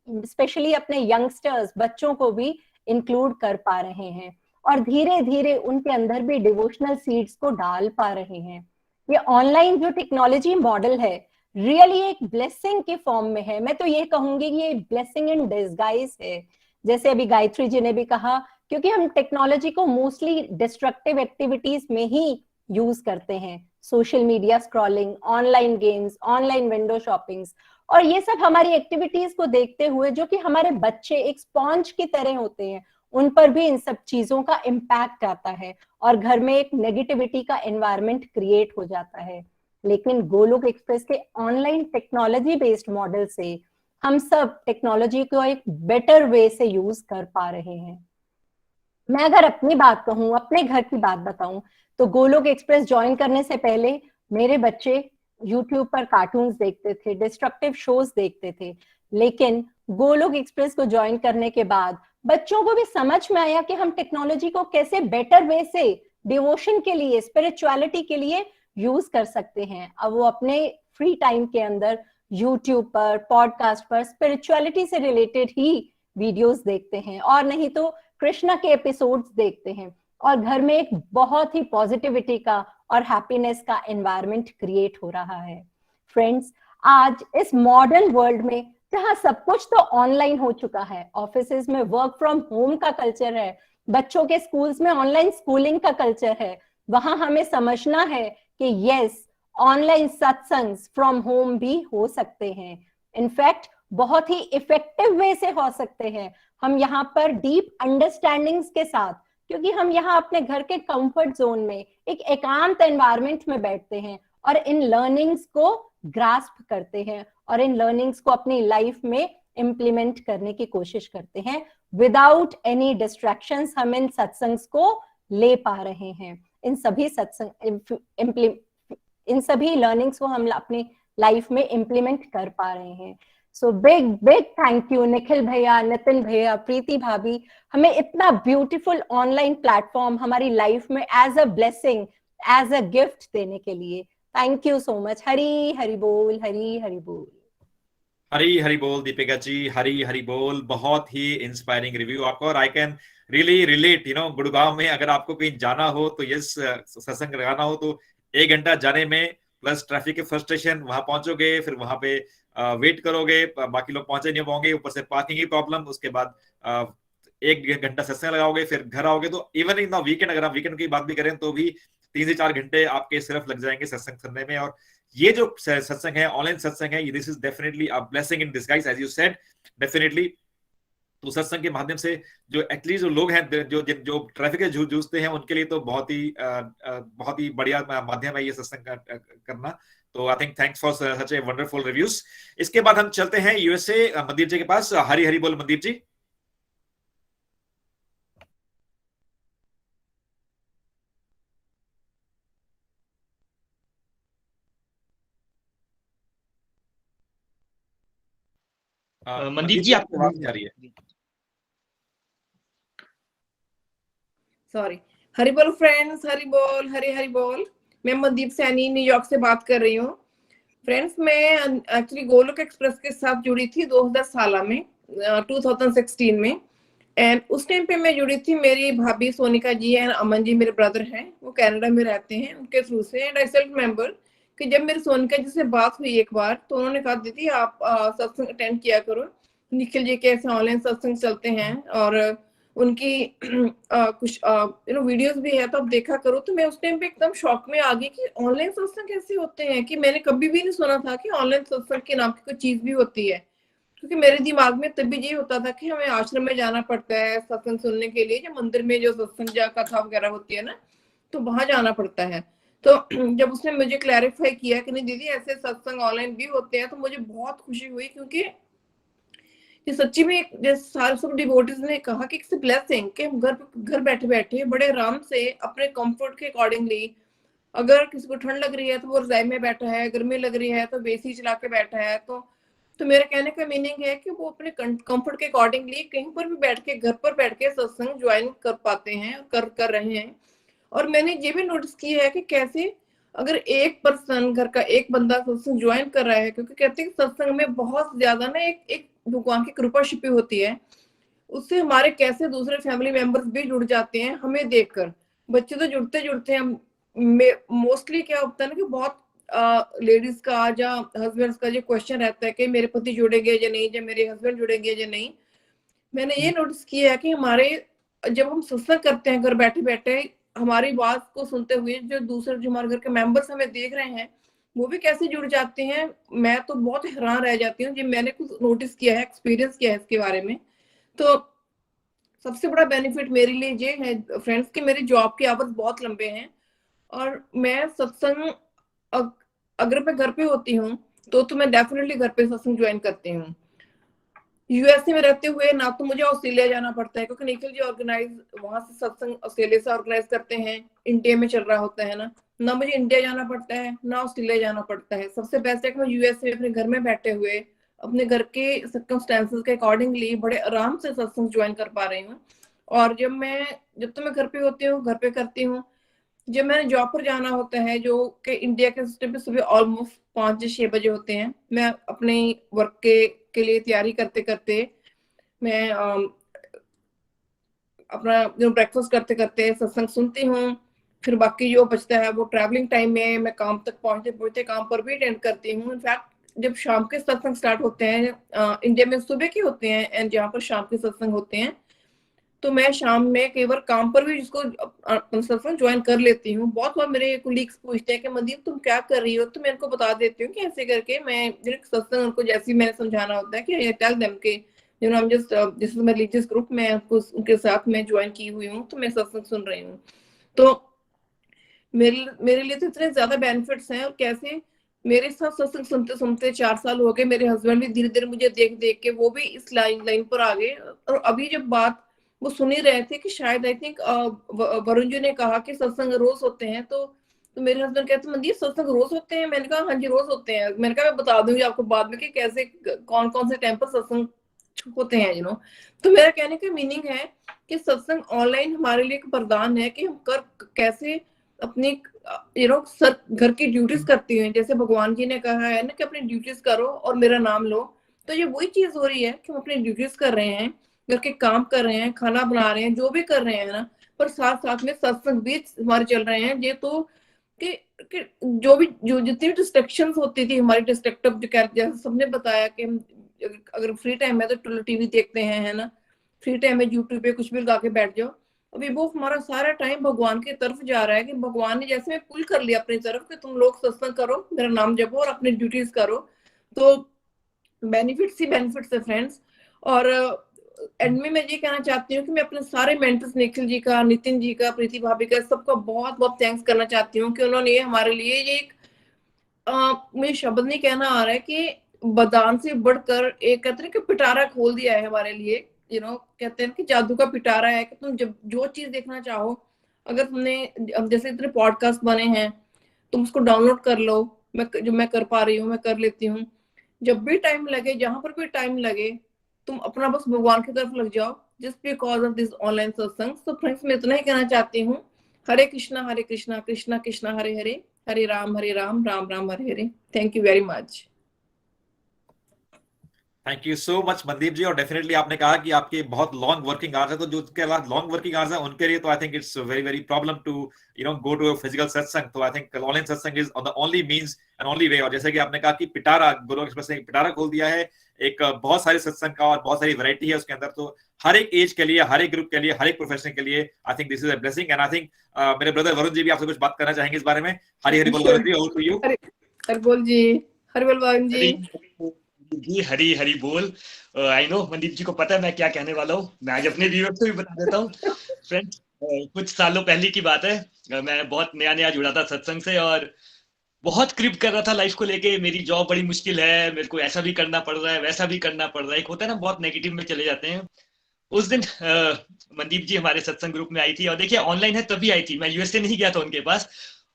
स्पेशली अपने यंगस्टर्स, बच्चों को भी इंक्लूड कर पा रहे हैं, और धीरे धीरे उनके अंदर भी डिवोशनल सीड्स को डाल पा रहे हैं। ये ऑनलाइन जो टेक्नोलॉजी मॉडल है रियली एक ब्लेसिंग के फॉर्म में है। मैं तो ये कहूंगी कि ये ब्लेसिंग इन डिस्गाइज है, जैसे अभी गायत्री जी ने भी कहा, क्योंकि हम टेक्नोलॉजी को मोस्टली डिस्ट्रक्टिव एक्टिविटीज में ही यूज करते हैं, social media scrolling, online games, online window shoppings, और ये सब हमारी एक्टिविटीज को देखते हुए, जो कि हमारे बच्चे एक स्पॉन्ज की तरह होते हैं, उन पर भी इन सब चीजों का इम्पैक्ट आता है, और घर में एक नेगेटिविटी का एनवायरनमेंट क्रिएट हो जाता है। लेकिन गोलोक एक्सप्रेस के ऑनलाइन टेक्नोलॉजी बेस्ड मॉडल से हम सब टेक्नोलॉजी को एक बेटर वे से यूज कर पा रहे हैं। मैं अगर अपनी बात कहूँ, अपने घर की बात बताऊं, तो गोलोक एक्सप्रेस ज्वाइन करने से पहले मेरे बच्चे यूट्यूब पर कार्टून्स देखते थे, डिस्ट्रक्टिव शोज देखते थे। लेकिन गोलोक एक्सप्रेस को ज्वाइन करने के बाद बच्चों को भी समझ में आया कि हम टेक्नोलॉजी को कैसे बेटर वे से डिवोशन के लिए, स्पिरिचुअलिटी के लिए यूज कर सकते हैं। अब वो अपने फ्री टाइम के अंदर यूट्यूब पर, पॉडकास्ट पर स्पिरिचुअलिटी से रिलेटेड ही वीडियोस देखते हैं, और नहीं तो कृष्णा के एपिसोड्स देखते हैं, और घर में एक बहुत ही पॉजिटिविटी का और हैप्पीनेस का एनवायरनमेंट क्रिएट हो रहा है। फ्रेंड्स, आज इस मॉडर्न वर्ल्ड में जहां सब कुछ तो ऑनलाइन हो चुका है, ऑफिसेज में वर्क फ्रॉम होम का कल्चर है, बच्चों के स्कूल्स में ऑनलाइन स्कूलिंग का कल्चर है, वहां हमें समझना है कि यस, ऑनलाइन सत्संग फ्रॉम होम भी हो सकते हैं। इनफैक्ट बहुत ही इफेक्टिव वे से हो सकते हैं। हम यहाँ पर डीप अंडरस्टैंडिंग्स के साथ, क्योंकि हम यहाँ अपने घर के कंफर्ट जोन में एक एकांत एनवायरनमेंट में बैठते हैं और इन लर्निंग्स को ग्रास्प करते हैं और इन लर्निंग्स को अपनी लाइफ में इम्प्लीमेंट करने की कोशिश करते हैं। विदाउट एनी डिस्ट्रैक्शंस हम इन सत्संग्स को ले पा रहे हैं। इन सभी लर्निंग्स को हम अपनी लाइफ में इम्प्लीमेंट कर पा रहे हैं। So big big thank you Nikhil भैया, नितिन भैया, प्रीति भाभी, हमें इतना ब्यूटीफुल ऑनलाइन प्लेटफॉर्म हमारी लाइफ में as a blessing, as a gift देने के लिए। Thank you so much. Hari Hari बोल, हरी हरि बोल। हरी हरी बोल दीपिका जी, हरी हरी बोल। बहुत ही इंस्पायरिंग रिव्यू आपका, और I can really relate. Gurgaon में अगर आपको कहीं जाना हो तो यस, सत्संग लगाना हो तो 1 घंटा जाने में, प्लस ट्रैफिक के फ्रस्ट्रेशन, वहां पहुंचोगे, फिर वहां पे वेट करोगे, बाकी लोग पहुंचे नहीं होंगे, ऊपर से पार्किंग की प्रॉब्लम, उसके बाद 1 घंटा सत्संग लगाओगे, फिर घर आओगे। तो इवन इन द वीकेंड, अगर आप वीकेंड की बात भी करें तो भी 3 से 4 घंटे आपके सिर्फ लग जाएंगे सत्संग करने में। और ये जो सत्संग है, ऑनलाइन सत्संग है, this is definitely a blessing in disguise, as you said. Definitely तो सत्संग के माध्यम से जो एक्चुअली जो लोग हैं, जो ट्रैफिक से जूझते हैं, उनके लिए तो बहुत ही बढ़िया माध्यम है ये सत्संग करना। तो I think thanks for such a wonderful reviews. इसके बाद हम चलते हैं यूएसए मंदिर जी के पास। हरी हरी बोल मंदिर जी। मंदीप जी, आपको आवाज नहीं आ रही है। सॉरी। हरि बोल फ्रेंड्स, हरि बोल, हरि हरि बोल। मैं मनदीप सैनी न्यूयॉर्क से बात कर रही हूँ। फ्रेंड्स, मैं एक्चुअली गोलोक एक्सप्रेस के साथ जुड़ी थी 2016 में, 2016 में। एंड उस टाइम पे मैं जुड़ी थी, मेरी भाभी सोनिका जी एंड अमन जी मेरे ब्रदर हैं, वो कनाडा में रहते हैं, उनके थ्रू से। एंड आई सेल्फ रिमेम्बर कि जब मेरी सोनिका जी से बात हुई एक बार, तो उन्होंने कहा दीदी आप सत्संग अटेंड किया करो, निखिल जी के ऐसे ऑनलाइन सत्संग चलते हैं और उनकी कुछ वीडियोस भी है, तो आप देखा करो। तो मैं उस टाइम पे एकदम शॉक में आ गई कि ऑनलाइन सत्संग कैसे होते हैं, कि मैंने कभी भी नहीं सुना था कि ऑनलाइन सत्संग के नाम की कोई चीज भी होती है। क्योंकि मेरे दिमाग में तभी ये होता था कि हमें आश्रम में जाना पड़ता है सत्संग सुनने के लिए, या मंदिर में जो सत्संग या कथा वगैरह होती है ना, तो वहां जाना पड़ता है। तो जब उसने मुझे क्लैरिफाई किया कि नहीं दीदी ऐसे सत्संग ऑनलाइन भी होते हैं, तो मुझे बहुत खुशी हुई। क्योंकि ये सच्ची में सारे सब डिवोटीज ने कहा कि इट्स ब्लेसिंग कि हम घर बैठे बैठे बड़े आराम से अपने कंफर्ट के अकॉर्डिंगली, अगर किसी को ठंड लग रही है तो वो रजाई में बैठा है, गर्मी लग रही है तो एसी चला के बैठा है। तो मेरे कहने का मीनिंग है कि वो अपने कंफर्ट के अकॉर्डिंगली कहीं पर भी बैठ के, घर पर बैठ के सत्संग ज्वाइन कर पाते हैं, कर रहे हैं। और मैंने ये भी नोटिस किया है कि कैसे अगर एक पर्सन, घर का एक बंदा सत्संग ज्वाइन कर रहा है, क्योंकि कहते हैं सत्संग में बहुत ज्यादा ना एक भगवान की कृपा छिपी होती है, उससे हमारे कैसे दूसरे फैमिली मेंबर्स भी जुड़ जाते हैं हमें देखकर। बच्चे तो जुड़ते हैं, मोस्टली क्या होता है ना कि बहुत लेडीज का या हस्बैंड्स का जो क्वेश्चन रहता है कि मेरे पति जुड़ेंगे या नहीं, या मेरे हस्बैंड जुड़ेंगे या नहीं। मैंने ये नोटिस किया है कि हमारे जब हम सत्संग करते हैं घर बैठे बैठे, हमारी बात को सुनते हुए जो हमारे घर के मेंबर्स हमें देख रहे हैं, वो भी कैसे जुड़ जाते हैं। मैं तो बहुत हैरान रह जाती हूँ। जब मैंने कुछ नोटिस किया है, एक्सपीरियंस किया है इसके बारे में, तो सबसे बड़ा बेनिफिट मेरे लिए ये है फ्रेंड्स कि मेरी जॉब के आवर्स बहुत लंबे हैं, और मैं सत्संग अगर मैं घर पे होती हूँ तो मैं डेफिनेटली घर पे सत्संग ज्वाइन करती हूँ। यूएसए में रहते हुए ना तो मुझे ऑस्ट्रेलिया जाना पड़ता है, क्योंकि निखिल जी ऑर्गेनाइज वहां से सत्संग ऑस्ट्रेलिया से ऑर्गेनाइज करते हैं, इंडिया में चल रहा होता है ना, ना मुझे इंडिया जाना पड़ता है ना ऑस्ट्रेलिया जाना पड़ता है। सबसे बेस्ट है कि मैं यूएसए अपने घर में बैठे हुए अपने घर के सर्कमस्टेंसेस के अकॉर्डिंगली बड़े आराम से सत्संग ज्वाइन कर पा रही हूँ। और जब तो मैं घर पे होती हूँ, घर पे करती हूँ। जब मैंने जॉब पर जाना होता है, जो कि इंडिया के सिस्टम पे सुबह ऑलमोस्ट 5 से 6 बजे होते हैं, मैं अपने वर्क के लिए तैयारी करते करते मैं अपना जो ब्रेकफास्ट करते करते सत्संग सुनती हूँ। फिर बाकी जो बचता है वो ट्रैवलिंग टाइम में मैं काम तक पहुंचते पहुंचते काम पर भी अटेंड करती हूँ। इनफैक्ट जब शाम के सत्संग स्टार्ट होते हैं, इंडिया में सुबह के होते हैं एंड जहाँ पर शाम के सत्संग होते हैं, तो मैं शाम में कई बार काम पर भी जिसको सत्संग ज्वाइन कर लेती हूँ। बहुत बार मेरे कोलीग्स पूछते हैं कि मनदीप तुम क्या कर रही हो, तो मैं उनको बता देती हूँ कि ऐसे करके मैं सत्संग उनको जैसे ही मैंने समझाना होता है कि टेल देम के you know I am just this is my religious group, मैं उनके साथ मैं ज्वाइन की हुई हूँ, तो मैं सत्संग सुन रही हूँ। तो मेरे लिए तो इतने ज्यादा बेनिफिट्स हैं। और कैसे मेरे साथ सत्संग सुनते सुनते 4 साल हो गए, मेरे हस्बैंड भी धीरे धीरे मुझे देख देख के वो भी इस लाइन पर आ गए। और अभी जब बात वो सुन ही रहे थे कि शायद आई थिंक वरुण जी ने कहा कि सत्संग रोज होते हैं, तो मेरे हस्बैंड कहते मंदिर सत्संग रोज होते हैं। मैंने कहा हाँ जी रोज होते हैं। मैंने कहा मैं बता दूंगी आपको बाद में कि कैसे कौन कौन से टाइम पर सत्संग होते हैं तो मेरा कहने का मीनिंग है कि सत्संग ऑनलाइन हमारे लिए एक वरदान है कि हम कैसे अपनी घर की ड्यूटीज करती हैं। जैसे भगवान जी ने कहा है ना कि अपनी ड्यूटीज करो और मेरा नाम लो, तो ये वही चीज हो रही है कि हम अपनी ड्यूटीज कर रहे हैं, घर के काम कर रहे हैं, खाना बना रहे हैं, जो भी कर रहे हैं ना, पर साथ साथ में सत्संग भी हमारे चल रहे हैं। ये तो कि जो जितनी डिस्ट्रैक्शन होती थी हमारी डिस्ट्रक्टिव, जैसे सबने बताया कि हम अगर फ्री टाइम है तो टीवी देखते हैं, है ना, फ्री टाइम में यूट्यूब पे कुछ भी लगा के बैठ जाओ। अभी वो हमारा सारा टाइम भगवान की तरफ जा रहा है कि भगवान ने जैसे में पुल कर लिया अपनी तरफ कि तुम लोग सत्संग करो, मेरा नाम जपो और अपनी ड्यूटीज करो। तो बेनिफिट्स ही बेनिफिट्स है फ्रेंड्स। और एंड में मैं ये कहना चाहती हूँ कि मैं अपने सारे मेंटर्स निखिल जी का, नितिन जी का, प्रीति भाभी का, सबका बहुत बहुत थैंक्स करना चाहती हूँ कि उन्होंने हमारे लिए ये एक मुझे शब्द नहीं कहना आ रहा है कि बदान से बढ़कर एक कहते हैं कि पिटारा खोल दिया है हमारे लिए। कहते हैं कि जादू का पिटारा है कि तुम जब जो चीज देखना चाहो, अगर तुमने जैसे इतने पॉडकास्ट बने हैं, तुम उसको डाउनलोड कर लो। जो मैं कर पा रही हूँ मैं कर लेती हूँ। जब भी टाइम लगे, जहां पर भी टाइम लगे, तुम अपना बस भगवान की तरफ लग जाओ, just because of this online satsang. तो फ्रेंड्स मैं इतना ही कहना चाहती हूँ। Hare Krishna Krishna Krishna Hare Hare, Hare Ram Ram Ram Hare Hare. Thank you very much. Thank you so much Mandeep ji. और डेफिनेटली आपने कहा कि आपके बहुत लॉन्ग वर्किंग आवर्स है, तो जो उसके बाद लॉन्ग वर्किंग आवर्स है उनके लिए तो I think it's very very problem to go to physical satsang. तो I think online satsang is the only means and only way. और जैसे कि आपने कहा कि पिटारा, गोलोक एक्सप्रेस ने पिटारा खोल दिया है, एक बहुत सारे सत्संग का और बहुत सारी वैरायटी है उसके अंदर। तो हर एक एज के लिए, हर एक ग्रुप के लिए, हर एक प्रोफेशन के लिए आई think this is a blessing. And I think मेरे ब्रदर वरुण जी भी आपसे कुछ बात करना चाहेंगे इस बारे में। हरी हरी बोल Varun ji, over to you. Hari बोल जी, हरि बोल वरुण जी। जी हरी हरी बोल। आई नो मनदीप जी को पता है मैं क्या कहने वाला हूँ। मैं आज अपने व्यूअर्स को भी बता देता हूँ। फ्रेंड्स कुछ सालों पहले की बात है, मैं बहुत नया जुड़ा था सत्संग से और बहुत क्रिप कर रहा था लाइफ को लेके। मेरी जॉब बड़ी मुश्किल है, मेरे को ऐसा भी करना पड़ रहा है, वैसा भी करना पड़ रहा है। एक होता है ना बहुत नेगेटिव में चले जाते हैं। उस दिन मनदीप जी हमारे सत्संग ग्रुप में आई थी और देखिए ऑनलाइन है तभी आई थी, मैं यूएसए नहीं गया था उनके पास,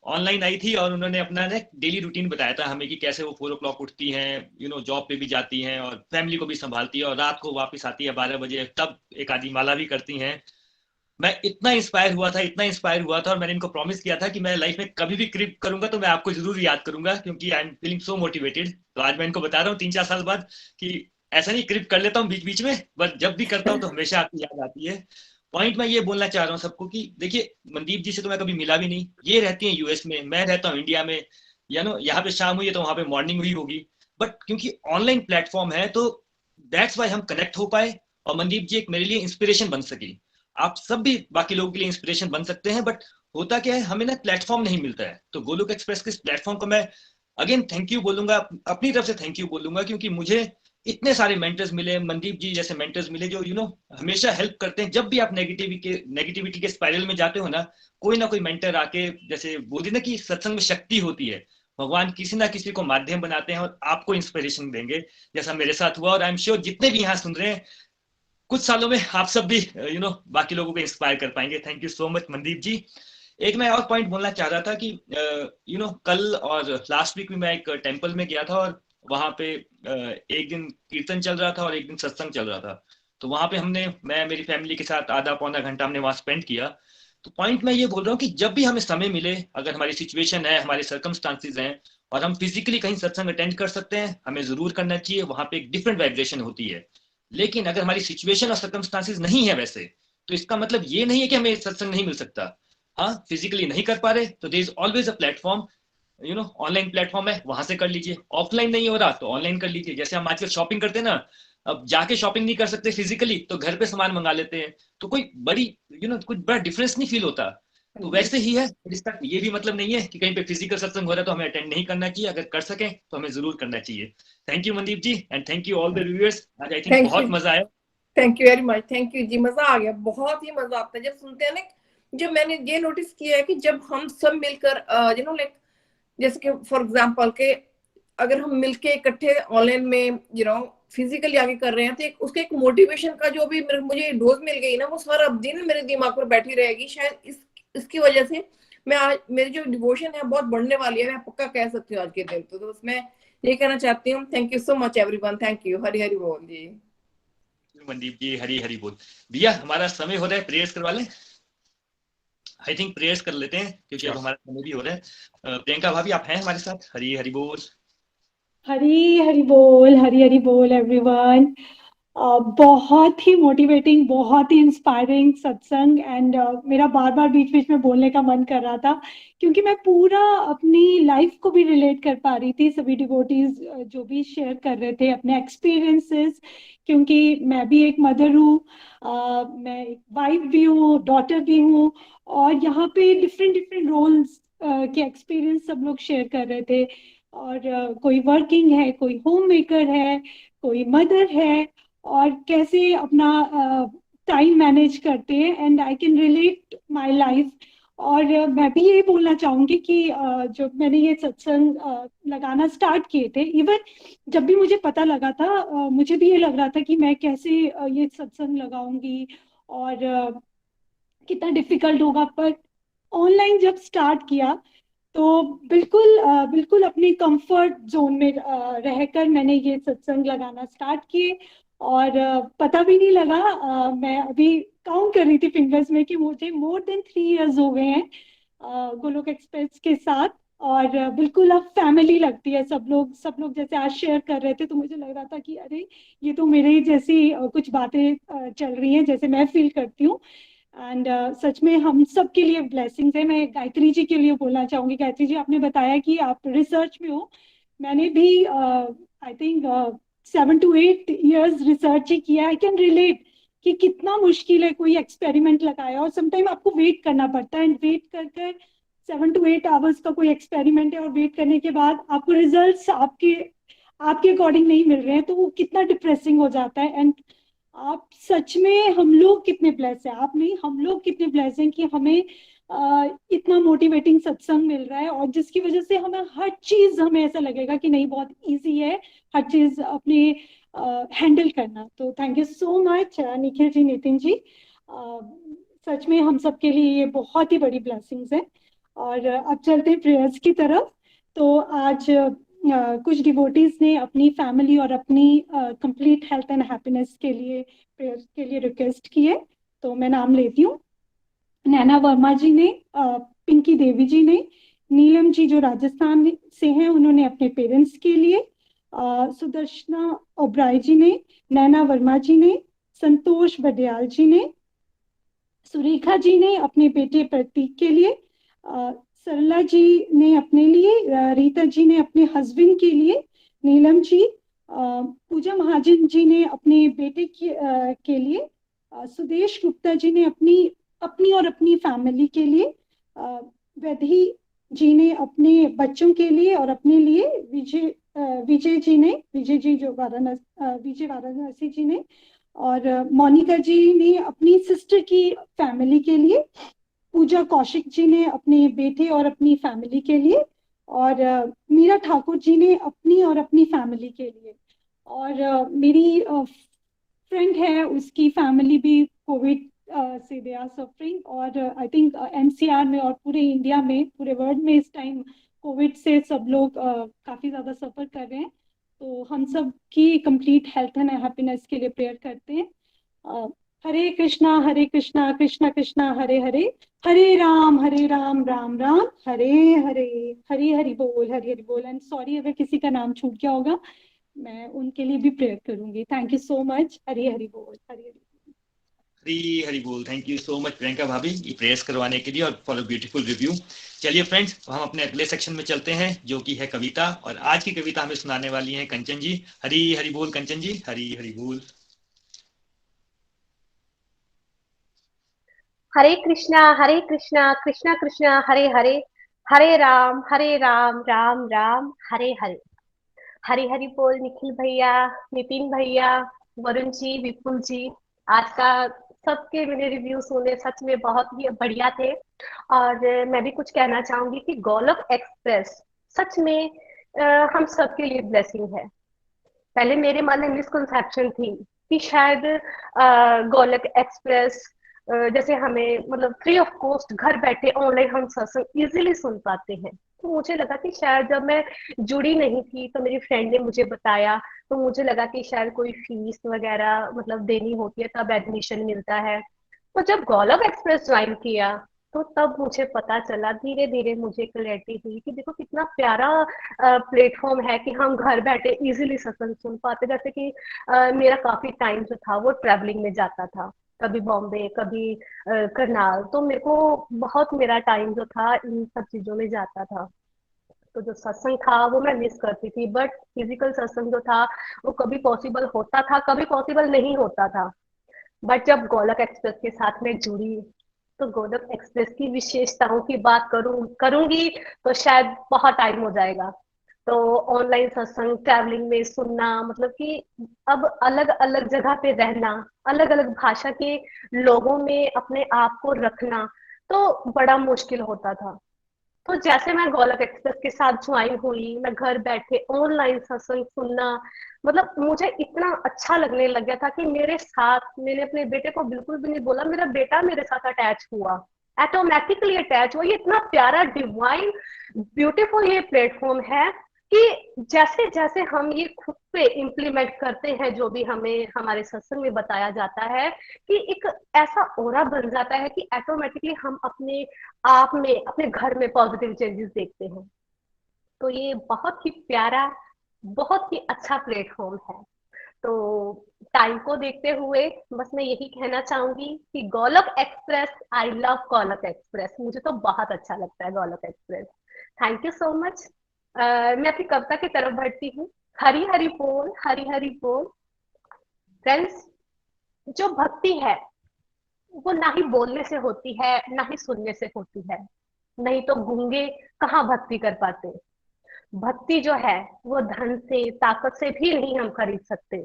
ऑनलाइन आई थी। और उन्होंने अपना डेली रूटीन बताया था हमें कि कैसे वो 4 o'clock उठती हैं, जॉब पे भी जाती हैं और फैमिली को भी संभालती है और रात को वापस आती है 12 बजे, तब एक आधी माला भी करती हैं। मैं इतना इंस्पायर हुआ था और मैंने इनको प्रॉमिस किया था कि मैं लाइफ में कभी भी क्रिप करूंगा तो मैं आपको जरूर याद करूंगा, क्योंकि I am feeling so motivated. तो आज मैं इनको बता रहा हूँ 3-4 साल बाद कि ऐसा नहीं क्रिप कर लेता हूँ बीच बीच में, बट जब भी करता हूँ तो हमेशा आपकी याद आती है। पॉइंट मैं ये बोलना चाह रहा हूँ सबको कि देखिए मनदीप जी से तो मैं कभी मिला भी नहीं, ये रहती हैं यूएस में, मैं रहता हूँ इंडिया में, यहाँ पे शाम हुई है तो वहां पे मॉर्निंग हुई होगी। बट क्योंकि ऑनलाइन प्लेटफॉर्म है तो दैट्स वाई हम कनेक्ट हो पाए और मनदीप जी एक मेरे लिए इंस्पिरेशन बन सकी। आप सब भी बाकी लोगों के लिए इंस्पिरेशन बन सकते हैं, बट होता क्या है हमें प्लेटफॉर्म नहीं मिलता है। तो गोलोक एक्सप्रेस के इस प्लेटफॉर्म को मैं अगेन थैंक यू बोलूंगा, अपनी तरफ से थैंक यू बोलूंगा, क्योंकि मुझे इतने सारे मेंटर्स मिले, मनदीप जी जैसे मेंटर्स मिले जो हमेशा हेल्प करते हैं। जब भी आप नेगेटिविटी के स्पाइरल में जाते हो ना कोई मेंटर आके, जैसे बोलते ना कि सत्संग में शक्ति होती है, भगवान किसी ना किसी को माध्यम बनाते हैं और आपको इंस्पिरेशन देंगे, जैसा मेरे साथ हुआ। और आई एम श्योर जितने भी यहाँ सुन रहे हैं कुछ सालों में आप सब भी बाकी लोगों को इंस्पायर कर पाएंगे। Thank you so much Mandeep ji. एक मैं और पॉइंट बोलना चाह रहा था कि कल और लास्ट वीक में मैं एक टेम्पल में गया था और वहां पे एक दिन कीर्तन चल रहा था और एक दिन सत्संग चल रहा था। तो वहां पे मैं मेरी फैमिली के साथ आधा पौना घंटा हमने वहां स्पेंड किया। तो पॉइंट मैं ये बोल रहा हूँ कि जब भी हमें समय मिले, अगर हमारी सिचुएशन है, हमारे सर्कमस्टांसिस हैं और हम फिजिकली कहीं सत्संग अटेंड कर सकते हैं, हमें जरूर करना चाहिए। वहां पे एक डिफरेंट वाइब्रेशन होती है। लेकिन अगर हमारी सिचुएशन और सर्कमस्टांसिस नहीं है वैसे, तो इसका मतलब ये नहीं है कि हमें सत्संग नहीं मिल सकता। हाँ, फिजिकली नहीं कर पा रहे तो there is always a platform, online platform है, वहां से कर लीजिए। ऑफलाइन नहीं हो रहा तो ऑनलाइन कर लीजिए। जैसे हम आजकल शॉपिंग करते हैं ना, अब जाके शॉपिंग नहीं कर सकते फिजिकली तो घर पे सामान मंगा लेते हैं, तो कोई बड़ी कुछ बड़ा डिफरेंस नहीं फील होता। तो वैसे ही है, इसका ये भी मतलब नहीं है कि कहीं पे फिजिकल सत्संग हो रहा है तो हमें अटेंड नहीं करना चाहिए। अगर कर सकें तो हमें जरूर करना चाहिए। Thank you Mandeep ji, and thank you all the reviewers. आज आई थिंक बहुत मजा आया। Thank you very much, thank you जी, मजा आ गया, बहुत ही मजा आता है जब सुनते हैं ना। जब मैंने ये नोटिस किया है कि जब हम सब मिलकर लाइक जैसे कि फॉर एग्जांपल के अगर हम मिलके इकट्ठे ऑनलाइन में फिजिकली आगे कर रहे हैं तो उसके एक मोटिवेशन का जो भी मुझे डोज मिल गई ना, वो सारा दिन मेरे दिमाग पर बैठी रहेगी। शायद इसकी वजह से मैं आज मेरी जो डिवोशन है बहुत बढ़ने वाली है, मैं पक्का कह सकती हूँ आज के दिन। तो उसमें ये कहना चाहती हूँ, thank you so much everyone, thank you. Hari Hari बोल जी। मनदीप जी, हरी हरी बोल। भैया हमारा समय हो रहा है, प्रेयर्स करवा लें। आई थिंक प्रेयर्स कर लेते हैं क्योंकि अब हमारा समय भी हो रहा है। प्रियंका भाभी आप हैं हमारे साथ? हरी हरी बोल। हरी हरी बोल, हरी हरी बोल एवरीवन। बहुत ही मोटिवेटिंग, बहुत ही इंस्पायरिंग सत्संग। एंड मेरा बार बार बीच बीच में बोलने का मन कर रहा था क्योंकि मैं पूरा अपनी लाइफ को भी रिलेट कर पा रही थी। सभी डिवोटीज जो भी शेयर कर रहे थे अपने एक्सपीरियंसेस, क्योंकि मैं भी एक मदर हूँ, मैं एक वाइफ भी हूँ, डॉटर भी हूँ, और यहाँ पे डिफरेंट डिफरेंट रोल्स के एक्सपीरियंस सब लोग शेयर कर रहे थे। और कोई वर्किंग है, कोई होम मेकर है, कोई मदर है, और कैसे अपना टाइम मैनेज करते हैं। And I can relate my life. और मैं भी ये बोलना चाहूंगी कि जब मैंने ये सत्संग लगाना स्टार्ट किए थे, इवन जब भी मुझे पता लगा था, मुझे भी ये लग रहा था कि मैं कैसे ये सत्संग लगाऊंगी और कितना डिफिकल्ट होगा। पर ऑनलाइन जब स्टार्ट किया तो बिल्कुल अपने कंफर्ट जोन में रहकर मैंने ये सत्संग लगाना स्टार्ट किए। और पता भी नहीं लगा, मैं अभी काउंट कर रही थी फिंगर्स में कि मुझे मोर देन 3 इयर्स हो गए हैं गोलोक एक्सप्रेस के साथ। और बिल्कुल अब फैमिली लगती है। सब लोग जैसे आज शेयर कर रहे थे तो मुझे लग रहा था कि अरे ये तो मेरे ही जैसी कुछ बातें चल रही हैं जैसे मैं फील करती हूँ। एंड सच में हम सब के लिए ब्लेसिंग्स है। मैं गायत्री जी के लिए बोलना चाहूंगी। गायत्री जी, आपने बताया कि आप रिसर्च में हो। मैंने भी I think 7 to 8 years research ही किया। आई कैन रिलेट कि कितना मुश्किल है कोई एक्सपेरिमेंट लगाया, और समटाइम आपको वेट करना पड़ता है। एंड वेट कर 7 to 8 आवर्स का कोई एक्सपेरिमेंट है, और वेट करने के बाद आपको रिजल्ट्स आपके अकॉर्डिंग नहीं मिल रहे हैं, तो वो कितना डिप्रेसिंग हो जाता है। एंड आप सच में, हम लोग कितने ब्लेस हैं, आप नहीं, हम लोग कितने ब्लेस हैं कि हमें इतना मोटिवेटिंग सत्संग मिल रहा है, और जिसकी वजह से हमें ऐसा लगेगा कि नहीं, बहुत इजी है हर चीज अपने हैंडल करना। तो thank you so much Nikhil ji, Nitin ji. सच में हम सब के लिए ये बहुत ही बड़ी ब्लेसिंग्स है। और अब चलते हैं प्रेयर्स की तरफ। तो आज कुछ डिवोटीज ने अपनी फैमिली और अपनी कंप्लीट हेल्थ एंड हैप्पीनेस के लिए प्रेयर्स के लिए रिक्वेस्ट की है। तो मैं नाम लेती हूँ। नैना वर्मा जी ने, पिंकी देवी जी ने, नीलम जी जो राजस्थान से हैं उन्होंने अपने पेरेंट्स के लिए, सुदर्शना ओब्राय जी ने, नैना वर्मा जी ने, संतोष बडियाल जी ने, सुरेखा जी ने अपने बेटे प्रतीक के लिए, सरला जी ने अपने लिए, रीता जी ने अपने हस्बैंड के लिए, नीलम जी, पूजा महाजन जी ने अपने बेटे के लिए, सुदेश गुप्ता जी ने अपनी और अपनी फैमिली के लिए, वैधी जी ने अपने बच्चों के लिए और अपने लिए, विजय जी जो वाराणसी जी ने, और मोनिका जी ने अपनी सिस्टर की फैमिली के लिए, पूजा कौशिक जी ने अपने बेटे और अपनी फैमिली के लिए, और मीरा ठाकुर जी ने अपनी और अपनी फैमिली के लिए। और मेरी फ्रेंड है, उसकी फैमिली भी कोविड से दे आर सफरिंग। और आई थिंक एनसीआर में और पूरे इंडिया में, पूरे वर्ल्ड में इस टाइम कोविड से सब लोग काफ़ी ज़्यादा सफ़र कर रहे हैं। तो हम सब की कंप्लीट हेल्थ एंड हैप्पीनेस के लिए प्रेयर करते हैं। हरे कृष्णा कृष्णा कृष्णा हरे हरे, हरे राम राम राम हरे हरे। हरी हरि बोल। एंड सॉरी अगर किसी का नाम छूट गया होगा, मैं उनके लिए भी प्रेयर करूंगी। Thank you so much. Hari Hari बोल। हरी हरी बोल। Thank you so much Priyanka भाभी ये प्रेयर्स करवाने के लिए और फॉर अ ब्यूटीफुल रिव्यू। चलिए फ्रेंड्स, हम अपने अगले सेक्शन में चलते हैं जो कि है कविता, और आज की कविता हमें सुनाने वाली है कंचन जी। हरी हरी बोल कंचन जी, हरी हरी बोल। हरे कृष्णा कृष्णा कृष्णा हरे हरे, हरे राम राम राम हरे हरे। हरी हरी बोल निखिल भैया, नितिन भैया, वरुण जी, विपुल जी। आज का सबके मैंने रिव्यू सुने, सच में बहुत ही बढ़िया थे। और मैं भी कुछ कहना चाहूंगी कि गोलोक एक्सप्रेस सच में हम सबके लिए ब्लेसिंग है। पहले मेरे मन में मिसकंसेप्शन थी कि शायद गोलोक एक्सप्रेस जैसे हमें मतलब फ्री ऑफ कॉस्ट घर बैठे ऑनलाइन हम सत्संग इजीली सुन पाते हैं। तो मुझे लगा कि शायद जब मैं जुड़ी नहीं थी तो मेरी फ्रेंड ने मुझे बताया, तो मुझे लगा कि शायद कोई फीस वगैरह मतलब देनी होती है तब एडमिशन मिलता है। तो जब गोलोक एक्सप्रेस ज्वाइन किया तो तब मुझे पता चला, धीरे धीरे मुझे क्लैरिटी हुई कि देखो कितना प्यारा प्लेटफॉर्म है कि हम घर बैठे इजीली सत्संग सुन पाते। जैसे कि मेरा काफी टाइम जो था वो ट्रैवलिंग में जाता था, कभी बॉम्बे कभी करनाल, तो मेरे को बहुत मेरा टाइम जो था इन सब चीजों में जाता था। तो जो सत्संग था वो मैं मिस करती थी, बट फिजिकल सत्संग जो था वो कभी पॉसिबल होता था, कभी पॉसिबल नहीं होता था। बट जब गोलोक एक्सप्रेस के साथ में जुड़ी तो गोलोक एक्सप्रेस की विशेषताओं की बात करूंगी तो शायद बहुत टाइम हो जाएगा। तो ऑनलाइन सत्संग ट्रैवलिंग में सुनना, मतलब कि अब अलग अलग जगह पे रहना, अलग अलग भाषा के लोगों में अपने आप को रखना तो बड़ा मुश्किल होता था। तो जैसे मैं गोलोक एक्सप्रेस के साथ ज्वाइन हुई, मैं घर बैठे ऑनलाइन सत्संग सुनना, मतलब मुझे इतना अच्छा लगने लग गया था कि मेरे साथ, मैंने अपने बेटे को बिल्कुल भी नहीं बोला, मेरा बेटा मेरे साथ अटैच हुआ, ऑटोमेटिकली अटैच हुआ। ये इतना प्यारा डिवाइन ब्यूटीफुल ये प्लेटफॉर्म है कि जैसे जैसे हम ये खुद पे इम्प्लीमेंट करते हैं जो भी हमें हमारे सत्संग में बताया जाता है, कि एक ऐसा ऑरा बन जाता है कि ऑटोमेटिकली हम अपने आप में, अपने घर में पॉजिटिव चेंजेस देखते हैं। तो ये बहुत ही प्यारा, बहुत ही अच्छा प्लेटफॉर्म है। तो टाइम को देखते हुए बस मैं यही कहना चाहूंगी कि Golok express, I love Golok express, मुझे तो बहुत अच्छा लगता है Golok express. Thank you so much. मैं अपनी कविता की तरफ बढ़ती हूँ। हरी हरी बोल, हरी हरी बोल। फ्रेंड्स, जो भक्ति है वो ना ही बोलने से होती है ना ही सुनने से होती है, नहीं तो गूंगे कहाँ भक्ति कर पाते। भक्ति जो है वो धन से, ताकत से भी नहीं हम खरीद सकते।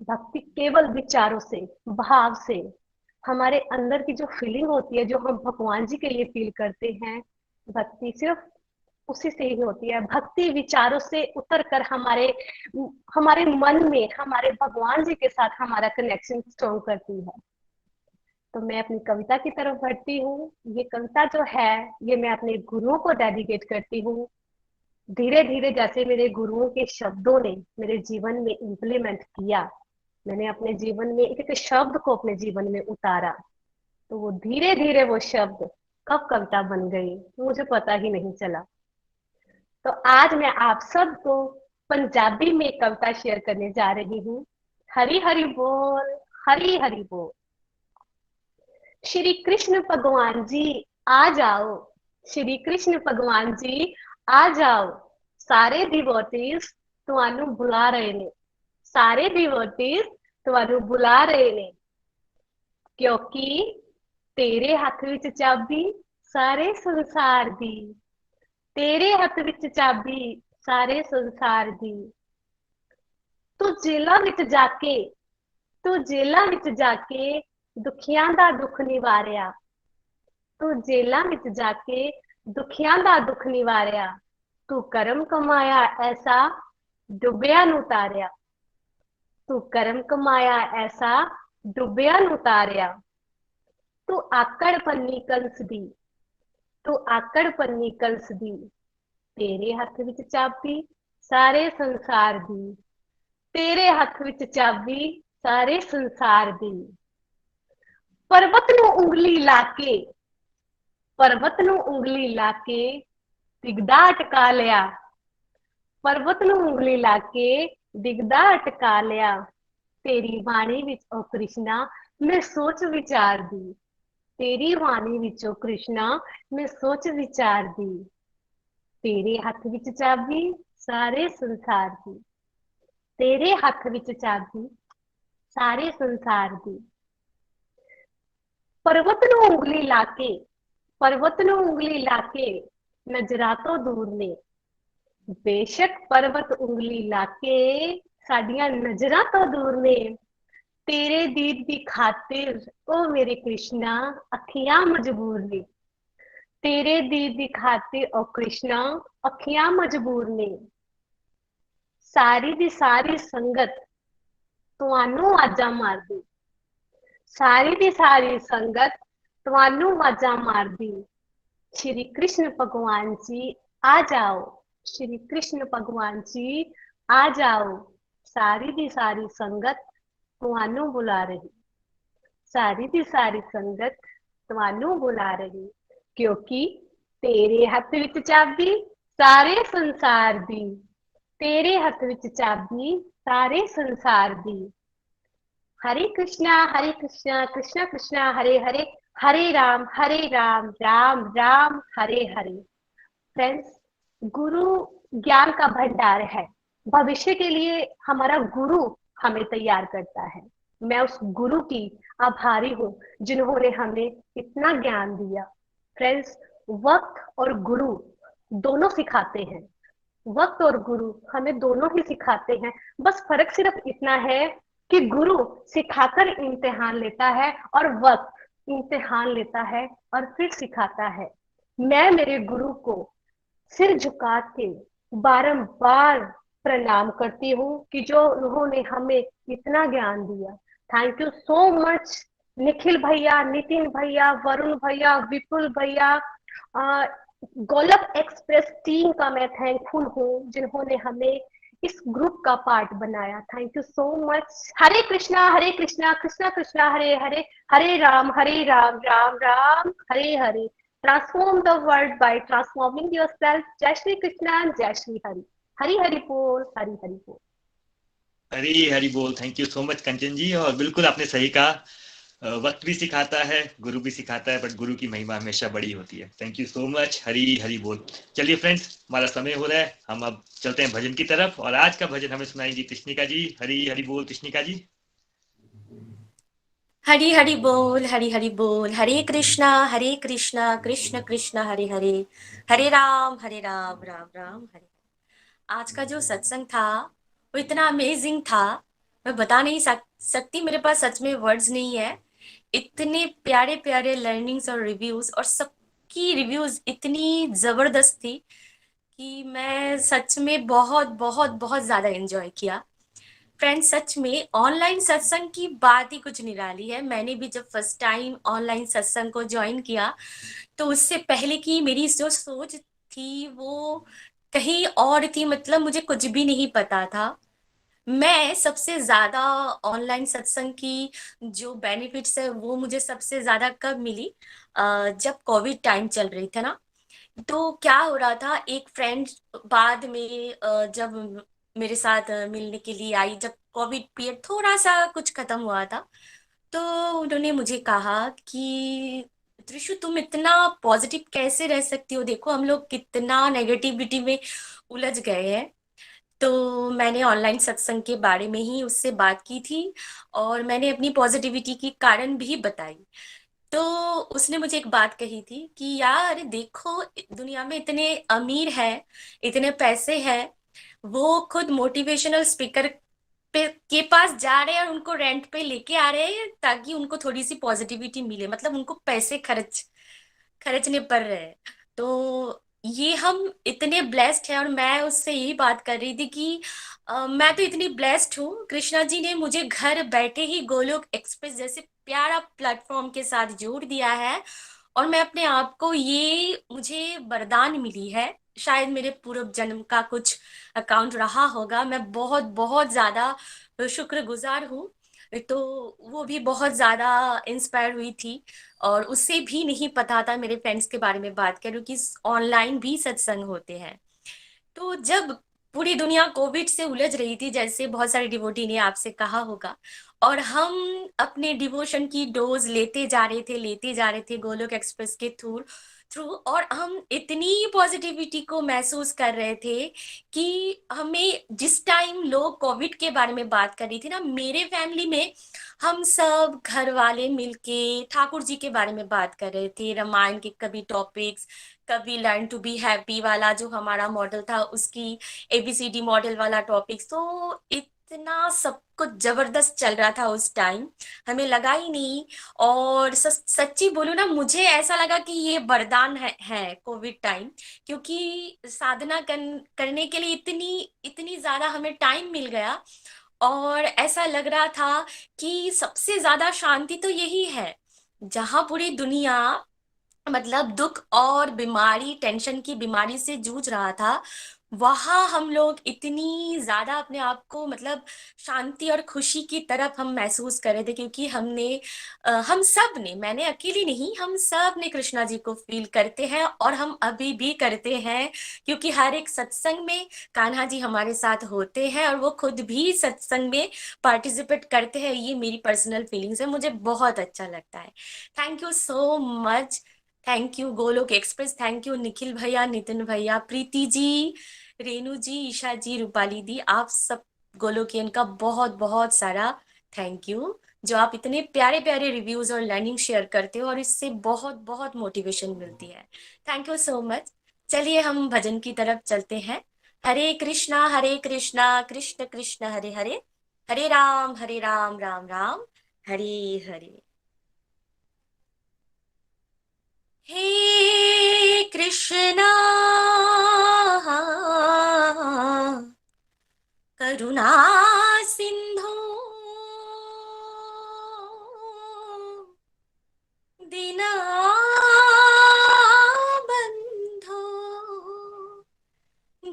भक्ति केवल विचारों से, भाव से, हमारे अंदर की जो फीलिंग होती है, जो हम भगवान जी के लिए फील करते हैं, भक्ति सिर्फ उसी से ही होती है। भक्ति विचारों से उतर कर हमारे हमारे मन में, हमारे भगवान जी के साथ हमारा कनेक्शन स्ट्रॉन्ग करती है। तो मैं अपनी कविता की तरफ बढ़ती हूँ। ये कविता जो है ये मैं अपने गुरुओं को डेडिकेट करती हूँ। धीरे धीरे जैसे मेरे गुरुओं के शब्दों ने मेरे जीवन में इम्प्लीमेंट किया, मैंने अपने जीवन में एक एक शब्द को अपने जीवन में उतारा, तो वो धीरे धीरे वो शब्द कब कविता बन गई मुझे पता ही नहीं चला। तो आज मैं आप सबको पंजाबी में कविता शेयर करने जा रही हूँ। हरी हरी बोल, हरी हरी बोल। श्री कृष्ण भगवान जी आ जाओ, श्री कृष्ण भगवान जी आ जाओ, सारे डिवोटीज तुहानू बुला रहे ने, सारे डिवोटीज तुहानू बुला रहे ने, क्योंकि तेरे हाथ विच चाबी सारे संसार दी, तेरे हाथ विच चाबी सारे संसार दी। तू जेलां विच जाके, तू जेलां विच जाके दुखियां दा दुख निवारिया, तू जेलां विच जाके दुखियां दा दुख निवारिया, तू करम कमाया ऐसा डुबिया नू तारिया, तू करम कमाया ऐसा ਡੁੱਬਿਆ ਨੂੰ ਤਾਰਿਆ, ਤੂੰ ਆਕੜ ਪੰਨੀ ਕੰਸ ਦੀ, ਤੂੰ ਆਕੜ ਪੰਨੀ ਕੰਸ ਦੀ, ਤੇਰੇ ਹੱਥ ਵਿੱਚ ਚਾਬੀ ਸਾਰੇ ਸੰਸਾਰ ਦੀ, ਤੇਰੇ ਹੱਥ ਵਿੱਚ ਚਾਬੀ ਸਾਰੇ ਸੰਸਾਰ ਦੀ। ਪਰਬਤ ਨੂੰ ਉਂਗਲੀ ਲਾ ਕੇ, ਪਰਬਤ ਨੂੰ ਉਂਗਲੀ ਲਾ ਕੇ ਡਿੱਗਦਾ ਅਟਕਾ ਲਿਆ, ਪਰਬਤ ਨੂੰ ਉਂਗਲੀ ਲਾ ਕੇ ਡਿੱਗਦਾ ਅਟਕਾ ਲਿਆ, ਤੇਰੀ ਬਾਣੀ ਵਿੱਚ ਓ ਕ੍ਰਿਸ਼ਨਾ ਮੈਂ ਸੋਚ ਵਿਚਾਰਦੀ, ਤੇਰੀ ਬਾਣੀ ਵਿੱਚ ਓ ਕ੍ਰਿਸ਼ਨਾ ਮੈਂ ਸੋਚ ਵਿਚਾਰਦੀ, ਤੇਰੇ ਹੱਥ ਵਿੱਚ ਚਾਬੀ ਸਾਰੇ ਸੰਸਾਰ ਦੀ, ਤੇਰੇ ਹੱਥ ਵਿੱਚ ਚਾਬੀ ਸਾਰੇ ਸੰਸਾਰ ਦੀ। ਪਰਬਤ ਨੂੰ ਉਂਗਲੀ ਲਾ ਕੇ, ਪਰਬਤ ਨੂੰ ਉਂਗਲੀ ਲਾ ਕੇ ਨਜ਼ਰਾਂ ਤੋਂ ਦੂਰ ਨੇ, ਬੇਸ਼ੱਕ ਪਰਬਤ ਉਂਗਲੀ ਲਾ ਕੇ ਸਾਡੀਆਂ ਨਜ਼ਰਾਂ ਤੋਂ ਦੂਰ ਨੇ, ਤੇਰੇ ਦੀਦ ਦੀ ਖਾਤਿਰ ਓ ਮੇਰੇ ਕ੍ਰਿਸ਼ਨਾ ਅੱਖੀਆਂ ਮਜਬੂਰ ਨੇ, ਤੇਰੇ ਦੀਦ ਦੀ ਖਾਤਿਰ ਓ ਕ੍ਰਿਸ਼ਨਾ ਅੱਖੀਆਂ ਮਜਬੂਰ ਨੇ। ਸਾਰੀ ਦੀ ਸਾਰੀ ਸੰਗਤ ਤੁਹਾਨੂੰ ਆਵਾਜ਼ਾਂ ਮਾਰਦੀ, ਸਾਰੀ ਦੀ ਸਾਰੀ ਸੰਗਤ ਤੁਹਾਨੂੰ ਆਵਾਜ਼ਾਂ ਮਾਰਦੀ, श्री कृष्ण भगवान जी आ जाओ, श्री कृष्ण भगवान जी आ जाओ। सारी दी सारी संगत तुहानू बुला रही, सारी दी सारी संगत तुहानू बुला रही, क्योंकि तेरे हथ विच चाबी सारे संसार दी, तेरे हथ विच चाबी सारे संसार दी। हरे कृष्णा कृष्णा कृष्णा हरे हरे, हरे राम राम राम हरे हरे। फ्रेंड्स, गुरु ज्ञान का भंडार है, भविष्य के लिए हमारा गुरु हमें तैयार करता है। मैं उस गुरु की आभारी हूँ जिन्होंने हमें इतना ज्ञान दिया। फ्रेंड्स, वक्त और गुरु दोनों सिखाते हैं, वक्त और गुरु हमें दोनों ही सिखाते हैं। बस फर्क सिर्फ इतना है कि गुरु सिखाकर इम्तिहान लेता है और वक्त इम्तिहान लेता है और फिर सिखाता है। मैं मेरे गुरु को सिर झुका के बारंबार प्रणाम करती हूँ कि जो उन्होंने हमें इतना ज्ञान दिया। Thank you so much Nikhil भैया, नितिन भैया, वरुण भैया, विपुल भैया, गोलक एक्सप्रेस टीम का मैं थैंकफुल हूँ जिन्होंने हमें इस ग्रुप का पार्ट बनाया। Thank you so much. Hare Krishna Krishna Krishna Hare Hare, Hare Ram Ram Ram Hare Hare. Transform the world by transforming yourself. जय श्री कृष्णा, जय श्री हरि। हरि हरि बोल, हरि हरि बोल। हरी हरी बोल। थैंक यू सो मच कंचन जी। और बिल्कुल आपने सही कहा, वक्त भी सिखाता है, गुरु भी सिखाता है, बट गुरु की महिमा हमेशा बड़ी होती है। Thank you so much. Hari Hari बोल। चलिए फ्रेंड्स, हमारा समय हो रहा है, हम अब चलते हैं भजन की तरफ और आज का भजन हमें सुनाएंगी कृष्णिका जी। हरी हरी बोल कृष्णिका जी। हरी हरी बोल, हरी हरी बोल। हरे कृष्णा कृष्ण कृष्ण हरे हरे, हरे राम राम राम हरे। आज का जो सत्संग था वो इतना अमेजिंग था, मैं बता नहीं सकती, मेरे पास सच में वर्ड्स नहीं है। इतने प्यारे प्यारे लर्निंग्स और रिव्यूज, और सबकी रिव्यूज इतनी जबरदस्त थी कि मैं सच में बहुत बहुत बहुत ज्यादा एंजॉय किया। फ्रेंड्स, सच में ऑनलाइन सत्संग की बात ही कुछ निराली है। मैंने भी जब फर्स्ट टाइम ऑनलाइन सत्संग को ज्वाइन किया तो उससे पहले की मेरी जो सोच थी वो कहीं और थी, मतलब मुझे कुछ भी नहीं पता था। मैं सबसे ज्यादा ऑनलाइन सत्संग की जो बेनिफिट्स है वो मुझे सबसे ज्यादा कब मिली, जब कोविड टाइम चल रही था ना। तो क्या हो रहा था, एक फ्रेंड बाद में जब मेरे साथ मिलने के लिए आई, जब कोविड पीरियड थोड़ा सा कुछ खत्म हुआ था, तो उन्होंने मुझे कहा कि त्रिशु तुम इतना पॉजिटिव कैसे रह सकती हो, देखो हम लोग कितना नेगेटिविटी में उलझ गए हैं। तो मैंने ऑनलाइन सत्संग के बारे में ही उससे बात की थी और मैंने अपनी पॉजिटिविटी की कारण भी बताई। तो उसने मुझे एक बात कही थी कि यार देखो, दुनिया में इतने अमीर हैं, इतने पैसे हैं, वो खुद मोटिवेशनल स्पीकर के पास जा रहे हैं और उनको रेंट पे लेके आ रहे हैं ताकि उनको थोड़ी सी पॉजिटिविटी मिले, मतलब उनको पैसे खर्चने पड़ रहे हैं। तो ये हम इतने ब्लेस्ड हैं। और मैं उससे यही बात कर रही थी कि मैं तो इतनी ब्लेस्ड हूँ, कृष्णा जी ने मुझे घर बैठे ही गोलोक एक्सप्रेस जैसे प्यारा प्लेटफॉर्म के साथ जोड़ दिया है। और मैं अपने आप को, ये मुझे वरदान मिली है, शायद मेरे पूर्व जन्म का कुछ अकाउंट रहा होगा। मैं बहुत बहुत ज्यादा शुक्रगुजार हूँ। तो वो भी बहुत ज्यादा इंस्पायर हुई थी, और उससे भी नहीं पता था मेरे फ्रेंड्स के बारे में बात करूँ कि ऑनलाइन भी सत्संग होते हैं। तो जब पूरी दुनिया कोविड से उलझ रही थी, जैसे बहुत सारे डिवोटी ने आपसे कहा होगा, और हम अपने डिवोशन की डोज लेते जा रहे थे गोलोक एक्सप्रेस के थ्रू थ्रू और हम इतनी पॉजिटिविटी को महसूस कर रहे थे कि हमें, जिस टाइम लोग कोविड के बारे में बात कर रही थी ना, मेरे फैमिली में हम सब घर वाले मिलके ठाकुर जी के बारे में बात कर रहे थे, रामायण के कभी टॉपिक्स, कभी लर्न टू बी हैप्पी वाला जो हमारा मॉडल था उसकी एबीसीडी मॉडल वाला टॉपिक्स। तो इतना सब कुछ जबरदस्त चल रहा था उस टाइम, हमें लगा ही नहीं। और सच्ची बोलूं ना, मुझे ऐसा लगा कि ये वरदान है कोविड टाइम, क्योंकि साधना करने के लिए इतनी इतनी ज्यादा हमें टाइम मिल गया। और ऐसा लग रहा था कि सबसे ज्यादा शांति तो यही है, जहां पूरी दुनिया मतलब दुख और बीमारी, टेंशन की बीमारी से जूझ रहा था, वहां हम लोग इतनी ज्यादा अपने आप को मतलब शांति और खुशी की तरफ हम महसूस कर रहे थे, क्योंकि हम सब ने, मैंने अकेली नहीं, हम सब ने कृष्णा जी को फील करते हैं और हम अभी भी करते हैं, क्योंकि हर एक सत्संग में कान्हा जी हमारे साथ होते हैं और वो खुद भी सत्संग में पार्टिसिपेट करते हैं। ये मेरी पर्सनल फीलिंग्स है, मुझे बहुत अच्छा लगता है। Thank you so much, thank you Golok express, thank you Nikhil भैया, नितिन भैया, प्रीति जी, रेनू जी, ईशा जी, रूपाली दी, आप सब गोलोकियन का बहुत बहुत सारा थैंक यू, जो आप इतने प्यारे प्यारे रिव्यूज और लर्निंग शेयर करते हो और इससे बहुत बहुत मोटिवेशन मिलती है। Thank you so much. चलिए हम भजन की तरफ चलते हैं। हरे कृष्णा कृष्ण कृष्ण हरे हरे, हरे राम राम राम हरे हरे। हे कृष्णा करुणा सिंधु दीना बंधो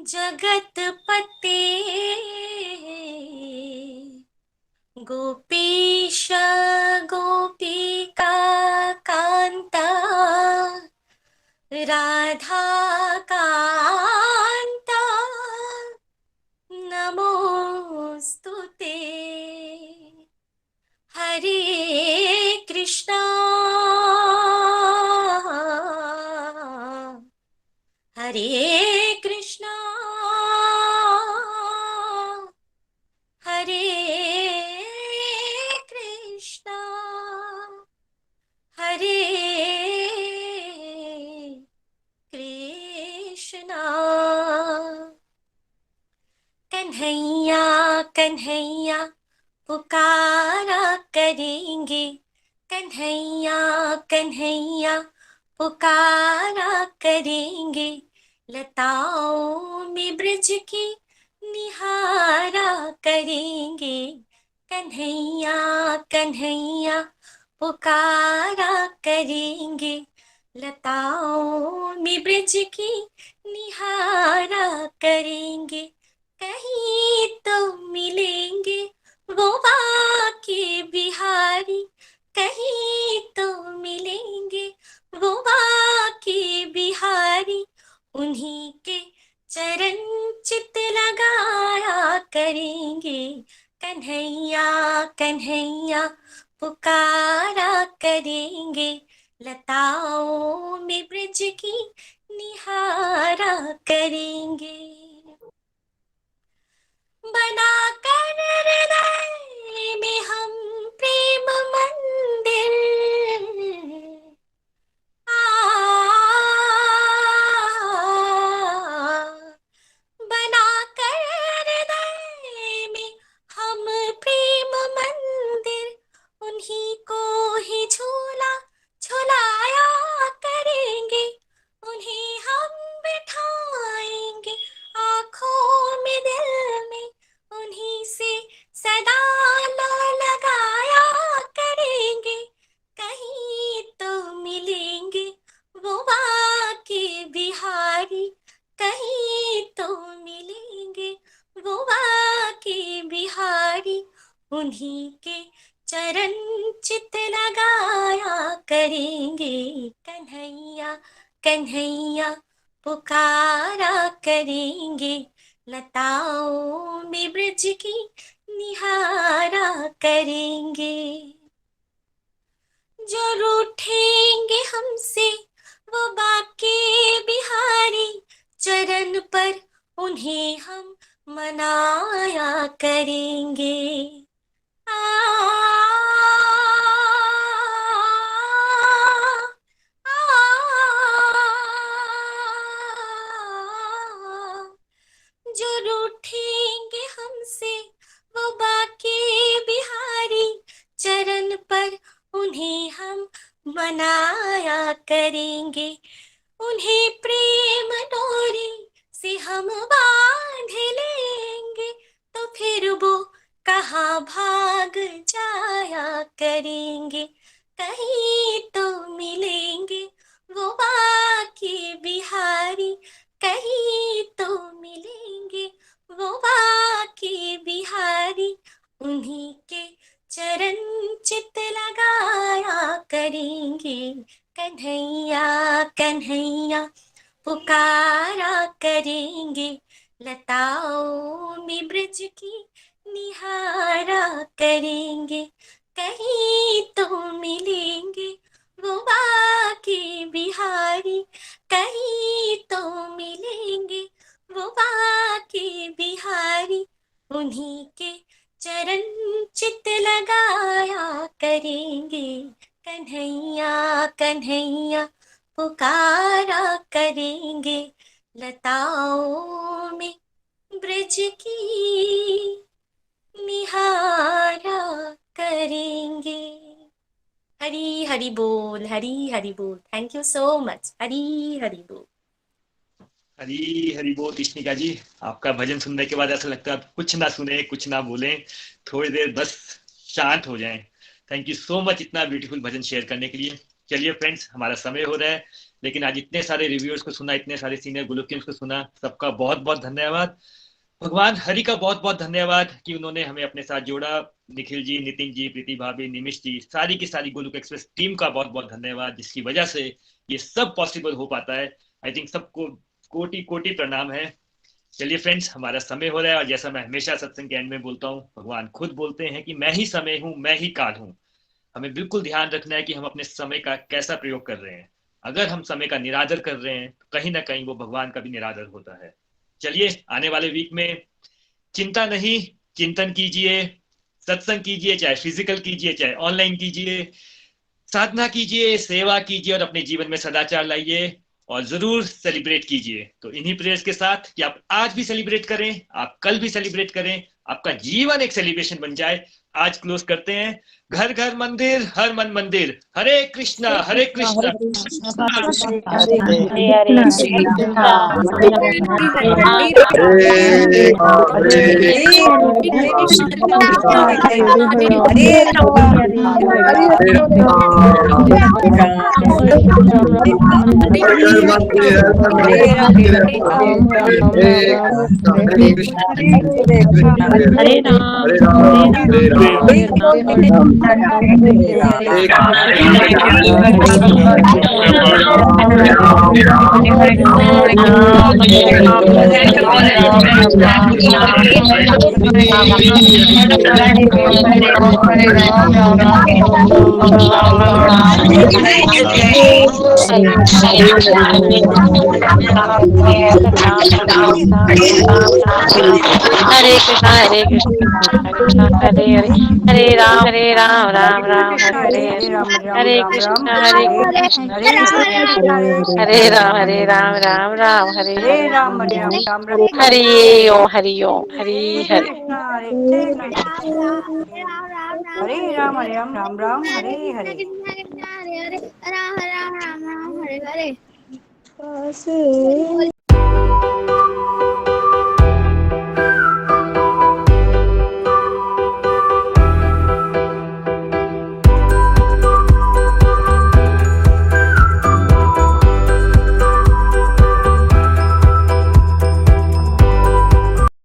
जगत पते गोपीश गोपिका कांता राधा कांता नमोस्तुते। हरे कृष्णा हरे कृष्णा हरे कृष्णा हरे कृष्णा। कन्हैया कन्हैया पुकारा करेंगे, कन्हैया कन्हैया पुकारा करेंगे, लताओं में ब्रज की निहारा करेंगे। कन्हैया कन्हैया पुकारा करेंगे, लताओं में ब्रज की निहारा करेंगे। कहीं तो मिलेंगे वो बाके बिहारी, कहीं तो मिलेंगे वो बाके बिहारी, उन्हीं के चरण चित लगाया करेंगे। कन्हैया कन्हैया पुकारा करेंगे, लताओं में ब्रज की निहारा करेंगे। बना कर हृदय में हम प्रेम मंदिर, बना कर हृदय में हम प्रेम मंदिर, उन्हीं को ही झूला झुलाया करेंगे, उन्हें हम बिठाएंगे उन्हीं के चरण चित लगाया करेंगे। कन्हैया कन्हैया पुकारा करेंगे, लताओं में ब्रज की निहारा करेंगे। जो रूठेंगे हमसे वो बाके बिहारी, चरण पर उन्हें हम मनाया करेंगे। जो रूठेंगे हमसे वो बाके बिहारी, चरण पर उन्हें हम मनाया करेंगे। उन्हें प्रेम डोरी से हम बांध लेंगे, तो फिर वो कहाँ भाग जाया करेंगे। कहीं तो मिलेंगे वो बाके बिहारी, कहीं तो मिलेंगे वो बाके बिहारी। उन्हीं के चरण चित लगाया करेंगे। कन्हैया कन्हैया पुकारा करेंगे, लताओं में ब्रज की निहारा करेंगे। कहीं तो मिलेंगे वो बाके बिहारी, कहीं तो मिलेंगे वो बाके बिहारी। उन्हीं के चरण चित लगाया करेंगे। कन्हैया कन्हैया पुकारा करेंगे, लताओं में ब्रज की निहारा करेंगे। हरी हरी बोल, हरी हरी बोल। Thank you so much. Hari Hari बोल। हरी हरी बोल। कृष्णिका जी, आपका भजन सुनने के बाद ऐसा लगता है आप कुछ ना सुने, कुछ ना बोलें, थोड़ी देर बस शांत हो जाएं। थैंक यू सो मच इतना ब्यूटीफुल भजन शेयर करने के लिए। चलिए फ्रेंड्स, हमारा समय हो रहा है, लेकिन आज इतने सारे रिव्यूअर्स को सुना, इतने सारे सीनियर गोलोकियंस को सुना, सबका बहुत बहुत धन्यवाद। भगवान हरि का बहुत बहुत धन्यवाद कि उन्होंने हमें अपने साथ जोड़ा। निखिल जी, नितिन जी, प्रीति भाभी, निमिष जी, सारी की सारी गोलुक एक्सप्रेस टीम का बहुत बहुत धन्यवाद, जिसकी वजह से ये सब पॉसिबल हो पाता है। आई थिंक सबको कोटि कोटि प्रणाम है। चलिए फ्रेंड्स, हमारा समय हो रहा है और जैसा मैं हमेशा सत्संग के एंड में बोलता हूँ, भगवान खुद बोलते हैं कि मैं ही समय हूँ, मैं ही काल हूँ। हमें बिल्कुल ध्यान रखना है कि हम अपने समय का कैसा प्रयोग कर रहे हैं। अगर हम समय का निरादर कर रहे हैं तो कहीं ना कहीं वो भगवान का भी निरादर होता है। चलिए, आने वाले वीक में चिंता नहीं, चिंतन कीजिए, सत्संग कीजिए, चाहे फिजिकल कीजिए चाहे ऑनलाइन कीजिए, साधना कीजिए, सेवा कीजिए और अपने जीवन में सदाचार लाइए और जरूर सेलिब्रेट कीजिए। तो इन्हीं प्रेयर्स के साथ कि आप आज भी सेलिब्रेट करें, आप कल भी सेलिब्रेट करें, आपका जीवन एक सेलिब्रेशन बन जाए। आज क्लोज करते हैं। घर घर मंदिर, हर मन मंदिर। हरे कृष्णा हरे कृष्णा हरे कृष्णा हरे कृष्णा हरे हरे हरे राम राम राम हरे हरे कृष्णा हरे कृष्णा हरे राम राम राम हरे हरि ओम हरि ओम हरि हरि हरे राम राम हरे हरे राम राम हरे हरे